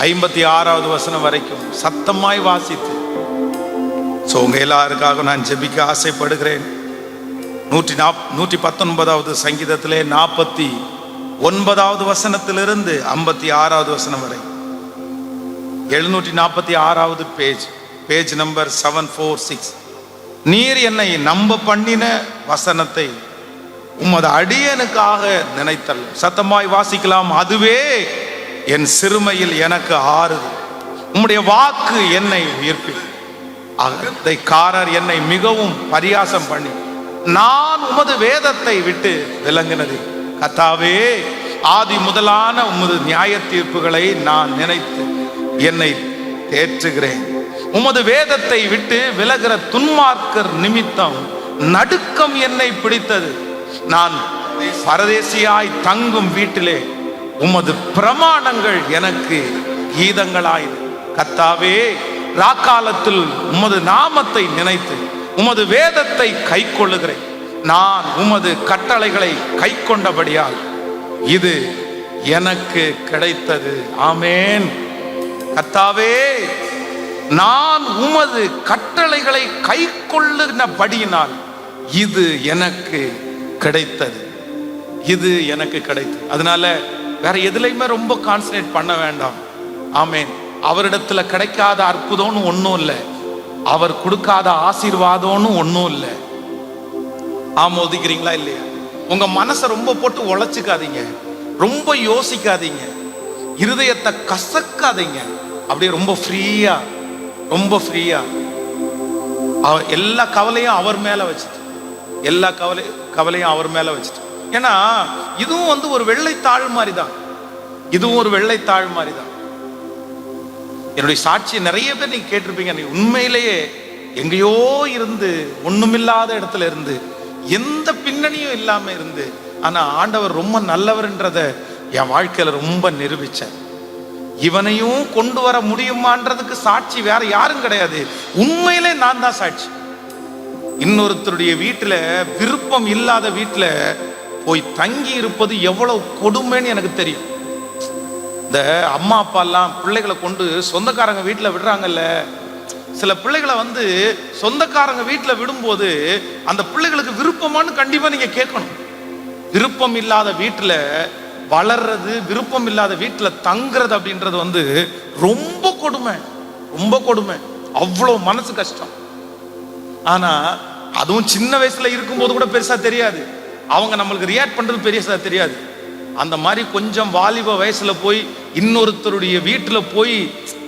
56வது வசனம் வரைக்கும் சத்தமாய் வாசித்து உங்க எல்லாருக்காக நான் ஜெபிக்க ஆசைப்படுகிறேன். 119வது சங்கீதத்திலே 49வது வசனத்திலிருந்து 56வது வசனம் வரை 746வது பேஜ் நம்பர் 746. நீர் என்னை நம்ப பண்ணின வசனத்தை உமது அடியனுக்காக நினைத்தல். சத்தமாய் வாசிக்கலாம். அதுவே என் சிறுமையில் எனக்கு ஆறுதல், உம்முடைய வாக்கு என்னை உயிர்ப்பி. அகத்தைக்காரர் என்னை மிகவும் பரியாசம் பண்ணி நான் உமது வேதத்தை விட்டு விலங்கினது. கர்த்தாவே, ஆதி முதலான உமது நியாய தீர்ப்புகளை நான் நினைத்து என்னை தேற்றுகிறேன். உமது வேதத்தை விட்டு விலகிற துன்மார்க்கர் நிமித்தம் நடுக்கம் என்னை பிடித்தது. நான் பரதேசியாய் தங்கும் வீட்டிலே உமது பிரமாணங்கள் எனக்கு கீதங்களாய். கர்த்தாவே, ராக்காலத்தில் உமது நாமத்தை நினைத்து உமது வேதத்தை கை கொள்ளுகிறேன். நான் உமது கட்டளைகளை கை கொண்டபடியால் இது எனக்கு கிடைத்தது. ஆமேன். கர்த்தாவே, நான் உமது கட்டளைகளை கை கொள்ளுனபடியினால் இது எனக்கு கிடைத்தது. இது எனக்கு கிடைத்தது. அதனால வேற எதுலையுமே ரொம்ப கான்சன்ட்ரேட் பண்ண வேண்டாம். ஆமேன். அவரிடத்துல கிடைக்காத அற்புதம்னு ஒன்றும் இல்லை, அவர் கொடுக்காத ஆசீர்வாதம்னு ஒன்றும் இல்லை. ஒதுக்கிறீங்களா இல்லையா? உங்க மனசை ரொம்ப போட்டு உழைச்சிக்காதீங்க, ரொம்ப யோசிக்காதீங்க, இருதயத்தை கசக்காதீங்க. அப்படியே ரொம்ப ஃப்ரீயா, ரொம்ப ஃப்ரீயா எல்லா கவலையும் அவர் மேல வச்சுட்டு, எல்லா கவலையும் அவர் மேல வச்சுட்டு. ஏன்னா இதுவும் ஒரு வெள்ளைத்தாள் மாதிரி தான். இதுவும் ஒரு வெள்ளைத்தாள் மாதிரி தான். என்னுடைய சாட்சியை நிறைய பேர் நீங்க கேட்டிருப்பீங்க. நீ உண்மையிலேயே எங்கேயோ இருந்து, ஒண்ணுமில்லாத இடத்துல இருந்து, எந்த பின்னணியும் இல்லாம இருந்து, ஆனா ஆண்டவர் ரொம்ப நல்லவர்ன்றத என் வாழ்க்கையில ரொம்ப நிரூபிச்சேன். இவனையும் கொண்டு வர முடியுமான்றதுக்கு சாட்சி வேற யாரும் கிடையாது. உண்மையிலே நான் தான் சாட்சி. இன்னொருத்தருடைய வீட்டுல, விருப்பம் இல்லாத வீட்டுல போய் தங்கி இருப்பது எவ்வளவு கொடுமைன்னு எனக்கு தெரியும். இந்த அம்மா அப்பா எல்லாம் பிள்ளைகளை கொண்டு சொந்தக்காரங்க வீட்டுல விடுறாங்கல்ல, சில பிள்ளைகளை சொந்தக்காரங்க வீட்டுல விடும்போது அந்த பிள்ளைகளுக்கு விருப்பமானு கண்டிப்பா நீங்க கேட்கணும். விருப்பம் இல்லாத வீட்டுல வளர்றது, விருப்பம் இல்லாத வீட்டுல தங்குறது அப்படின்றது ரொம்ப கொடுமை, ரொம்ப கொடுமை. அவ்வளவு மனசு கஷ்டம். ஆனா அதுவும் சின்ன வயசுல இருக்கும்போது கூட பெருசா தெரியாது. அவங்க நம்மளுக்கு ரியாக்ட் பண்றது பெருசா தெரியாது. அந்த மாதிரி கொஞ்சம் வாலிப வயசுல போய் இன்னொருத்தருடைய வீட்டுல போய்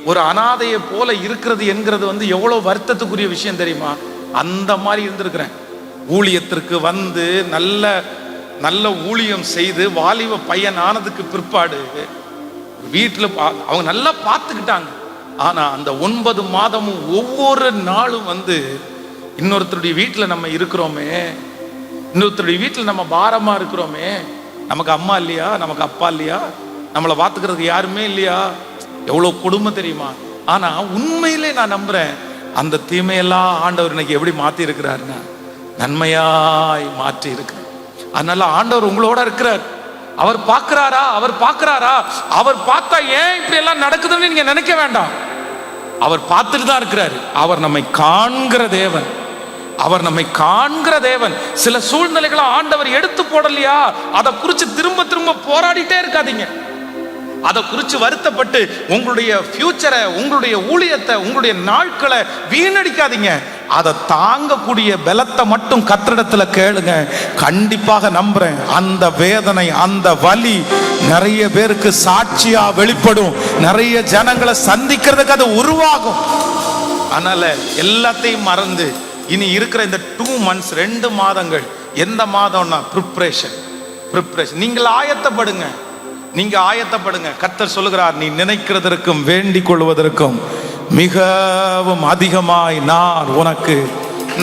ஒரு அனாதையை போல இருக்கிறது என்கிறது எவ்வளவு வருத்தத்துக்குரிய விஷயம் தெரியுமா? அந்த மாதிரி இருந்திருக்கிறேன். ஊழியத்திற்கு நல்ல நல்ல ஊழியம் செய்து வாலிப பையன் ஆனதுக்கு பிற்பாடு வீட்டுல அவங்க நல்லா பார்த்துக்கிட்டாங்க. ஆனா அந்த 9 மாதமும் ஒவ்வொரு நாளும் இன்னொருத்தருடைய வீட்டுல நம்ம இருக்கிறோமே, இன்னொருத்தருடைய வீட்டுல நம்ம பாரமா இருக்கிறோமே, நமக்கு அம்மா இல்லையா, நமக்கு அப்பா இல்லையா, நம்மளை பார்த்துக்கிறதுக்கு யாருமே இல்லையா, எவ்வளவு கொடுமை தெரியுமா? ஆனா உண்மையிலே நான் நம்புறேன், அந்த தீமையெல்லாம் ஆண்டவர் இன்னைக்கு எப்படி மாத்தி இருக்கிறாருன்னா நன்மையாய் மாற்றி இருக்கிறார். அதனால ஆண்டவர் உங்களோட இருக்கிறார். அவர் பார்க்கிறாரா? அவர் பார்க்கிறாரா? அவர் பார்த்தா ஏன் இப்படி எல்லாம் நடக்குதுன்னு நீங்க நினைக்க வேண்டாம். அவர் பார்த்துட்டு தான் இருக்கிறாரு. அவர் நம்மை காண்கிற தேவன். அவர் நம்மை காண்கிற தேவன். சில சூழ்நிலைகளை ஆண்டவர் எடுத்து போடலையா, அதை குறித்து திரும்ப திரும்ப போராடிட்டே இருக்காதீங்க. அதை குறித்து வருத்தப்பட்டு உங்களுடைய ஃபியூச்சரை, உங்களுடைய ஊழியத்தை, உங்களுடைய நாட்களை வீணடிக்காதீங்க. அதை தாங்கக்கூடிய பலத்தை மட்டும் கர்த்தரிடத்துல கேளுங்க. கண்டிப்பாக நம்புறேன், அந்த வேதனை, அந்த வலி நிறைய பேருக்கு சாட்சியா வெளிப்படும். நிறைய ஜனங்களை சந்திக்கிறதுக்கு அது உருவாகும். அதனால எல்லாத்தையும் மறந்து இனி இருக்கிற இந்த 2 months, 2 மாதங்கள், எந்த மாதம்னா ப்ரிப்ரேஷன். நீங்கள் ஆயத்தப்படுங்க, நீங்க ஆயத்தப்படுங்க. கர்த்தர் சொல்லுகிறார், நீ நினைக்கிறதற்கும் வேண்டிக் கொள்வதற்கும் மிகவும் அதிகமாய்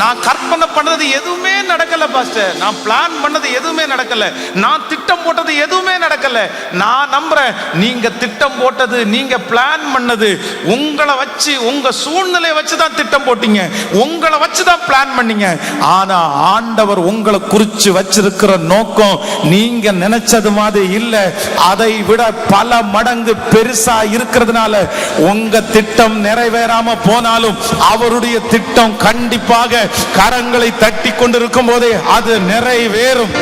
நான் கற்பனை பண்ணது எதுவுமே நடக்கல பாஸ்டர். நான் பிளான் பண்ணது எதுவுமே நடக்கல. நான் திட்டம் போட்டது எதுவுமே நடக்கல. நான் நம்புறேன், நீங்க திட்டம் போட்டது, நீங்க பிளான் பண்ணது, உங்களை வச்சு, உங்க சூழ்நிலையை வச்சு தான் திட்டம் போட்டீங்க, உங்களை வச்சு தான் பிளான் பண்ணீங்க. ஆனா ஆண்டவர் உங்களை குறிச்சு வச்சிருக்கிற நோக்கம் நீங்க நினைச்சது மாதிரி இல்ல, அதை விட பல மடங்கு பெருசா இருக்கிறதுனால உங்க திட்டம் நிறைவேறாம போனாலும் அவருடைய திட்டம் கண்டிப்பாக கரங்களை தட்டி கொண்டிருக்கும் போதே அது நிறைவேறும்.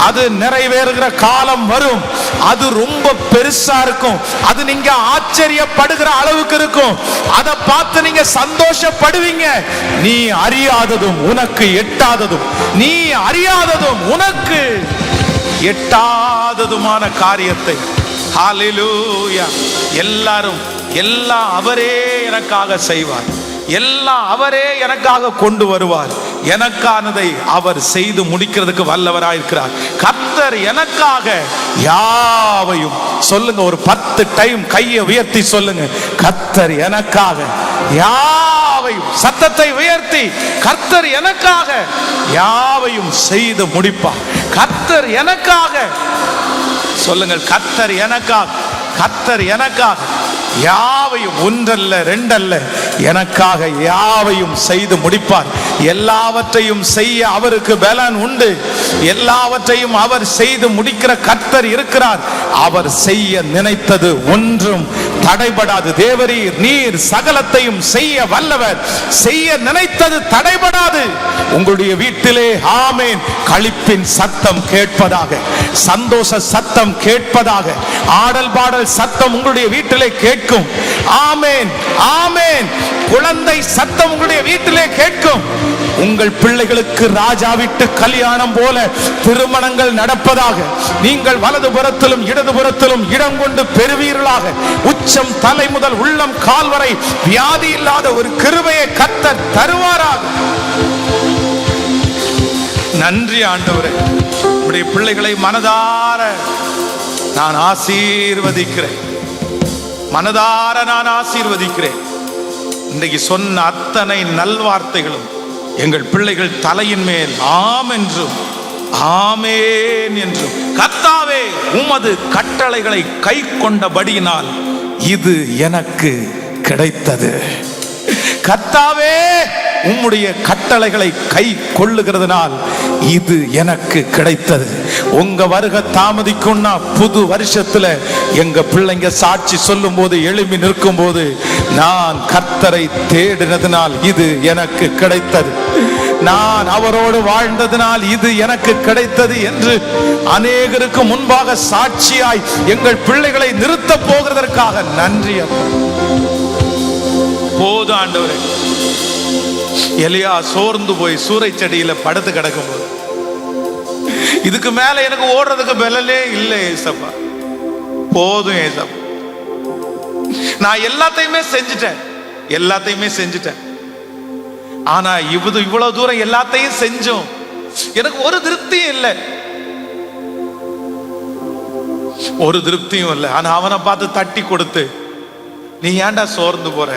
அது நிறைவேறுகிற காலம் வரும். அது ரொம்ப பெருசா இருக்கும். அது நீங்க ஆச்சரியப்படுகிற அளவுக்கு இருக்கும். அதை பார்த்து நீங்க சந்தோஷப்படுவீங்க. நீ அறியாததும் உனக்கு எட்டாததும், நீ அறியாததும் உனக்கு எட்டாததுமான காரியத்தை, ஹல்லேலூயா, எல்லாம் அவரே எனக்காக செய்வார். எல்லாம் அவரே எனக்காக கொண்டு வருவார். எனக்கானதை அவர் செய்து முடிக்கிறதுக்கு வல்லவராயிருக்கிறார். கர்த்தர் எனக்காக யாவையும், சொல்லுங்க ஒரு 10 டைம் கையை உயர்த்தி சொல்லுங்க, கர்த்தர் எனக்காக யாவையும். சத்தத்தை உயர்த்தி, கர்த்தர் எனக்காக யாவையும் செய்து முடிப்பார். கர்த்தர் எனக்காக சொல்லுங்கள், கர்த்தர் எனக்காக, கர்த்தர் எனக்காக யாவையும், ஒன்றல்ல ரெண்டல்ல, எனக்காக யாவையும் செய்து முடிப்பார். எல்லாவற்றையும் செய்ய அவருக்கு பலன் உண்டு. எல்லாவற்றையும் அவர் செய்து முடிக்கிற கர்த்தர் இருக்கிறார். அவர் செய்ய நினைத்தது ஒன்றும் தடைபடாது. தேவரீர் நீர் சகலத்தையும் செய்ய வல்லவர். செய்ய நினைத்தது தடைபடாது. உங்களுடைய வீட்டிலே ஆமேன் களிப்பின் சத்தம் கேட்பதாக, சந்தோஷ சத்தம் கேட்பதாக, ஆடல் பாடல் சத்தம் உங்களுடைய வீட்டிலே கேட்கும். ஆமேன் ஆமேன். குழந்தை சத்தம் உங்களுடைய வீட்டிலே கேட்கும். உங்கள் பிள்ளைகளுக்கு ராஜா வீட்டு கல்யாணம் போல திருமணங்கள் நடப்பதாக. நீங்கள் வலதுபுறத்திலும் இடதுபுறத்திலும் இடம் கொண்டு பெறுவீர்களாக. உச்சம் தலை முதல் உள்ளம் கால் வரை வியாதி இல்லாத ஒரு கிருபையை கர்த்தர் தருவாராக. நன்றி ஆண்டவரே. உடைய பிள்ளைகளை மனதார நான் ஆசீர்வதிக்கிறேன். மனதார நான் ஆசீர்வதிக்கிறேன். இன்றைக்கு சொன்ன அத்தனை நல்வார்த்தைகளும் எங்கள் பிள்ளைகள் தலையின் மேல் ஆம் என்றும் ஆமேன் என்றும். கர்த்தாவே, உமது கட்டளைகளை கை கொண்டபடியினால் இது எனக்கு கிடைத்தது. கர்த்தாவே, உம்முடைய கட்டளைகளை கை கொள்ளுகிறதுனால் இது எனக்கு கிடைத்தது. உங்க வருகை தாமதிக்கும்னா புது வருஷத்துல எங்க பிள்ளைங்க சாட்சி சொல்லும் போது, எழுப்பி நிற்கும் போது, நான் கர்த்தரை தேடினதினால் இது எனக்கு கிடைத்தது, நான் அவரோடு வாழ்ந்ததினால் இது எனக்கு கிடைத்தது என்று அநேகருக்கு முன்பாக சாட்சியாய் எங்கள் பிள்ளைகளை நிறுத்த போகிறதற்காக நன்றி. போது ஆண்டவரே. எலியா சோர்ந்து போய் சூறை செடியில படுத்து கிடக்கும் போது, இதுக்கு மேல எனக்கு ஓடுறதுக்கு பலலே இல்லை ஏசப்பா, போதும் ஏசப்பா, நான் எல்லாத்தையுமே செஞ்சுட்டேன். ஆனா இவ்வளவு தூரம் எல்லாத்தையும் செஞ்சோம், எனக்கு ஒரு திருப்தியும் இல்லை. ஆனா அவனை பார்த்து தட்டி கொடுத்து, நீ ஏன்டா சோர்ந்து போற,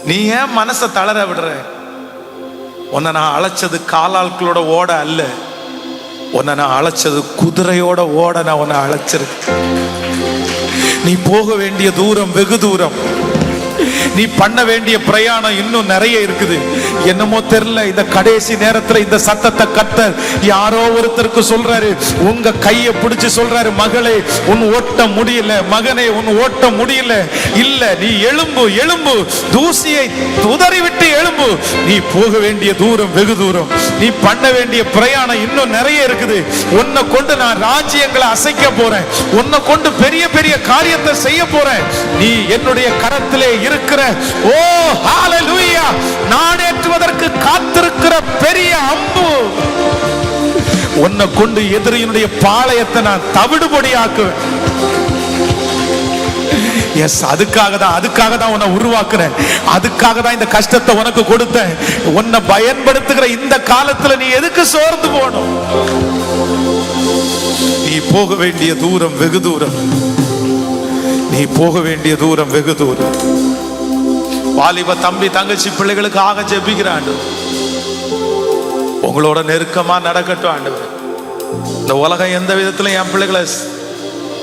நீ ஏன் மனசை தளர விடுற, உன்னை நான் அழைச்சது காலாட்களோட ஓட அல்ல, உன்னை நான் அழைச்சது குதிரையோட ஓட நான் உன்னை அழைச்சிருக்கேன். நீ போக வேண்டிய தூரம் வெகு தூரம், நீ பண்ண வேண்டிய பிரயாணம் இன்னும் நிறைய இருக்குது. என்னமோ தெரியல, இந்த கடைசி நேரத்துல இந்த சத்தத்தை கர்த்தர் யாரோ ஒருத்தருக்கு சொல்றாரு. உங்க கையை பிடிச்சு சொல்றாரு, மகளே உன் ஓட்ட முடியல, மகனே உன் ஓட்ட முடியல, இல்ல நீ எழும்பு, தூசியை உதறி விட்டு எழும்பு. நீ போக வேண்டிய தூரம் வெகு தூரம், நீ பண்ண வேண்டிய பிரயாணம் இன்னும் நிறைய இருக்குது. உன்னை கொண்டு நான் ராஜ்யங்களை அசைக்க போறேன், உன்னை கொண்டு பெரிய பெரிய காரியத்தை செய்ய போறேன். நீ என்னுடைய கரத்திலே இருக்கிற, ஓ ஹalleluya, நாடேற்றுவதற்கு காத்திருக்கிற பெரிய அம்பு, உன்னை கொண்டு எதிரியினுடைய பாளையத்தை நான் தவிடுபொடியாக்குவேன். எஸ், அதுக்காக தான் உன்னை உருவாக்குறேன், அதுக்காக தான் இந்த கஷ்டத்தை உனக்கு கொடுத்தேன். உன்னை பயன்படுத்துகிற இந்த காலத்துல நீ எதுக்கு சோர்ந்து போகணும்? நீ போக வேண்டிய தூரம் வெகு தூரம், நீ போக வேண்டிய தூரம் வெகு தூரம். வாலிப தம்பி தங்கச்சி பிள்ளைகளுக்கு ஆக ஜெபிக்கிறான், உங்களோட நெருக்கமா நடக்கட்டும் ஆண்டவர். இந்த உலகம் எந்த விதத்துல என் பிள்ளைகளை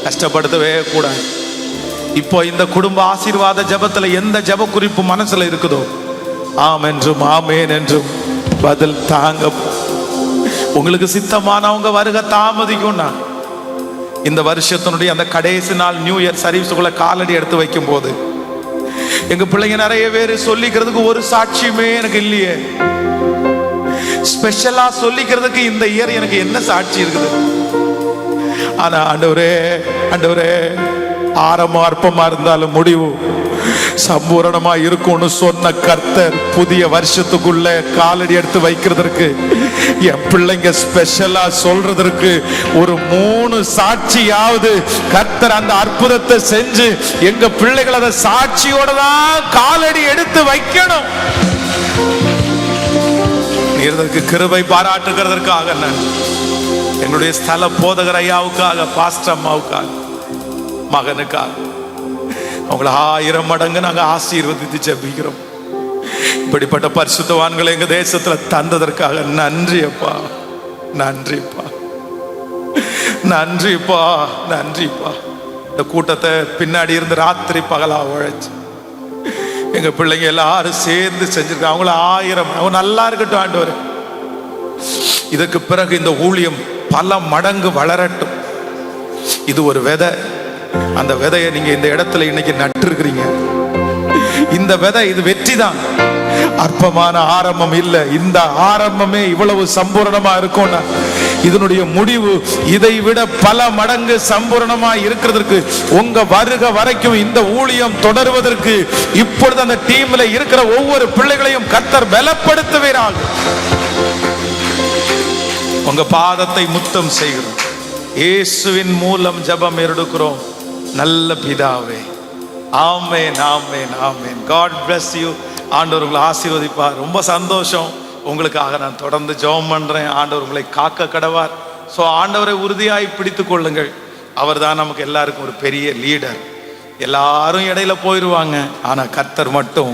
கஷ்டப்படுத்தவே கூடாது. இப்போ இந்த குடும்ப ஆசீர்வாத ஜெபத்துல எந்த ஜெப குறிப்பு மனசுல இருக்குதோ, ஆம் என்றும் ஆமேன் என்றும் பதில் தாங்க. உங்களுக்கு சித்தமானவங்க வருகை தாமதிக்கும்னா, இந்த வருஷத்தினுடைய அந்த கடைசி நாள் நியூ இயர் சர்வீஸுக்குள்ள காலடி எடுத்து வைக்கும் போது, எங்க பிள்ளைங்க நிறைய பேர் சொல்லிக்கிறதுக்கு ஒரு சாட்சியுமே எனக்கு இல்லையே. ஸ்பெஷலா சொல்லிக்கிறதுக்கு இந்த இயர் எனக்கு என்ன சாட்சி இருக்குது? ஆனா ஆண்டவரே, ஆரம்பம் அற்பமா இருந்தாலும் முடிவு சம்பூரணமா இருக்கும்னு சொன்ன கர்த்தர் புதிய வருஷத்துக்குள்ள காலடி எடுத்து வைக்கிறதுக்கு, என் பிள்ளைங்க ஸ்பெஷலா சொல்றதற்கு ஒரு 3 சாட்சியாவது கர்த்தர் அந்த அற்புதத்தை செஞ்சு எங்க பிள்ளைகள் அதை சாட்சியோட தான் காலடி எடுத்து வைக்கணும். நீர் இதற்கு கிருபை பாராட்டுகிறதற்காக நன்றி. எங்களுடைய ஸ்தல போதகர் ஐயாவுக்காக, பாஸ்டர் அம்மாவுக்காக, மகனுக்காக அவங்கள 1000 மடங்கு நாங்கள் ஆசீர்வதித்து ஜெபிக்கிறோம். இப்படிப்பட்ட பரிசுத்தவான்களை எங்க தேசத்துல தந்ததற்காக நன்றி அப்பா, நன்றிப்பா, நன்றிப்பா, நன்றிப்பா. இந்த கூட்டத்தை பின்னாடி இருந்து ராத்திரி பகலா உழைச்சு எங்க பிள்ளைங்க எல்லாரும் சேர்ந்து செஞ்சிருக்காங்க. அவங்கள 1000 நல்லா இருக்கட்டும் ஆண்டவரே. இதற்கு பிறகு இந்த ஊழியம் பல மடங்கு வளரட்டும். இது ஒரு விதை. அந்த விதையை நீங்க இந்த இடத்துல இன்னைக்கு நட்டு இருக்கிறீங்க. இந்த விதை இது வெற்றி தான், அற்பமான ஆரம்பம் இல்லை. இந்த ஆரம்பமே இவ்வளவு சம்பூரணமா இருக்கும்னா இதனுடைய முடிவு இதை விட பல மடங்கு சம்பூரணமா இருக்கிறதுக்கு, உங்க வருகை வரைக்கும் இந்த ஊழியம் தொடர்வதற்கு இப்பொழுது அந்த டீம்ல இருக்கிற ஒவ்வொரு பிள்ளைகளையும் கர்த்தர் பலப்படுத்துவீராக. உங்க பாதத்தை முத்தம் செய்கிறோம். இயேசுவின் மூலம் ஜெபம் எடுக்கிறோம் நல்ல பிதாவே. ஆமென், ஆமென், ஆமென். God bless you. ஆண்டவர் உங்களை ஆசீர்வதிப்பார். ரொம்ப சந்தோஷம். உங்களுக்காக நான் தொடர்ந்து ஜெபம் பண்றேன். ஆண்டவர் உங்களை காக்க கடவார். ஸோ ஆண்டவரை உறுதியாய் பிடித்து கொள்ளுங்கள். அவர் தான் நமக்கு எல்லாருக்கும் ஒரு பெரிய லீடர். எல்லாரும் இடையில போயிடுவாங்க, ஆனா கர்த்தர் மட்டும்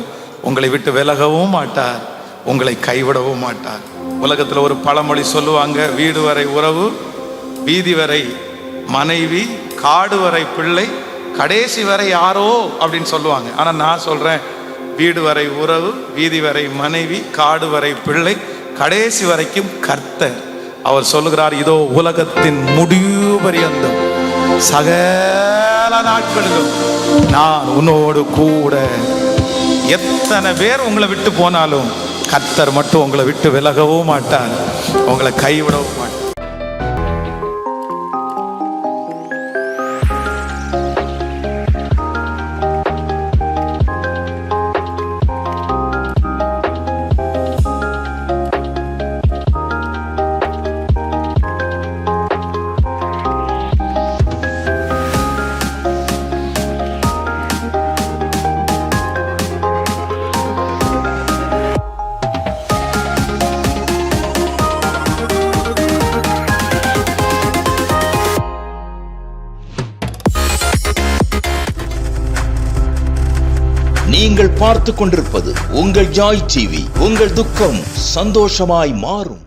உங்களை விட்டு விலகவும் மாட்டார், உங்களை கைவிடவும் மாட்டார். உலகத்துல ஒரு பழமொழி சொல்லுவாங்க, வீடு வரை உறவு, வீதி வரை மனைவி, காடு வரை பிள்ளை, கடைசி வரை யாரோ அப்படின்னு சொல்லுவாங்க. ஆனா நான் சொல்றேன், வீடு வரை உறவு, வீதி வரை மனைவி, காடு வரை பிள்ளை, கடைசி வரைக்கும் கர்த்தர். அவர் சொல்லுகிறார், இதோ உலகத்தின் முடிவு பரியந்தம் சகல நாட்களிலும் நான் உன்னோடு கூட. எத்தனை பேர் உங்களை விட்டு போனாலும் கர்த்தர் மட்டும் உங்களை விட்டு விலகவும் மாட்டார், உங்களை கைவிடவும் மாட்டார். நீங்கள் பார்த்து கொண்டிருப்பது உங்கள் ஜாய் டிவி. உங்கள் துக்கம் சந்தோஷமாய் மாறும்.